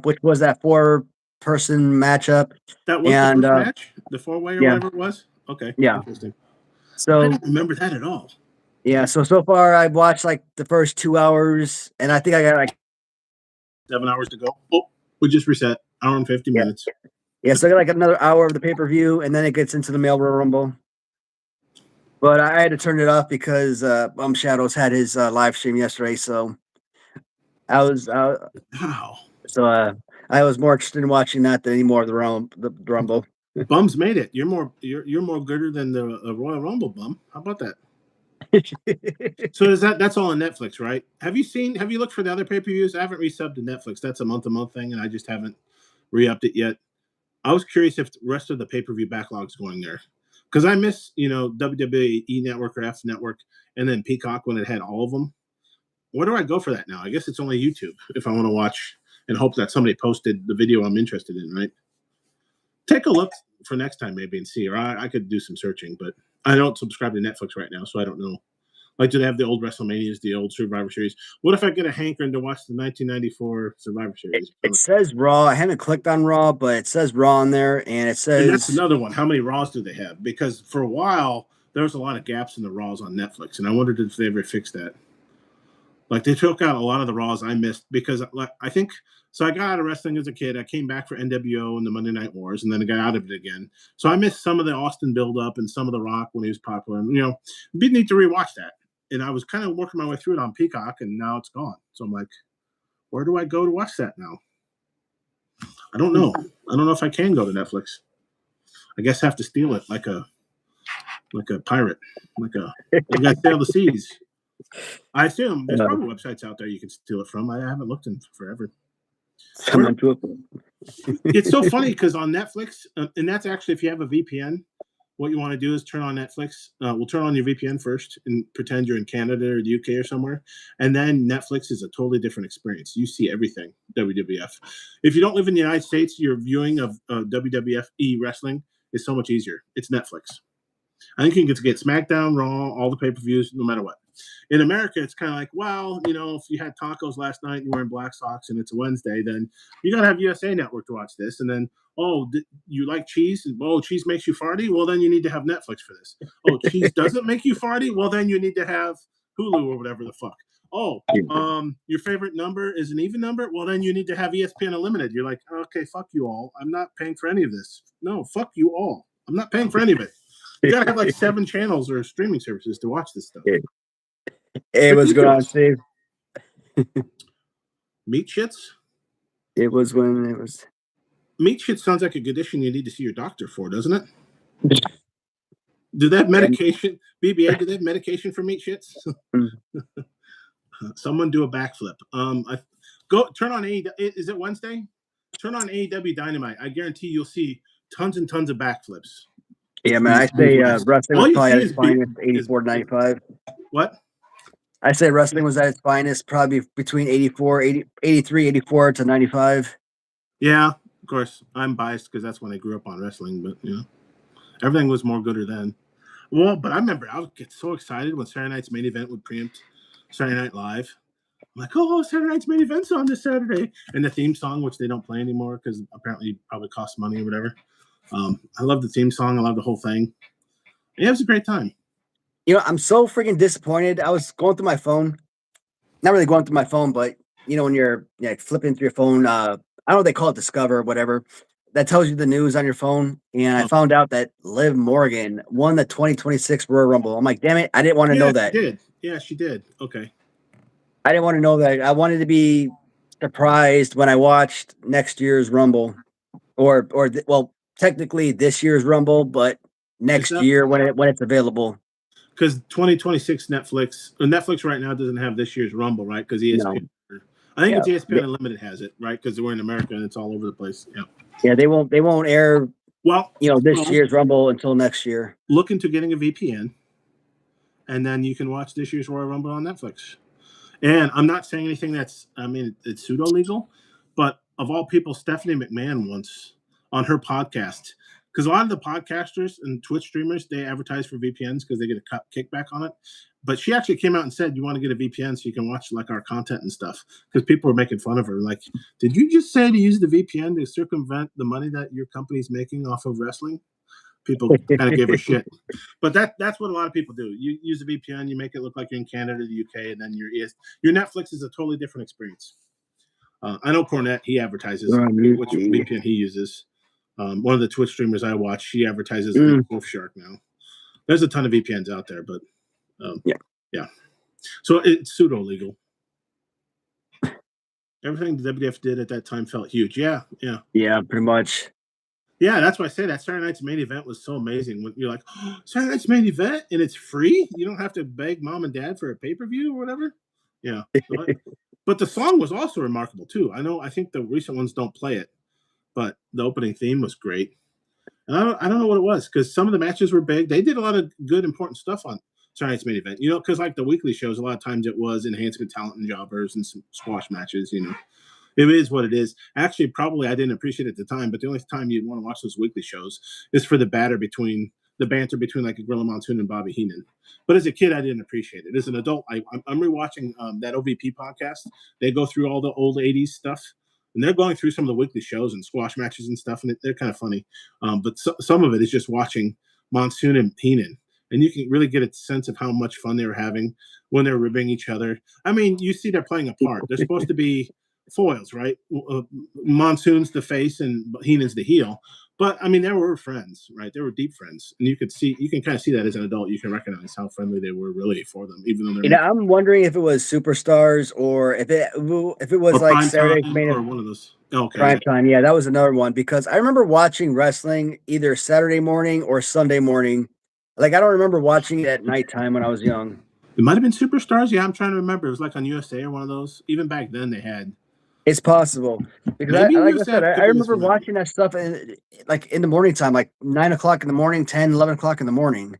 which was that 4-person matchup. That was the first match, the 4-way or whatever it was. Okay, yeah, interesting. So I don't remember that at all. Yeah, so far I've watched like the first 2 hours, and I think I got like 7 hours to go. Oh, we just reset. Hour and 50 minutes. Yeah, so I got like another hour of the pay-per-view, and then it gets into the male Royal Rumble. But I had to turn it off because Shadows had his live stream yesterday, so I was So I was more interested in watching that than any more of the Rumble. Bums made it. You're more gooder than the Royal Rumble, Bum. How about that? So that's all on Netflix, right? Have you looked for the other pay-per-views? I haven't resubbed to Netflix. That's a month-to-month thing, and I just haven't re-upped it yet. I was curious if the rest of the pay-per-view backlog's going there. Because I miss, WWE Network or F Network, and then Peacock when it had all of them. Where do I go for that now? I guess it's only YouTube if I want to watch and hope that somebody posted the video I'm interested in, right? Take a look for next time maybe and see, or I could do some searching, but I don't subscribe to Netflix right now, so I don't know. Like, do they have the old WrestleManias, the old Survivor Series? What if I get a hankering to watch the 1994 Survivor Series? It says Raw. I haven't clicked on Raw, but it says Raw on there, and it says... And that's another one. How many Raws do they have? Because for a while, there was a lot of gaps in the Raws on Netflix, and I wondered if they ever fixed that. Like, they took out a lot of the Raws I missed because I think... So I got out of wrestling as a kid. I came back for NWO and the Monday Night Wars, and then I got out of it again. So I missed some of the Austin build-up and some of the Rock when he was popular. And, it'd be neat to rewatch that. And I was kind of working my way through it on Peacock, and now it's gone. So I'm like, where do I go to watch that now? I don't know. I don't know if I can go to Netflix. I guess I have to steal it like a pirate, I got to sail the seas. I assume there's probably websites out there you can steal it from. I haven't looked in forever. It's so funny because on Netflix, and that's actually if you have a VPN, what you want to do is turn on Netflix. We'll turn on your VPN first and pretend you're in Canada or the UK or somewhere. And then Netflix is a totally different experience. You see everything WWF. If you don't live in the United States, your viewing of WWF wrestling is so much easier. It's Netflix. I think you can get SmackDown, Raw, all the pay-per-views, no matter what. In America, it's kind of like, well, if you had tacos last night and you're wearing black socks and it's a Wednesday, then you got to have USA Network to watch this. And then, you like cheese? Oh, cheese makes you farty? Well, then you need to have Netflix for this. Oh, cheese doesn't make you farty? Well, then you need to have Hulu or whatever the fuck. Oh, your favorite number is an even number? Well, then you need to have ESPN Unlimited. You're like, okay, fuck you all. I'm not paying for any of this. No, fuck you all. I'm not paying for any of it. You got to have like 7 channels or streaming services to watch this stuff. Hey, what's going on, Steve? Meat shits? It was when it was... Meat shits sounds like a condition you need to see your doctor for, doesn't it? Do they have medication? BBA, do they have medication for meat shits? Someone do a backflip. Go turn on AEW. Is it Wednesday? Turn on AEW Dynamite. I guarantee you'll see tons and tons of backflips. Yeah, man. I say wrestling was probably at its finest, 84 to 95. What? I say wrestling was at its finest, probably between 83, 84 to 95. Yeah. Of course, I'm biased because that's when I grew up on wrestling, but everything was more gooder then. Well, but I remember I would get so excited when Saturday night's main event would preempt Saturday Night Live. I'm like, oh, Saturday night's main event's on this Saturday, and the theme song, which they don't play anymore because apparently it probably costs money or whatever. I love the theme song. I love the whole thing. Yeah, it was a great time. I'm so freaking disappointed. I was going through my phone, not really going through my phone, but when you're flipping through your phone, I don't know what they call it, Discover or whatever, that tells you the news on your phone. And I Oh, found out that Liv Morgan won the 2026 Royal Rumble. I'm like, damn it, I didn't want to yeah, know she that. did. Yeah, she did. Okay. I didn't want to know that. I wanted to be surprised when I watched next year's Rumble, well, technically this year's Rumble, but Is next that year when it's available. because 2026 Netflix right now doesn't have this year's Rumble, right? Because No, ESPN, I think yeah, it's ESPN Unlimited has it, right? Because we're in America and it's all over the place. Yeah. yeah, they won't air Well, this year's Rumble until next year. look into getting a VPN, and then you can watch this year's Royal Rumble on Netflix. And I'm not saying anything it's pseudo legal, but of all people, Stephanie McMahon once on her podcast, because a lot of the podcasters and Twitch streamers, they advertise for VPNs because they get a kickback on it. But she actually came out and said, you want to get a VPN so you can watch like our content and stuff, because people were making fun of her. Like, did you just say to use the VPN to circumvent the money that your company's making off of wrestling? People kind of gave her shit. But that's what a lot of people do. You use a VPN, you make it look like you're in Canada, the UK, and then your Netflix is a totally different experience. I know Cornette, he advertises which VPN he uses. One of the Twitch streamers I watch, she advertises Surfshark now. There's a ton of VPNs out there, but yeah. So it's pseudo legal. Everything the WWF did at that time felt huge. Yeah. Yeah, pretty much. Yeah, that's why I say that Saturday night's main event was so amazing. When you're like, oh, Saturday night's main event and it's free. You don't have to beg mom and dad for a pay per view or whatever. Yeah, but the song was also remarkable too. I think the recent ones don't play it, but the opening theme was great. And I don't know what it was because some of the matches were big. They did a lot of good, important stuff on Saturday night's main event. Because like the weekly shows, a lot of times it was enhancement talent and jobbers and some squash matches. It is what it is. Actually, probably I didn't appreciate it at the time, but the only time you'd want to watch those weekly shows is for the banter between like a Gorilla Monsoon and Bobby Heenan. But as a kid, I didn't appreciate it. As an adult, I'm rewatching that OVP podcast. They go through all the old '80s stuff, and they're going through some of the weekly shows and squash matches and stuff, and they're kind of funny. But some of it is just watching Monsoon and Heenan, and you can really get a sense of how much fun they were having when they're ribbing each other. I mean, you see they're playing a part. They're supposed to be foils, right? Monsoon's the face and Heenan's the heel. But I mean, they were friends, right? They were deep friends, and you can kind of see that as an adult. You can recognize how friendly they were really for them, even though they're I'm wondering if it was Superstars or if it was or like prime Saturday's time main or one of those. Okay, prime time. Yeah, that was another one because I remember watching wrestling either Saturday morning or Sunday morning. Like I don't remember watching it at nighttime when I was young. it might have been Superstars. Yeah, I'm trying to remember. It was like on USA or one of those. Even back then, they had. It's possible because Maybe like I said, USF I could be remember misremembering. watching that stuff like in the morning time, like 9 o'clock in the morning, 10, 11 o'clock in the morning.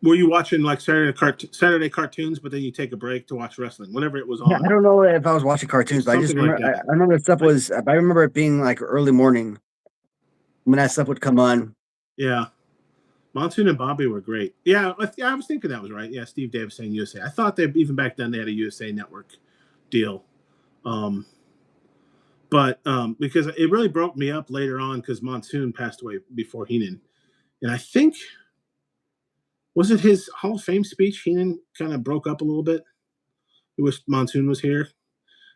Were you watching like Saturday cartoons, but then you take a break to watch wrestling whenever it was Yeah, I on? don't know if I was watching cartoons, but I just Something like remember that. I remember stuff was I remember it being like early morning when that stuff would come on. Yeah. Monsoon and Bobby were great. Yeah, I was thinking that was right. Yeah, Steve Davis saying USA. I thought they even back then they had a USA Network deal, but because it really broke me up later on because Monsoon passed away before Heenan, and I think was it his Hall of Fame speech? Heenan kind of broke up a little bit. He wished Monsoon was here.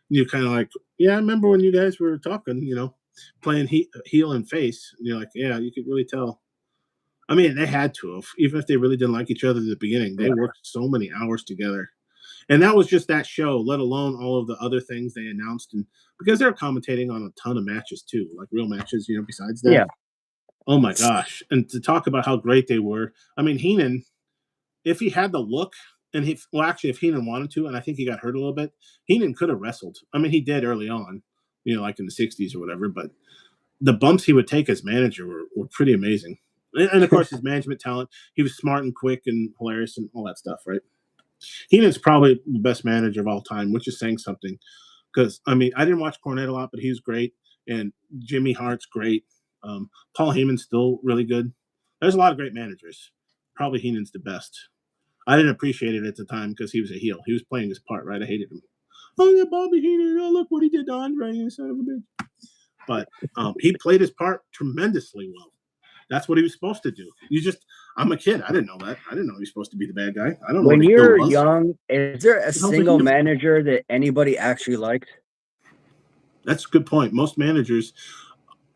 You kind of like, yeah, I remember when you guys were talking, playing heel and face. And you're like, yeah, you could really tell. I mean, they had to have, even if they really didn't like each other at the beginning. They worked so many hours together, and that was just that show. Let alone all of the other things they announced, and because they're commentating on a ton of matches too, like real matches. Besides that, Yeah, oh my gosh! And to talk about how great they were. I mean, Heenan, if he had the look, and actually, if Heenan wanted to, and I think he got hurt a little bit, Heenan could have wrestled. I mean, he did early on, like in the '60s or whatever. But the bumps he would take as manager were pretty amazing. And of course, his management talent. He was smart and quick and hilarious and all that stuff, right? Heenan's probably the best manager of all time, which is saying something. Because I mean, I didn't watch Cornette a lot, but he was great. and Jimmy Hart's great. Paul Heyman's still really good. There's a lot of great managers. Probably Heenan's the best. I didn't appreciate it at the time because he was a heel. He was playing his part, right? I hated him. Oh, yeah, Bobby Heenan. Oh, look what he did to Andre, you son of a bitch. But he played his part tremendously well. That's what he was supposed to do. I'm a kid. I didn't know that. I didn't know he was supposed to be the bad guy. I don't know what When the heel you're was. young, is there a The hell's a single heel? manager that anybody actually liked? That's a good point. Most managers,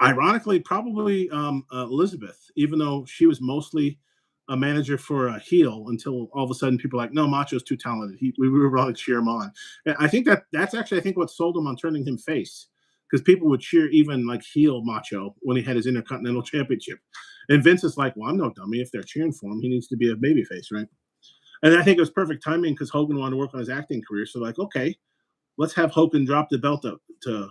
ironically, probably Elizabeth, even though she was mostly a manager for a heel until all of a sudden people are like, no, Macho's too talented. We were allowed to cheer him on. And I think that's actually, I think, what sold him on turning him face, because people would cheer even like heel Macho when he had his Intercontinental Championship. And Vince is like, well, I'm no dummy. If they're cheering for him, he needs to be a babyface, right? And I think it was perfect timing because Hogan wanted to work on his acting career. So like, okay, let's have Hogan drop the belt up to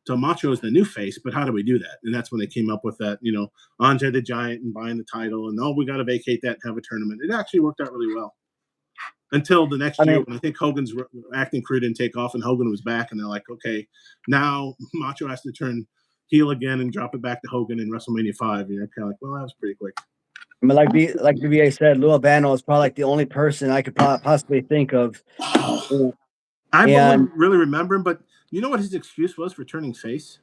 Macho as the new face, but how do we do that? And that's when they came up with that, Andre the Giant and buying the title, and we got to vacate that and have a tournament. It actually worked out really well until the next I year mean, when I think Hogan's acting career didn't take off and Hogan was back, and they're like, okay, now Macho has to turn heel again and drop it back to Hogan in WrestleMania 5. You're kind of like, well, that was pretty quick. I mean, like the VA said, Lou Albano is probably like the only person I could possibly think of. I've only And really remember him, but you know what his excuse was for turning face?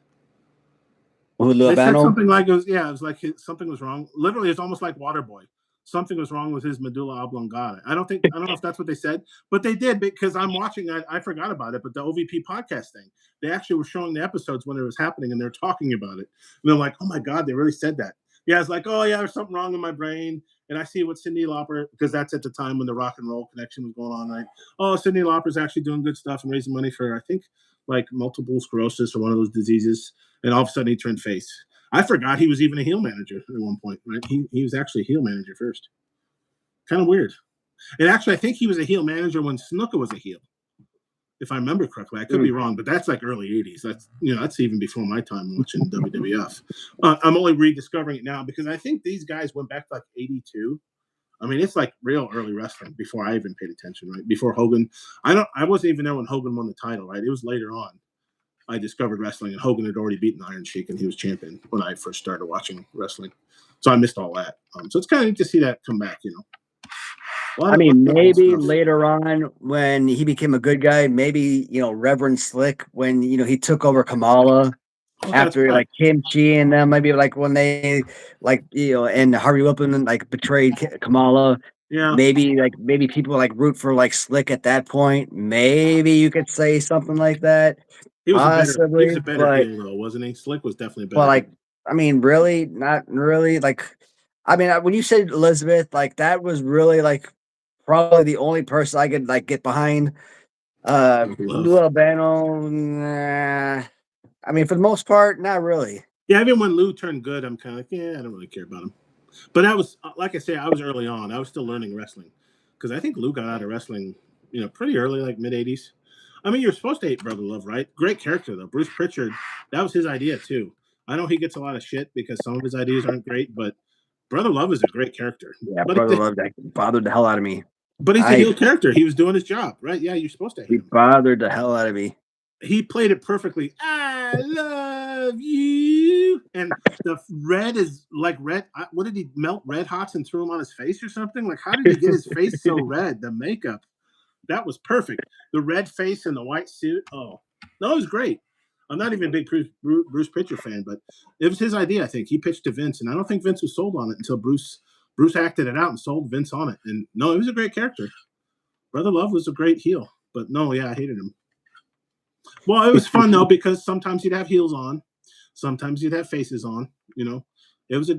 who, Lou They said Albano? something like it was like something was wrong. Literally, it's almost like Waterboy. Something was wrong with his medulla oblongata. I don't know if that's what they said, but they did, because I'm watching. I forgot about it, but the OVP podcast thing, they actually were showing the episodes when it was happening, and they're talking about it. And they're like, "Oh my god, they really said that." Yeah, it's like, "Oh yeah, there's something wrong in my brain." And I see what Cyndi Lauper, because that's at the time when the rock and roll connection was going on, right? Oh, Cyndi Lauper's actually doing good stuff and raising money for, I think, like multiple sclerosis or one of those diseases. And all of a sudden, he turned face. I forgot he was even a heel manager at one point, right? He was actually a heel manager first. Kind of weird. And actually, I think he was a heel manager when Snuka was a heel, if I remember correctly. I could be wrong, but that's like early 80s. That's even before my time watching WWF. I'm only rediscovering it now because I think these guys went back to like 82. I mean, it's like real early wrestling before I even paid attention, right? Before Hogan. I wasn't even there when Hogan won the title, right? It was later on I discovered wrestling, and Hogan had already beaten Iron Sheik, and he was champion when I first started watching wrestling. So I missed all that. So it's kind of neat to see that come back, I mean, maybe later on when he became a good guy, maybe, Reverend Slick, when, he took over Kamala after like Kimchi and them, maybe like when they and Harvey Whippleman like betrayed Kamala. Yeah. Maybe people like root for like Slick at that point. Maybe you could say something like that. He was Possibly, a better heel though, wasn't he? Slick was definitely better. But like, I mean, really, not really. Like, I mean, when you said Elizabeth, like that was really like probably the only person I could like get behind. Lou Albano, nah. I mean, for the most part, not really. Yeah, even when Lou turned good, I'm kind of like, yeah, I don't really care about him. But that was, like I say, I was early on. I was still learning wrestling, because I think Lou got out of wrestling, pretty early, like mid 80s. I mean, you're supposed to hate Brother Love, right? Great character though. Bruce Pritchard, that was his idea too. I know he gets a lot of shit because some of his ideas aren't great, but Brother Love is a great character. Yeah, Brother Love that bothered the hell out of me. But he's a heel character. He was doing his job, right? Yeah, you're supposed to hate him. He bothered the hell out of me. He played it perfectly. I love you. And the red is like red. What did he melt red hots and threw them on his face or something? Like, how did he get his face so red? The makeup. That was perfect. The red face and the white suit. Oh, no, it was great. I'm not even a big Bruce Pritchard fan, but it was his idea, I think. He pitched to Vince, and I don't think Vince was sold on it until Bruce acted it out and sold Vince on it. And no, it was a great character. Brother Love was a great heel, but no, yeah, I hated him. Well, it was fun though, because sometimes you'd have heels on, sometimes you'd have faces on. It was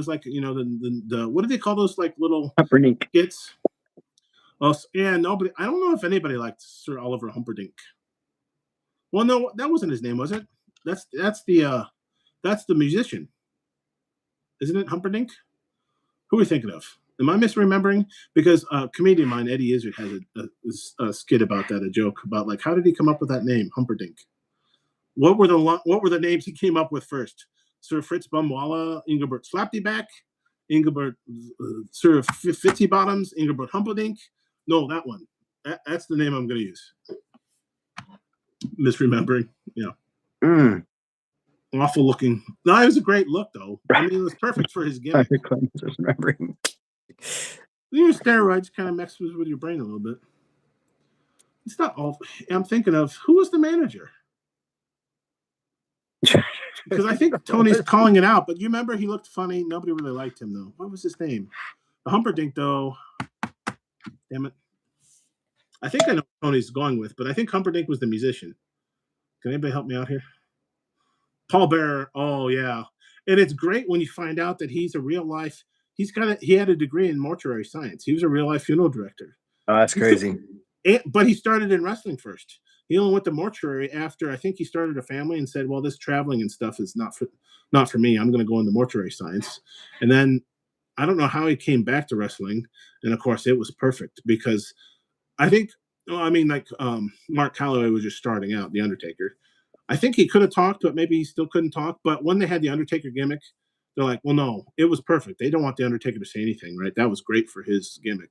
like the what do they call those like little skits? Oh yeah, nobody. I don't know if anybody liked Sir Oliver Humperdinck. Well, no, that wasn't his name, was it? That's the musician, isn't it? Humperdinck. Who are we thinking of? Am I misremembering? Because a comedian of mine, Eddie Izzard, has a skit about that, a joke about like, how did he come up with that name, Humperdinck? What were the names he came up with first? Sir Fritz Bumwalla, Engelbert Slapdyback, Engelbert Sir Fitzy Bottoms, Engelbert Humperdinck. No, that one. That's the name I'm going to use. Misremembering, yeah. Awful looking. No, it was a gregreat look though. I mean, it was perfect for his gimmick. Just remembering. Your steroids kind of messes with your brain a little bit. It's not all. I'm thinking of who was the manager. Because I think Tony's calling it out, but you remember he looked funny. Nobody really liked him though. What was his name? The Humperdinck though. Damn it. I think I know what Tony's going with, but I think Humperdinck was the musician. Can anybody help me out here? Paul Bearer. Oh yeah, and it's great when you find out that he's a real life. He had a degree in mortuary science. He was a real life funeral director. Oh, that's crazy. But he started in wrestling first. He only went to mortuary after I think he started a family and said, "Well, this traveling and stuff is not for me. I'm going to go into mortuary science." And then I don't know how he came back to wrestling, and of course, it was perfect because I think. Well, I mean, like Mark Calloway was just starting out, The Undertaker. I think he could have talked, but maybe he still couldn't talk. But when they had the Undertaker gimmick, they're like, "Well, no, it was perfect. They don't want the Undertaker to say anything, right? That was great for his gimmick."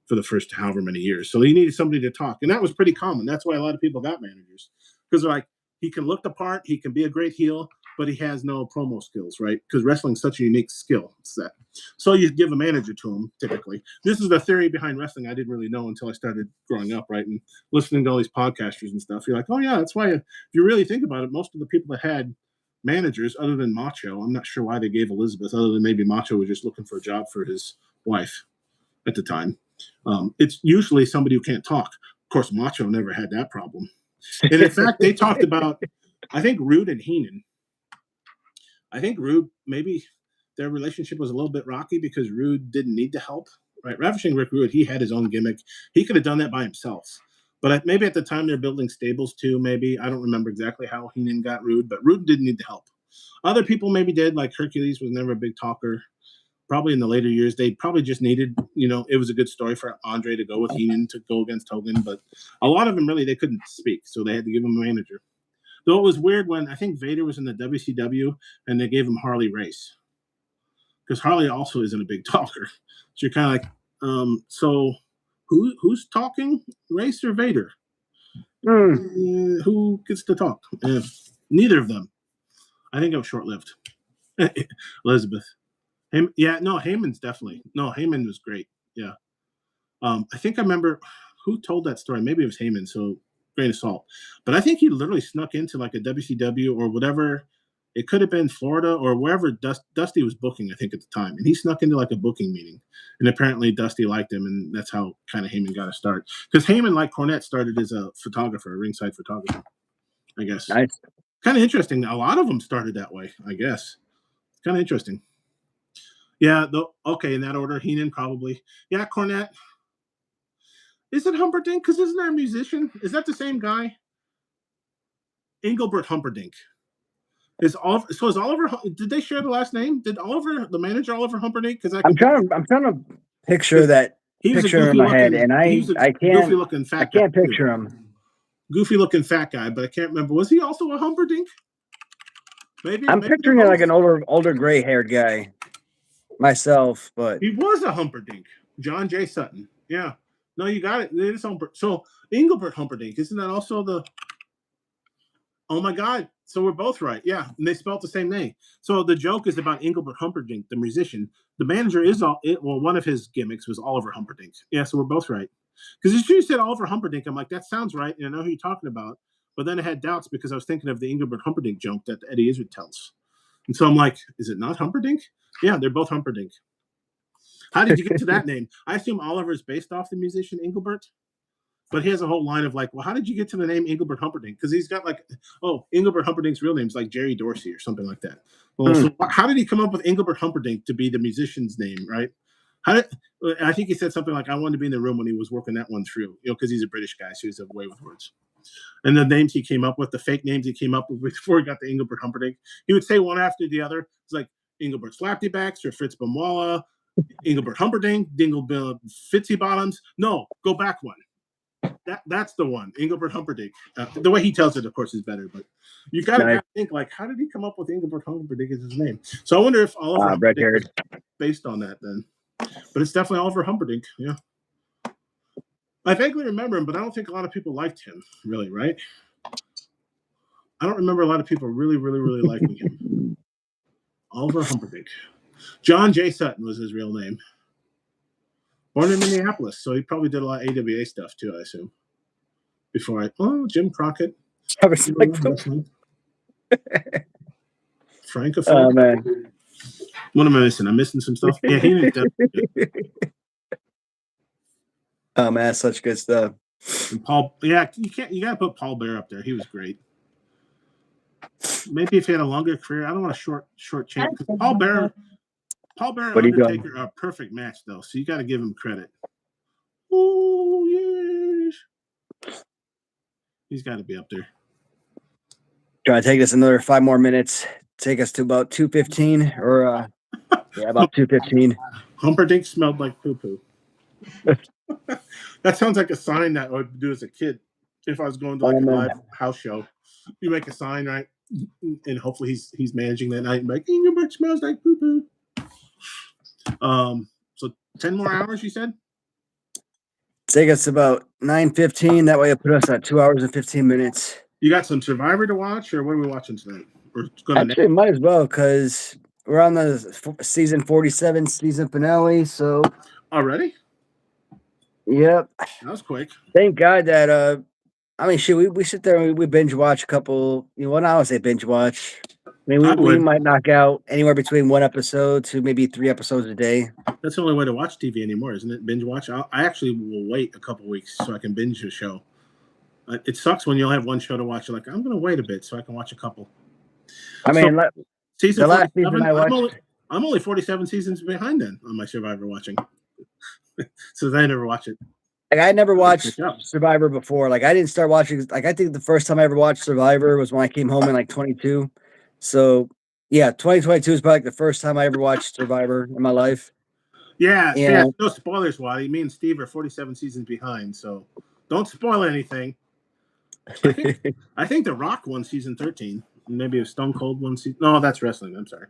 For the first however many years. So he needed somebody to talk. And that was pretty common. That's why a lot of people got managers. Because they're like, he can look the part, he can be a great heel, but he has no promo skills, right? Because wrestling's such a unique skill set. So you give a manager to him, typically. This is the theory behind wrestling I didn't really know until I started growing up, right? And listening to all these podcasters and stuff. You're like, oh yeah, that's why if you really think about it, most of the people that had managers, other than Macho, I'm not sure why they gave Elizabeth, other than maybe Macho was just looking for a job for his wife at the time. It's usually somebody who can't talk. Of course, Macho never had that problem. And in fact, they talked about, I think, Rude and Heenan. I think Rude, maybe their relationship was a little bit rocky because Rude didn't need the help, right? Ravishing Rick Rude, he had his own gimmick. He could have done that by himself. But maybe at the time they're building stables too, maybe. I don't remember exactly how Heenan got Rude, but Rude didn't need the help. Other people maybe did, like Hercules was never a big talker. Probably in the later years, they probably just needed, it was a good story for Andre to go with Heenan to go against Hogan, but a lot of them really, they couldn't speak, so they had to give him a manager. Though it was weird when I think Vader was in the WCW and they gave him Harley Race, because Harley also isn't a big talker. So you're kind of like, so who's talking, Race or Vader? Who gets to talk? Neither of them. I think it was short-lived. Elizabeth. Heyman's definitely. No, Heyman was great. Yeah. I think I remember who told that story. Maybe it was Heyman, so grain of salt. But I think he literally snuck into like a WCW or whatever. It could have been Florida or wherever Dusty was booking, I think, at the time. And he snuck into like a booking meeting. And apparently Dusty liked him, and that's how kind of Heyman got a start. Because Heyman, like Cornette, started as a photographer, a ringside photographer, I guess. Nice. Kind of interesting. A lot of them started that way, I guess. Kind of interesting. Yeah, okay, in that order, Heenan probably. Yeah, Cornette. Is it Humperdinck? Because isn't there a musician? Is that the same guy? Engelbert Humperdinck. Is Oliver? Did they share the last name? Did Oliver, the manager, Oliver Humperdinck? Because I'm trying to picture that. He was picture in my head, and I can't. Goofy-looking fat I can't guy picture him. Goofy-looking fat guy, but I can't remember. Was he also a Humperdinck? Maybe. I'm picturing it like an older gray-haired guy. Myself, but he was a Humperdinck. John J. Sutton. Yeah. No, you got it. It is Humperdinck. So Engelbert Humperdinck, isn't that also the? Oh my God! So we're both right. Yeah, and they spelled the same name. So the joke is about Engelbert Humperdinck, the musician. The manager is one of his gimmicks was Oliver Humperdinck. Yeah, so we're both right. Because as you said Oliver Humperdinck, I'm like, that sounds right, and I know who you're talking about. But then I had doubts because I was thinking of the Engelbert Humperdinck joke that Eddie Izzard tells. And so I'm like, is it not Humperdinck? Yeah, they're both Humperdinck. How did you get to that name? I assume Oliver is based off the musician Engelbert. But he has a whole line of like, well, how did you get to the name Engelbert Humperdinck? Because he's got like, Engelbert Humperdinck's real name is like Jerry Dorsey or something like that. Well, so how did he come up with Engelbert Humperdinck to be the musician's name, right? I think he said something like, I wanted to be in the room when he was working that one through, because he's a British guy, so he's a way with words. And the names he came up with, the fake names he came up with before he got the Engelbert Humperdinck, he would say one after the other. It's like Engelbert Slapdybacks or Fritz Bamwala, Engelbert Humperdinck, Dingle Fitzy Bottoms. No, go back one. That's the one, Engelbert Humperdinck. The way he tells it, of course, is better. But you got to think, like, how did he come up with Engelbert Humperdinck as his name? So I wonder if Oliver Humperdinck was based on that then. But it's definitely Oliver Humperdinck, yeah. I vaguely remember him, but I don't think a lot of people liked him, really, right? I don't remember a lot of people really liking him. Oliver Humperdinck. John J. Sutton was his real name. Born in Minneapolis, so he probably did a lot of AWA stuff too, I assume. Jim Crockett. I respect them. Francophone. Man. What am I missing? I'm missing some stuff. Yeah, he didn't. Oh man, such good stuff. And Paul, yeah, you gotta put Paul Bear up there. He was great. Maybe if he had a longer career, I don't want a short champ because Paul Bear and Undertaker are a perfect match though, so you got to give him credit. Oh yes, he's got to be up there. Trying to take us another 5 more minutes. Take us to about 2:15, or about 2:15. Humperdinck smelled like poo poo. That sounds like a sign that I would do as a kid. If I was going to like a live house show, you make a sign, right? And hopefully he's managing that night and like, your butt smells like poo poo. So 10 more hours, you said? Take us about 9:15. That way, it'll put us at 2 hours and 15 minutes. You got some Survivor to watch, or what are we watching tonight? Actually, might as well because we're on the season 47 season finale. So already? Yep. That was quick. Thank God that I mean, shoot, we sit there and we binge watch a couple. Well, I would say binge watch. I mean, we might knock out anywhere between 1 episode to maybe 3 episodes a day. That's the only way to watch TV anymore, isn't it? Binge watch. I actually will wait a couple weeks so I can binge a show. It sucks when you only have one show to watch. You're like, I'm going to wait a bit so I can watch a couple. I mean, the last season I watched. I'm only 47 seasons behind then on my Survivor watching. So I never watch it. Like, I never watched Survivor before. Like, I didn't start watching. Like, I think the first time I ever watched Survivor was when I came home in like 22. So, yeah, 2022 is probably like the first time I ever watched Survivor in my life. Yeah. No spoilers, Waddy. Me and Steve are 47 seasons behind, so don't spoil anything. I think The Rock won season 13. Maybe a Stone Cold won season. No, that's wrestling. I'm sorry.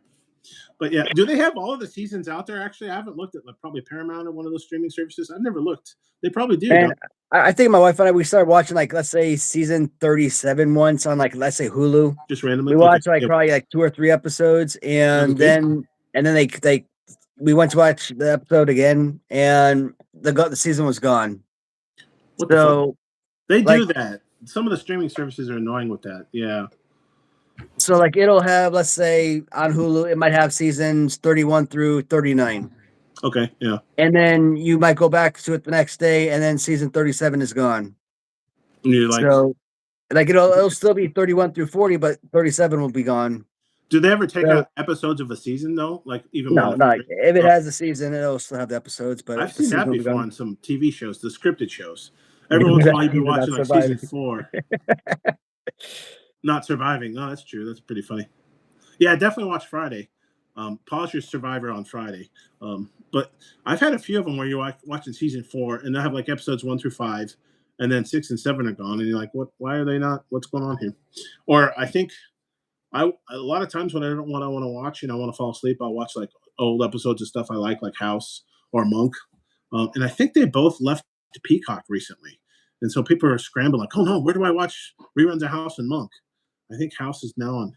But yeah, do they have all of the seasons out there? Actually, I haven't looked at probably Paramount or one of those streaming services. I've never looked. They probably do. And I think my wife and I, we started watching like, let's say season 37 once on like, let's say Hulu. Just randomly. We watched probably like 2 or 3 episodes, and then we went to watch the episode again, and the season was gone. So they do that. Some of the streaming services are annoying with that. Yeah. So like it'll have, let's say on Hulu, it might have seasons 31 through 39. Okay, yeah. And then you might go back to it the next day, and then season 37 is gone. So like it'll still be 31 through 40, but 37 will be gone. Do they ever take out episodes of a season though? Like even no, if it has a season, it'll still have the episodes. But I've seen that before on some TV shows, the scripted shows. Every once in a while, you'd be watching like season 4. Not surviving. Oh, that's true. That's pretty funny. Yeah, definitely watch Friday. Pause your Survivor on Friday. But I've had a few of them where you're watching season 4, and they have like episodes 1 through 5, and then 6 and 7 are gone, and you're like, what? Why are they not? What's going on here? Or I think a lot of times when I don't want to watch and I want to fall asleep, I'll watch like old episodes of stuff I like House or Monk. And I think they both left Peacock recently. And so people are scrambling like, oh no, where do I watch reruns of House and Monk? I think House is now on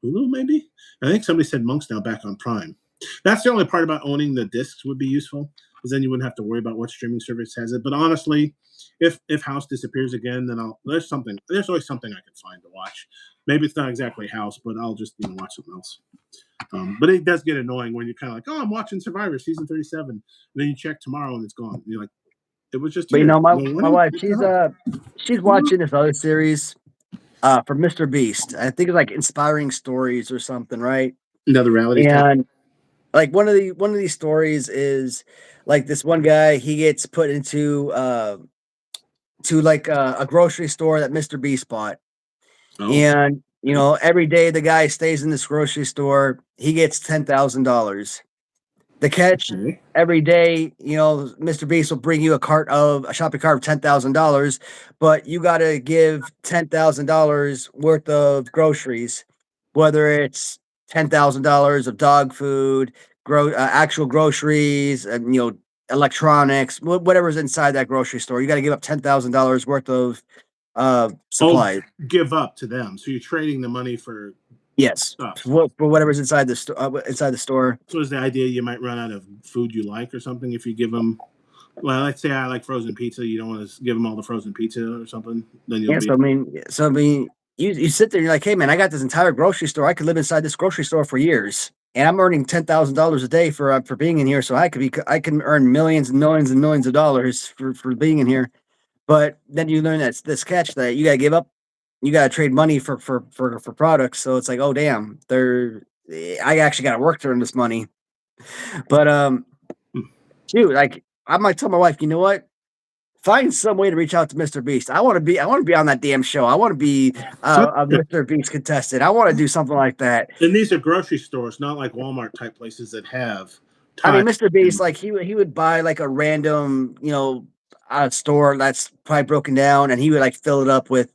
Hulu, maybe? I think somebody said Monk's now back on Prime. That's the only part about owning the discs would be useful, because then you wouldn't have to worry about what streaming service has it. But honestly, if House disappears again, then there's always something I can find to watch. Maybe it's not exactly House, but I'll just watch something else. But it does get annoying when you're kind of like, oh, I'm watching Survivor season 37, and then you check tomorrow and it's gone. And you're like, it was just. But my wife, she's watching this other series from Mr. Beast. I think it's like Inspiring Stories or something, right? Another reality. And like one of these stories is like this one guy, he gets put into to like a grocery store that Mr. Beast bought. Oh. And every day the guy stays in this grocery store, he gets $10,000. The catch, every day, Mr. Beast will bring you a shopping cart of $10,000, but you got to give $10,000 worth of groceries, whether it's $10,000 of dog food, actual groceries, and electronics, whatever's inside that grocery store. You got to give up $10,000 worth of Oh, supplies. give up to them. So you're trading the money for Yes, stuff. for whatever's inside the inside the store. So is the idea you might run out of food you like or something if you give them? Well, let's say I like frozen pizza. You don't want to give them all the frozen pizza or something. Then you'll Yeah, be so I mean, you sit there and you're like, hey man, I got this entire grocery store. I could live inside this grocery store for years, and I'm earning $10,000 a day for being in here. So I can earn millions and millions and millions of dollars for being in here. But then you learn that's this catch that you gotta give up. You gotta trade money for products. So it's like, oh damn, I actually gotta work to earn this money. But shoot, like I might tell my wife, you know what? Find some way to reach out to Mr. Beast. I want to be on that damn show. I want to be so. a Mr. Beast contestant. I want to do something like that. And these are grocery stores, not like Walmart type places that have I time. mean, Mr. Beast, And, like he would buy like a random, store that's probably broken down, and he would like fill it up with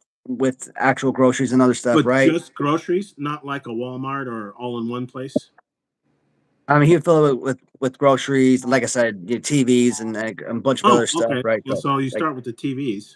actual groceries and other stuff, but right? just groceries, not like a Walmart or all in one place. I mean, he would fill it with groceries, like I said, TVs and like, a bunch of Oh, other stuff, okay. right? Well, so you Like start with the TVs.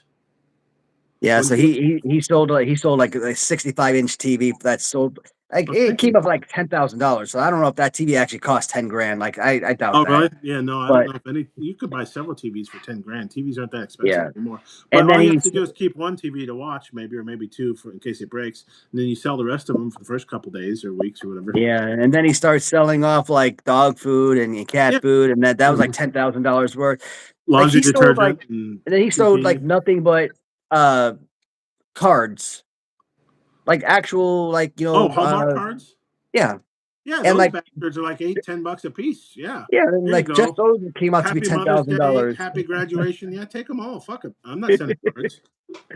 yeah, When so he sold like a 65-inch TV that sold like oh, it thank you. came up like $10,000. So I don't know if that TV actually cost 10 grand. Like I doubt Oh, that. really? Yeah, no, I don't But know if any. You could buy several TVs for 10 grand. TVs aren't that expensive yeah, anymore. But and then all you have he's to do is keep one TV to watch, maybe or maybe two, for in case it breaks, and then you sell the rest of them for the first couple days or weeks or whatever. yeah, and then he starts selling off like dog food and cat Yeah, food, and that was like $10,000 worth. Like laundry he sold like, detergent and and then he sold like PP. nothing but uh cards, like actual like Oh, Hallmark cards. yeah, Yeah, and those like bastards are like 8, $10 a piece. Yeah, yeah, and here you like just go. those came out to be Happy ten Mother's thousand Day, dollars. happy graduation. Yeah, take them all. Fuck it. I'm not sending cards.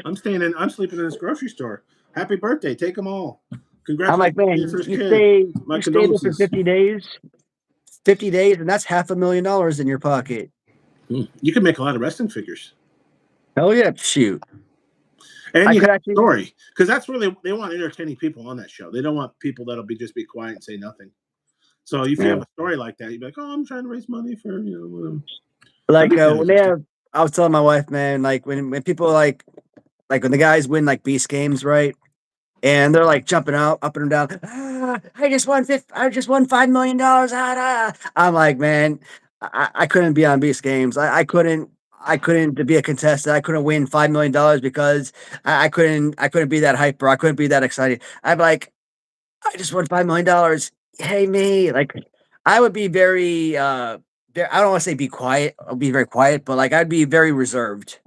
I'm staying in. I'm sleeping in this grocery store. Happy birthday. Take them all. I'm like, Congratulations on your man, first kid. My you stay there for condolences. 50 days, and that's $500,000 in your pocket. You can make a lot of wrestling figures, Hell yeah, shoot. and I you could have a actually, story because that's really they want entertaining people on that show. They don't want people that'll be just be quiet and say nothing. So if you yeah. have a story like that, you'd be like, "Oh, I'm trying to raise money for whatever." That Like makes it when they interesting. have, I was telling my wife, man, like when people like when the guys win like beast games, right? And they're like jumping up and down. "Ah, I just won $5 million. Ah, ah." I'm like, man, I couldn't be on Beast Games. I couldn't to be a contestant. I couldn't win $5 million because I couldn't be that hyper. I couldn't be that excited. I'm like, I just won $5 million. Hey me, like I would be very I don't want to say be quiet. I'll be very quiet, but like I'd be very reserved.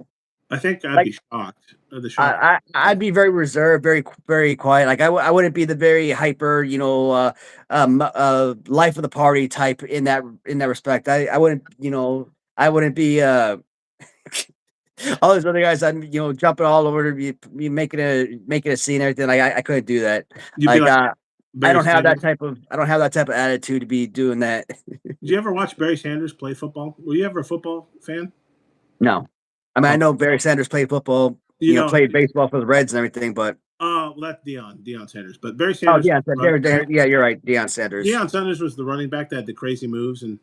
I think I'd Like be shocked. The shock. I'd be very reserved, very quiet. Like I wouldn't be the very hyper, life of the party type in that respect. I wouldn't, I wouldn't be all those other guys. I'm jumping all over to be making a scene, and everything. Like I couldn't do that. You'd be Like like Barry Sanders. I don't have that type of attitude to be doing that. Did you ever watch Barry Sanders play football? Were you ever a football fan? No, I mean I Oh, know Barry Sanders played football, you know, played baseball for the Reds and everything, but well, that's Deion Sanders. But Barry oh, Sanders, Yeah, you're right. Deion Sanders. Deion Sanders was the running back that had the crazy moves and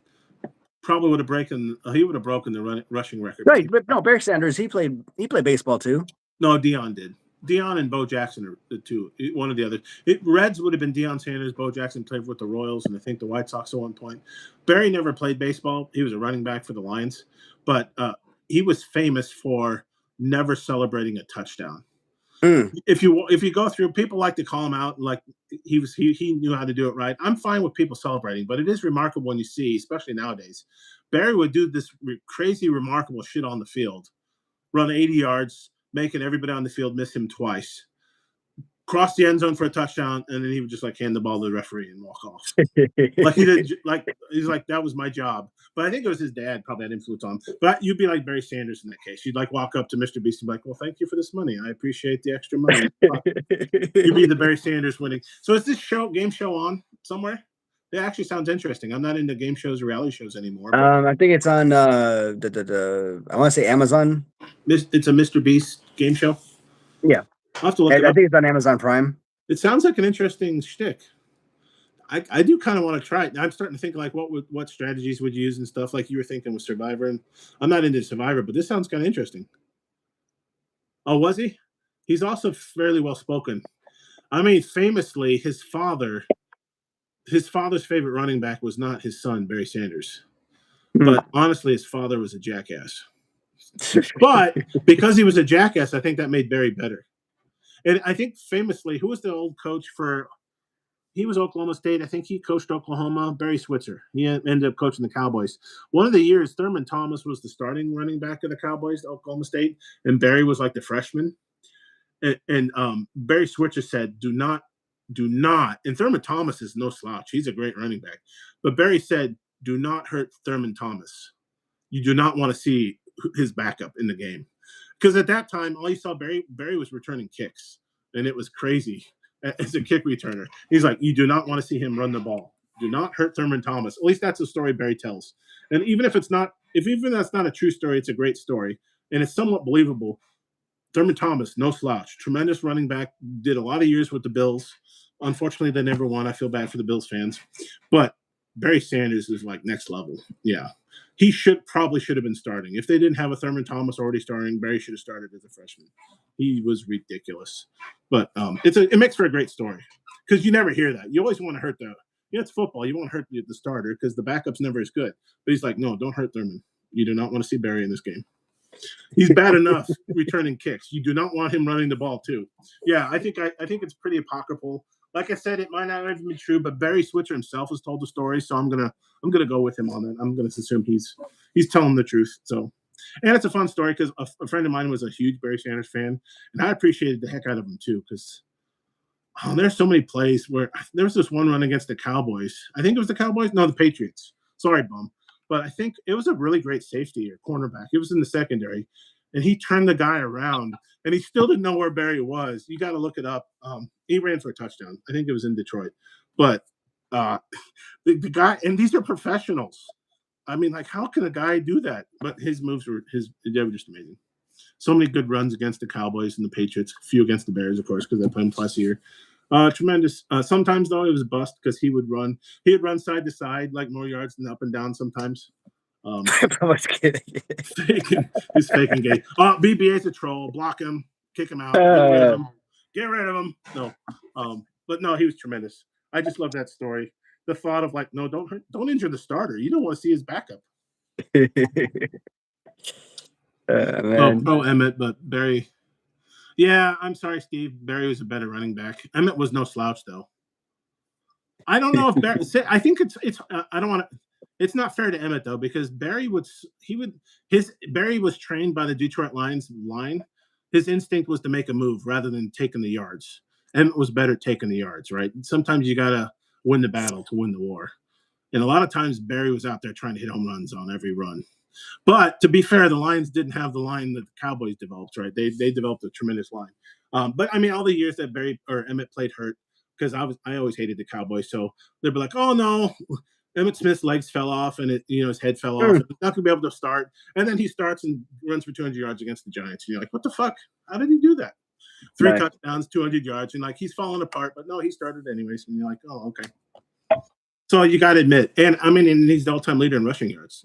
probably would have broken. He would have broken the rushing record. Right, but no, Barry Sanders, he played baseball too. No, Deion did. Deion and Bo Jackson are the two. One or the other. Reds would have been Deion Sanders. Bo Jackson played with the Royals and I think the White Sox at one point. Barry never played baseball. He was a running back for the Lions, but he was famous for never celebrating a touchdown. Mm. If you go through, people like to call him out, like he knew how to do it right. I'm fine with people celebrating, but it is remarkable when you see, especially nowadays, Barry would do this crazy, remarkable shit on the field, run 80 yards, making everybody on the field miss him twice, cross the end zone for a touchdown, and then he would just like hand the ball to the referee and walk off. Like he did, like he's like that was my job. But I think it was his dad probably had influence on him. But you'd be like Barry Sanders in that case. You'd like walk up to Mr. Beast and be like, "Well, thank you for this money. I appreciate the extra money." You'd be the Barry Sanders winning. So is this game show on somewhere? It actually sounds interesting. I'm not into game shows or reality shows anymore, but I think it's on I want to say Amazon. it's a Mr. Beast game show. Yeah, I'll have to look it I up. think it's on Amazon Prime. It sounds like an interesting shtick. I do kind of want to try it. I'm starting to think like what strategies would you use and stuff like you were thinking with Survivor. And I'm not into Survivor, but this sounds kind of interesting. Oh, was he? He's also fairly well spoken. I mean, famously, his father's favorite running back was not his son, Barry Sanders. Hmm. But honestly, his father was a jackass. But because he was a jackass, I think that made Barry better. And I think famously, who was the old coach for? He was Oklahoma State. I think he coached Oklahoma. Barry Switzer. He ended up coaching the Cowboys. One of the years, Thurman Thomas was the starting running back of the Cowboys, Oklahoma State, and Barry was like the freshman. And Barry Switzer said, do not." And Thurman Thomas is no slouch. He's a great running back. But Barry said, "Do not hurt Thurman Thomas. You do not want to see his backup in the game." Because at that time, all you saw Barry was returning kicks, and it was crazy as a kick returner. He's like, you do not want to see him run the ball. Do not hurt Thurman Thomas. At least that's the story Barry tells. And even if that's not a true story, it's a great story, and it's somewhat believable. Thurman Thomas, no slouch, tremendous running back, did a lot of years with the Bills. Unfortunately, they never won. I feel bad for the Bills fans, but Barry Sanders is like next level. Yeah, he probably should have been starting. If they didn't have a Thurman Thomas already starting, Barry should have started as a freshman. He was ridiculous, but it makes for a great story because you never hear that. You always want to hurt it's football. You want to hurt the starter because the backup's never as good. But he's like, no, don't hurt Thurman. You do not want to see Barry in this game. He's bad enough returning kicks. You do not want him running the ball too. Yeah, I think it's pretty apocryphal. Like I said, it might not even be true, but Barry Switzer himself has told the story, so I'm gonna go with him on it. I'm gonna assume he's telling the truth. So, and it's a fun story because a friend of mine was a huge Barry Sanders fan, and I appreciated the heck out of him too. Because there's so many plays where there was this one run against the Cowboys. I think it was the Cowboys. No, the Patriots. Sorry, bum. But I think it was a really great safety or cornerback. It was in the secondary, and he turned the guy around, and he still didn't know where Barry was. You got to look it up. He ran for a touchdown. I think it was in Detroit. But the guy, and these are professionals. I mean, like, how can a guy do that? But his moves they were just amazing. So many good runs against the Cowboys and the Patriots. A few against the Bears, of course, because they play them twice a year. Tremendous. Sometimes though it was bust because he would run side to side like more yards than up and down sometimes. I was kidding. He's faking gay. BBA's a troll. Block him, kick him out, get rid of him. No, but no, he was tremendous. I just love that story. The thought of like, no, don't injure the starter. You don't want to see his backup. Pro Emmett, but Barry. Yeah, I'm sorry, Steve. Barry was a better running back. Emmett was no slouch, though. I don't know if Barry. I think it's. I don't want to. It's not fair to Emmett though because Barry was trained by the Detroit Lions line. His instinct was to make a move rather than taking the yards. Emmett was better taking the yards, right? Sometimes you gotta win the battle to win the war, and a lot of times Barry was out there trying to hit home runs on every run. But to be fair, the Lions didn't have the line that the Cowboys developed, right? They developed a tremendous line. But I mean, all the years that Barry or Emmett played hurt, because I always hated the Cowboys, so they'd be like, "Oh no, Emmett Smith's legs fell off and his head fell off. And he's not gonna be able to start." And then he starts and runs for 200 yards against the Giants. And you're like, "What the fuck? How did he do that?" 3 touchdowns, 200 yards, and like he's falling apart. But no, he started anyways. And you're like, "Oh, okay." So you got to admit, and I mean, and he's the all-time leader in rushing yards.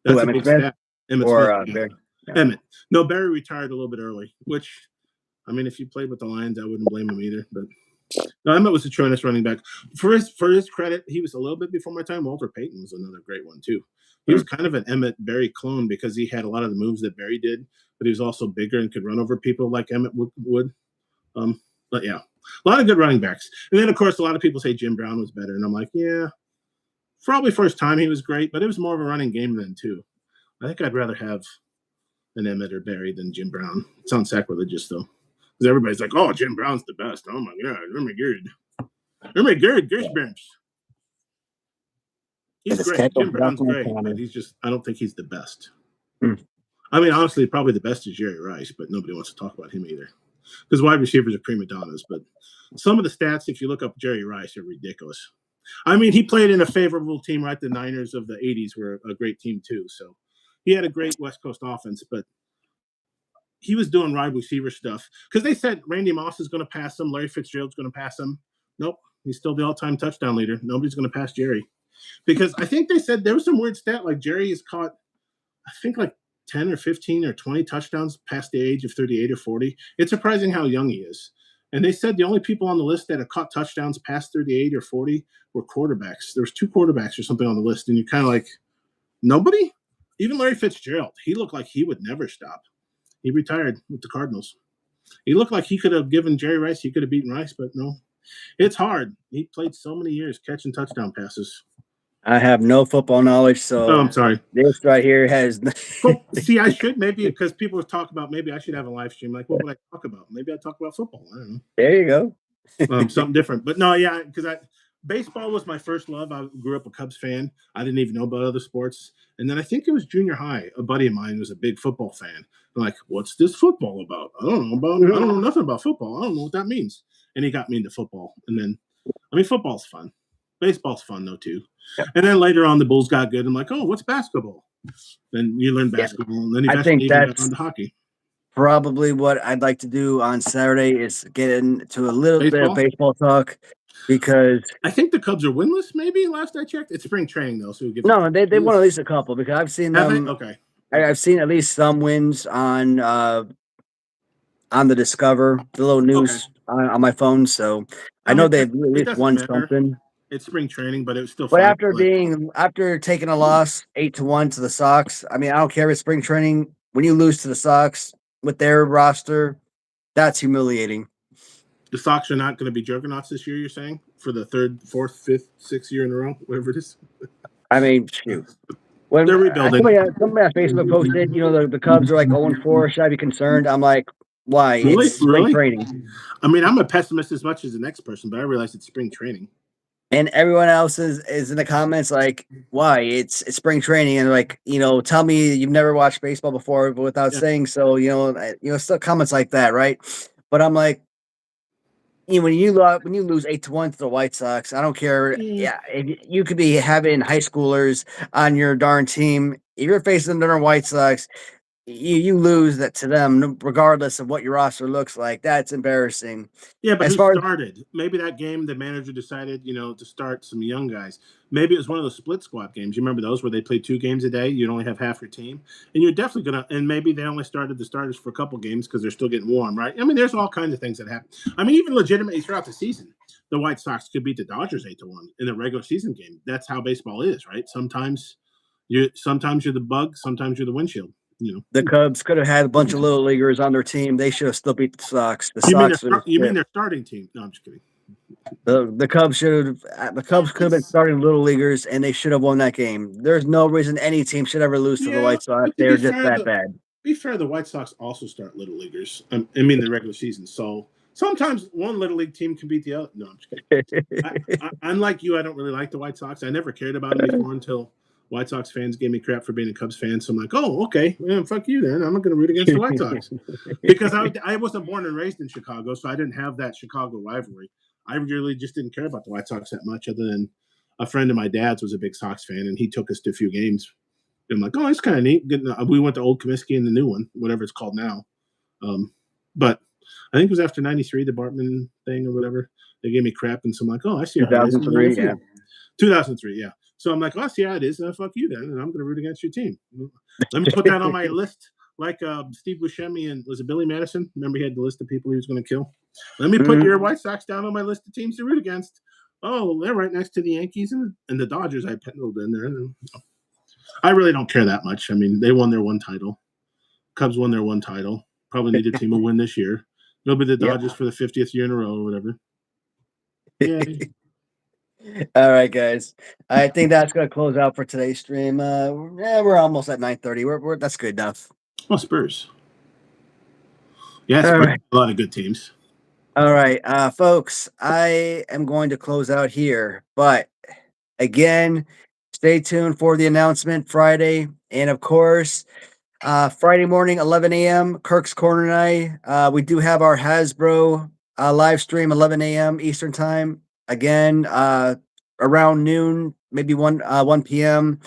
That's a big stat. Emmett Smith. Barry? Yeah. Emmett. No, Barry retired a little bit early, which, I mean, if you played with the Lions, I wouldn't blame him either. But no, Emmett was a tremendous running back. For his credit, he was a little bit before my time. Walter Payton was another great one, too. He was kind of an Emmett Barry clone because he had a lot of the moves that Barry did, but he was also bigger and could run over people like Emmett would. But yeah, a lot of good running backs. And then, of course, a lot of people say Jim Brown was better. And I'm like, yeah, probably first time he was great, but it was more of a running game then, too. I think I'd rather have an Emmett or Barry than Jim Brown. It sounds sacrilegious, though. Because everybody's like, oh, Jim Brown's the best. Oh, my God. Oh, my God. Oh, my God. Goosebumps. He's great. Jim Brown's great, but I don't think he's the best. I mean, honestly, probably the best is Jerry Rice, but nobody wants to talk about him either. Because wide receivers are prima donnas. But some of the stats, if you look up Jerry Rice, are ridiculous. I mean, he played in a favorable team, right? The Niners of the 80s were a great team, too. So he had a great West Coast offense, but he was doing wide receiver stuff. Because they said Randy Moss is going to pass him, Larry Fitzgerald's going to pass him. Nope. He's still the all-time touchdown leader. Nobody's going to pass Jerry. Because I think they said there was some weird stat, like Jerry is caught, I think like 10 or 15 or 20 touchdowns past the age of 38 or 40. It's surprising how young he is. And they said the only people on the list that have caught touchdowns past 38 or 40 were quarterbacks. There was 2 quarterbacks or something on the list, and you're kind of like, nobody? Even Larry Fitzgerald, he looked like he would never stop. He retired with the Cardinals. He looked like he could have given Jerry Rice, he could have beaten Rice, but no. It's hard. He played so many years catching touchdown passes. I have no football knowledge, Oh, so I'm sorry. this right here has. Well, see, I should maybe because people talk about maybe I should have a live stream. Like, what would I talk about? Maybe I talk about football. I don't There you go. know, something different. But no, yeah, because baseball was my first love. I grew up a Cubs fan. I didn't even know about other sports. And then I think it was junior high. A buddy of mine was a big football fan. I'm like, what's this football about? I don't know nothing about football. I don't know what that means. And he got me into football. And then, I mean, football's fun. Baseball's fun though too. Yeah. And then later on, the Bulls got good. I'm like, oh, what's basketball? Then you learn Yeah. basketball, and then I eventually think you got that's on to hockey. probably what I'd like to do on Saturday is get into a little bit of Baseball? baseball talk because I think the Cubs are winless. Maybe last I checked, it's spring training though. So give no, they won at least a couple because I've seen Have they? them. Okay. I've seen at least some wins on the Discover, the little news on my phone. So I know they've at it least doesn't won matter. something. It's spring training, but it was still But fun. after taking a loss 8-1 to the Sox, I mean, I don't care if it's spring training. When you lose to the Sox with their roster, that's humiliating. The Sox are not going to be juggernauts this year. You're saying for the third, fourth, fifth, sixth year in a row, whatever it is. I mean, shoot. When They're rebuilding. Somebody on Facebook posted, the Cubs are like 0-4. Should I be concerned? I'm like, why? Really? It's spring training. I mean, I'm a pessimist as much as the next person, but I realize it's spring training. And everyone else is in the comments like, why? It's spring training, and like, tell me you've never watched baseball before, but without saying so, still comments like that, right? But I'm like, when you lose 8-1 to the White Sox, I don't care. Yeah, you could be having high schoolers on your darn team. If you're facing the White Sox, you lose that to them, regardless of what your roster looks like. That's embarrassing. Yeah, but As who far as started? Maybe that game the manager decided, to start some young guys. Maybe it was one of those split squad games. You remember those where they played 2 games a day? You'd only have half your team, and you're definitely gonna. And maybe they only started the starters for a couple games because they're still getting warm, right? I mean, there's all kinds of things that happen. I mean, even legitimately throughout the season, the White Sox could beat the Dodgers 8-1 in a regular season game. That's how baseball is, right? Sometimes you're the bug, sometimes you're the windshield. the Cubs could have had a bunch of little leaguers on their team, they should have still beat the Sox. You mean their starting team? No, I'm just kidding. The Cubs could have been starting little leaguers, and they should have won that game. There's no reason any team should ever lose to the White Sox. They're just that bad. Be fair, the White Sox also start little leaguers. I mean, the regular season. So sometimes one little league team can beat the other. No, I'm just kidding. Unlike you, I don't really like the White Sox. I never cared about them before until White Sox fans gave me crap for being a Cubs fan. So I'm like, oh, okay, well, fuck you then. I'm not going to root against the White Sox because I wasn't born and raised in Chicago, so I didn't have that Chicago rivalry. I really just didn't care about the White Sox that much, other than a friend of my dad's was a big Sox fan, and he took us to a few games. And I'm like, oh, it's kind of neat. We went to Old Comiskey and the new one, whatever it's called now. But I think it was after '93, the Bartman thing or whatever. They gave me crap, and so I'm like, oh, I see how it is. 2003, yeah. 2003, yeah. So I'm like, oh, I see how it is. Fuck you then, and I'm going to root against your team. Let me put that on my list. Like Steve Buscemi and was it Billy Madison? Remember he had the list of people he was going to kill. Let me put your White Sox down on my list of teams to root against. Oh, they're right next to the Yankees and the Dodgers. I penciled in there. I really don't care that much. I mean, they won their one title. Cubs won their one title. Probably need a team to win this year. It'll be the Dodgers for the 50th year in a row or whatever. Yeah. All right, guys. I think that's going to close out for today's stream. We're almost at 9:30. That's good enough. Oh, Spurs. Yeah, Spurs. Right. A lot of good teams. All right, folks, I am going to close out here. But again, stay tuned for the announcement Friday. And of course, Friday morning, 11 a.m., Kirk's Corner Night. We do have our Hasbro live stream, 11 a.m. Eastern Time. Again, around noon, maybe 1 p.m.,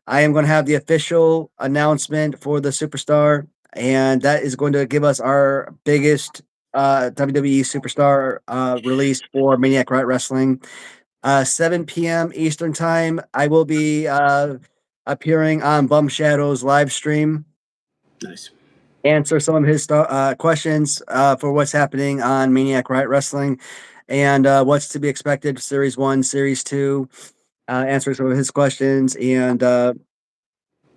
I am going to have the official announcement for the Superstar, and that is going to give us our biggest WWE Superstar release for Maniac Riot Wrestling. 7 p.m. Eastern Time, I will be appearing on Bum Shadow's live stream. Nice. answer some of his questions for what's happening on Maniac Riot Wrestling and what's to be expected Series 1, Series 2, answer some of his questions and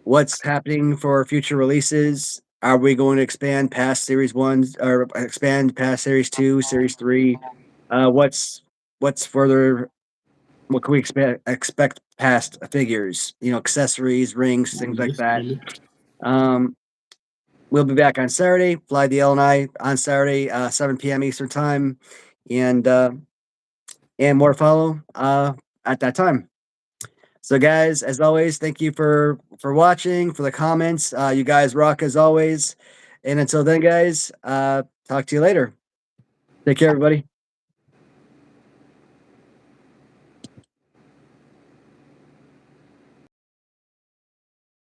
what's happening for future releases. Are we going to expand past Series 1 or expand past Series 2, Series 3? What's further? What can we expect past figures? Accessories, rings, things like Yes, that. baby. Um, We'll be back on Saturday. Fly the L and I on Saturday, 7 p.m. Eastern time, and more to follow at that time. So, guys, as always, thank you for watching, for the comments. You guys rock as always. And until then, guys, talk to you later. Take care, everybody.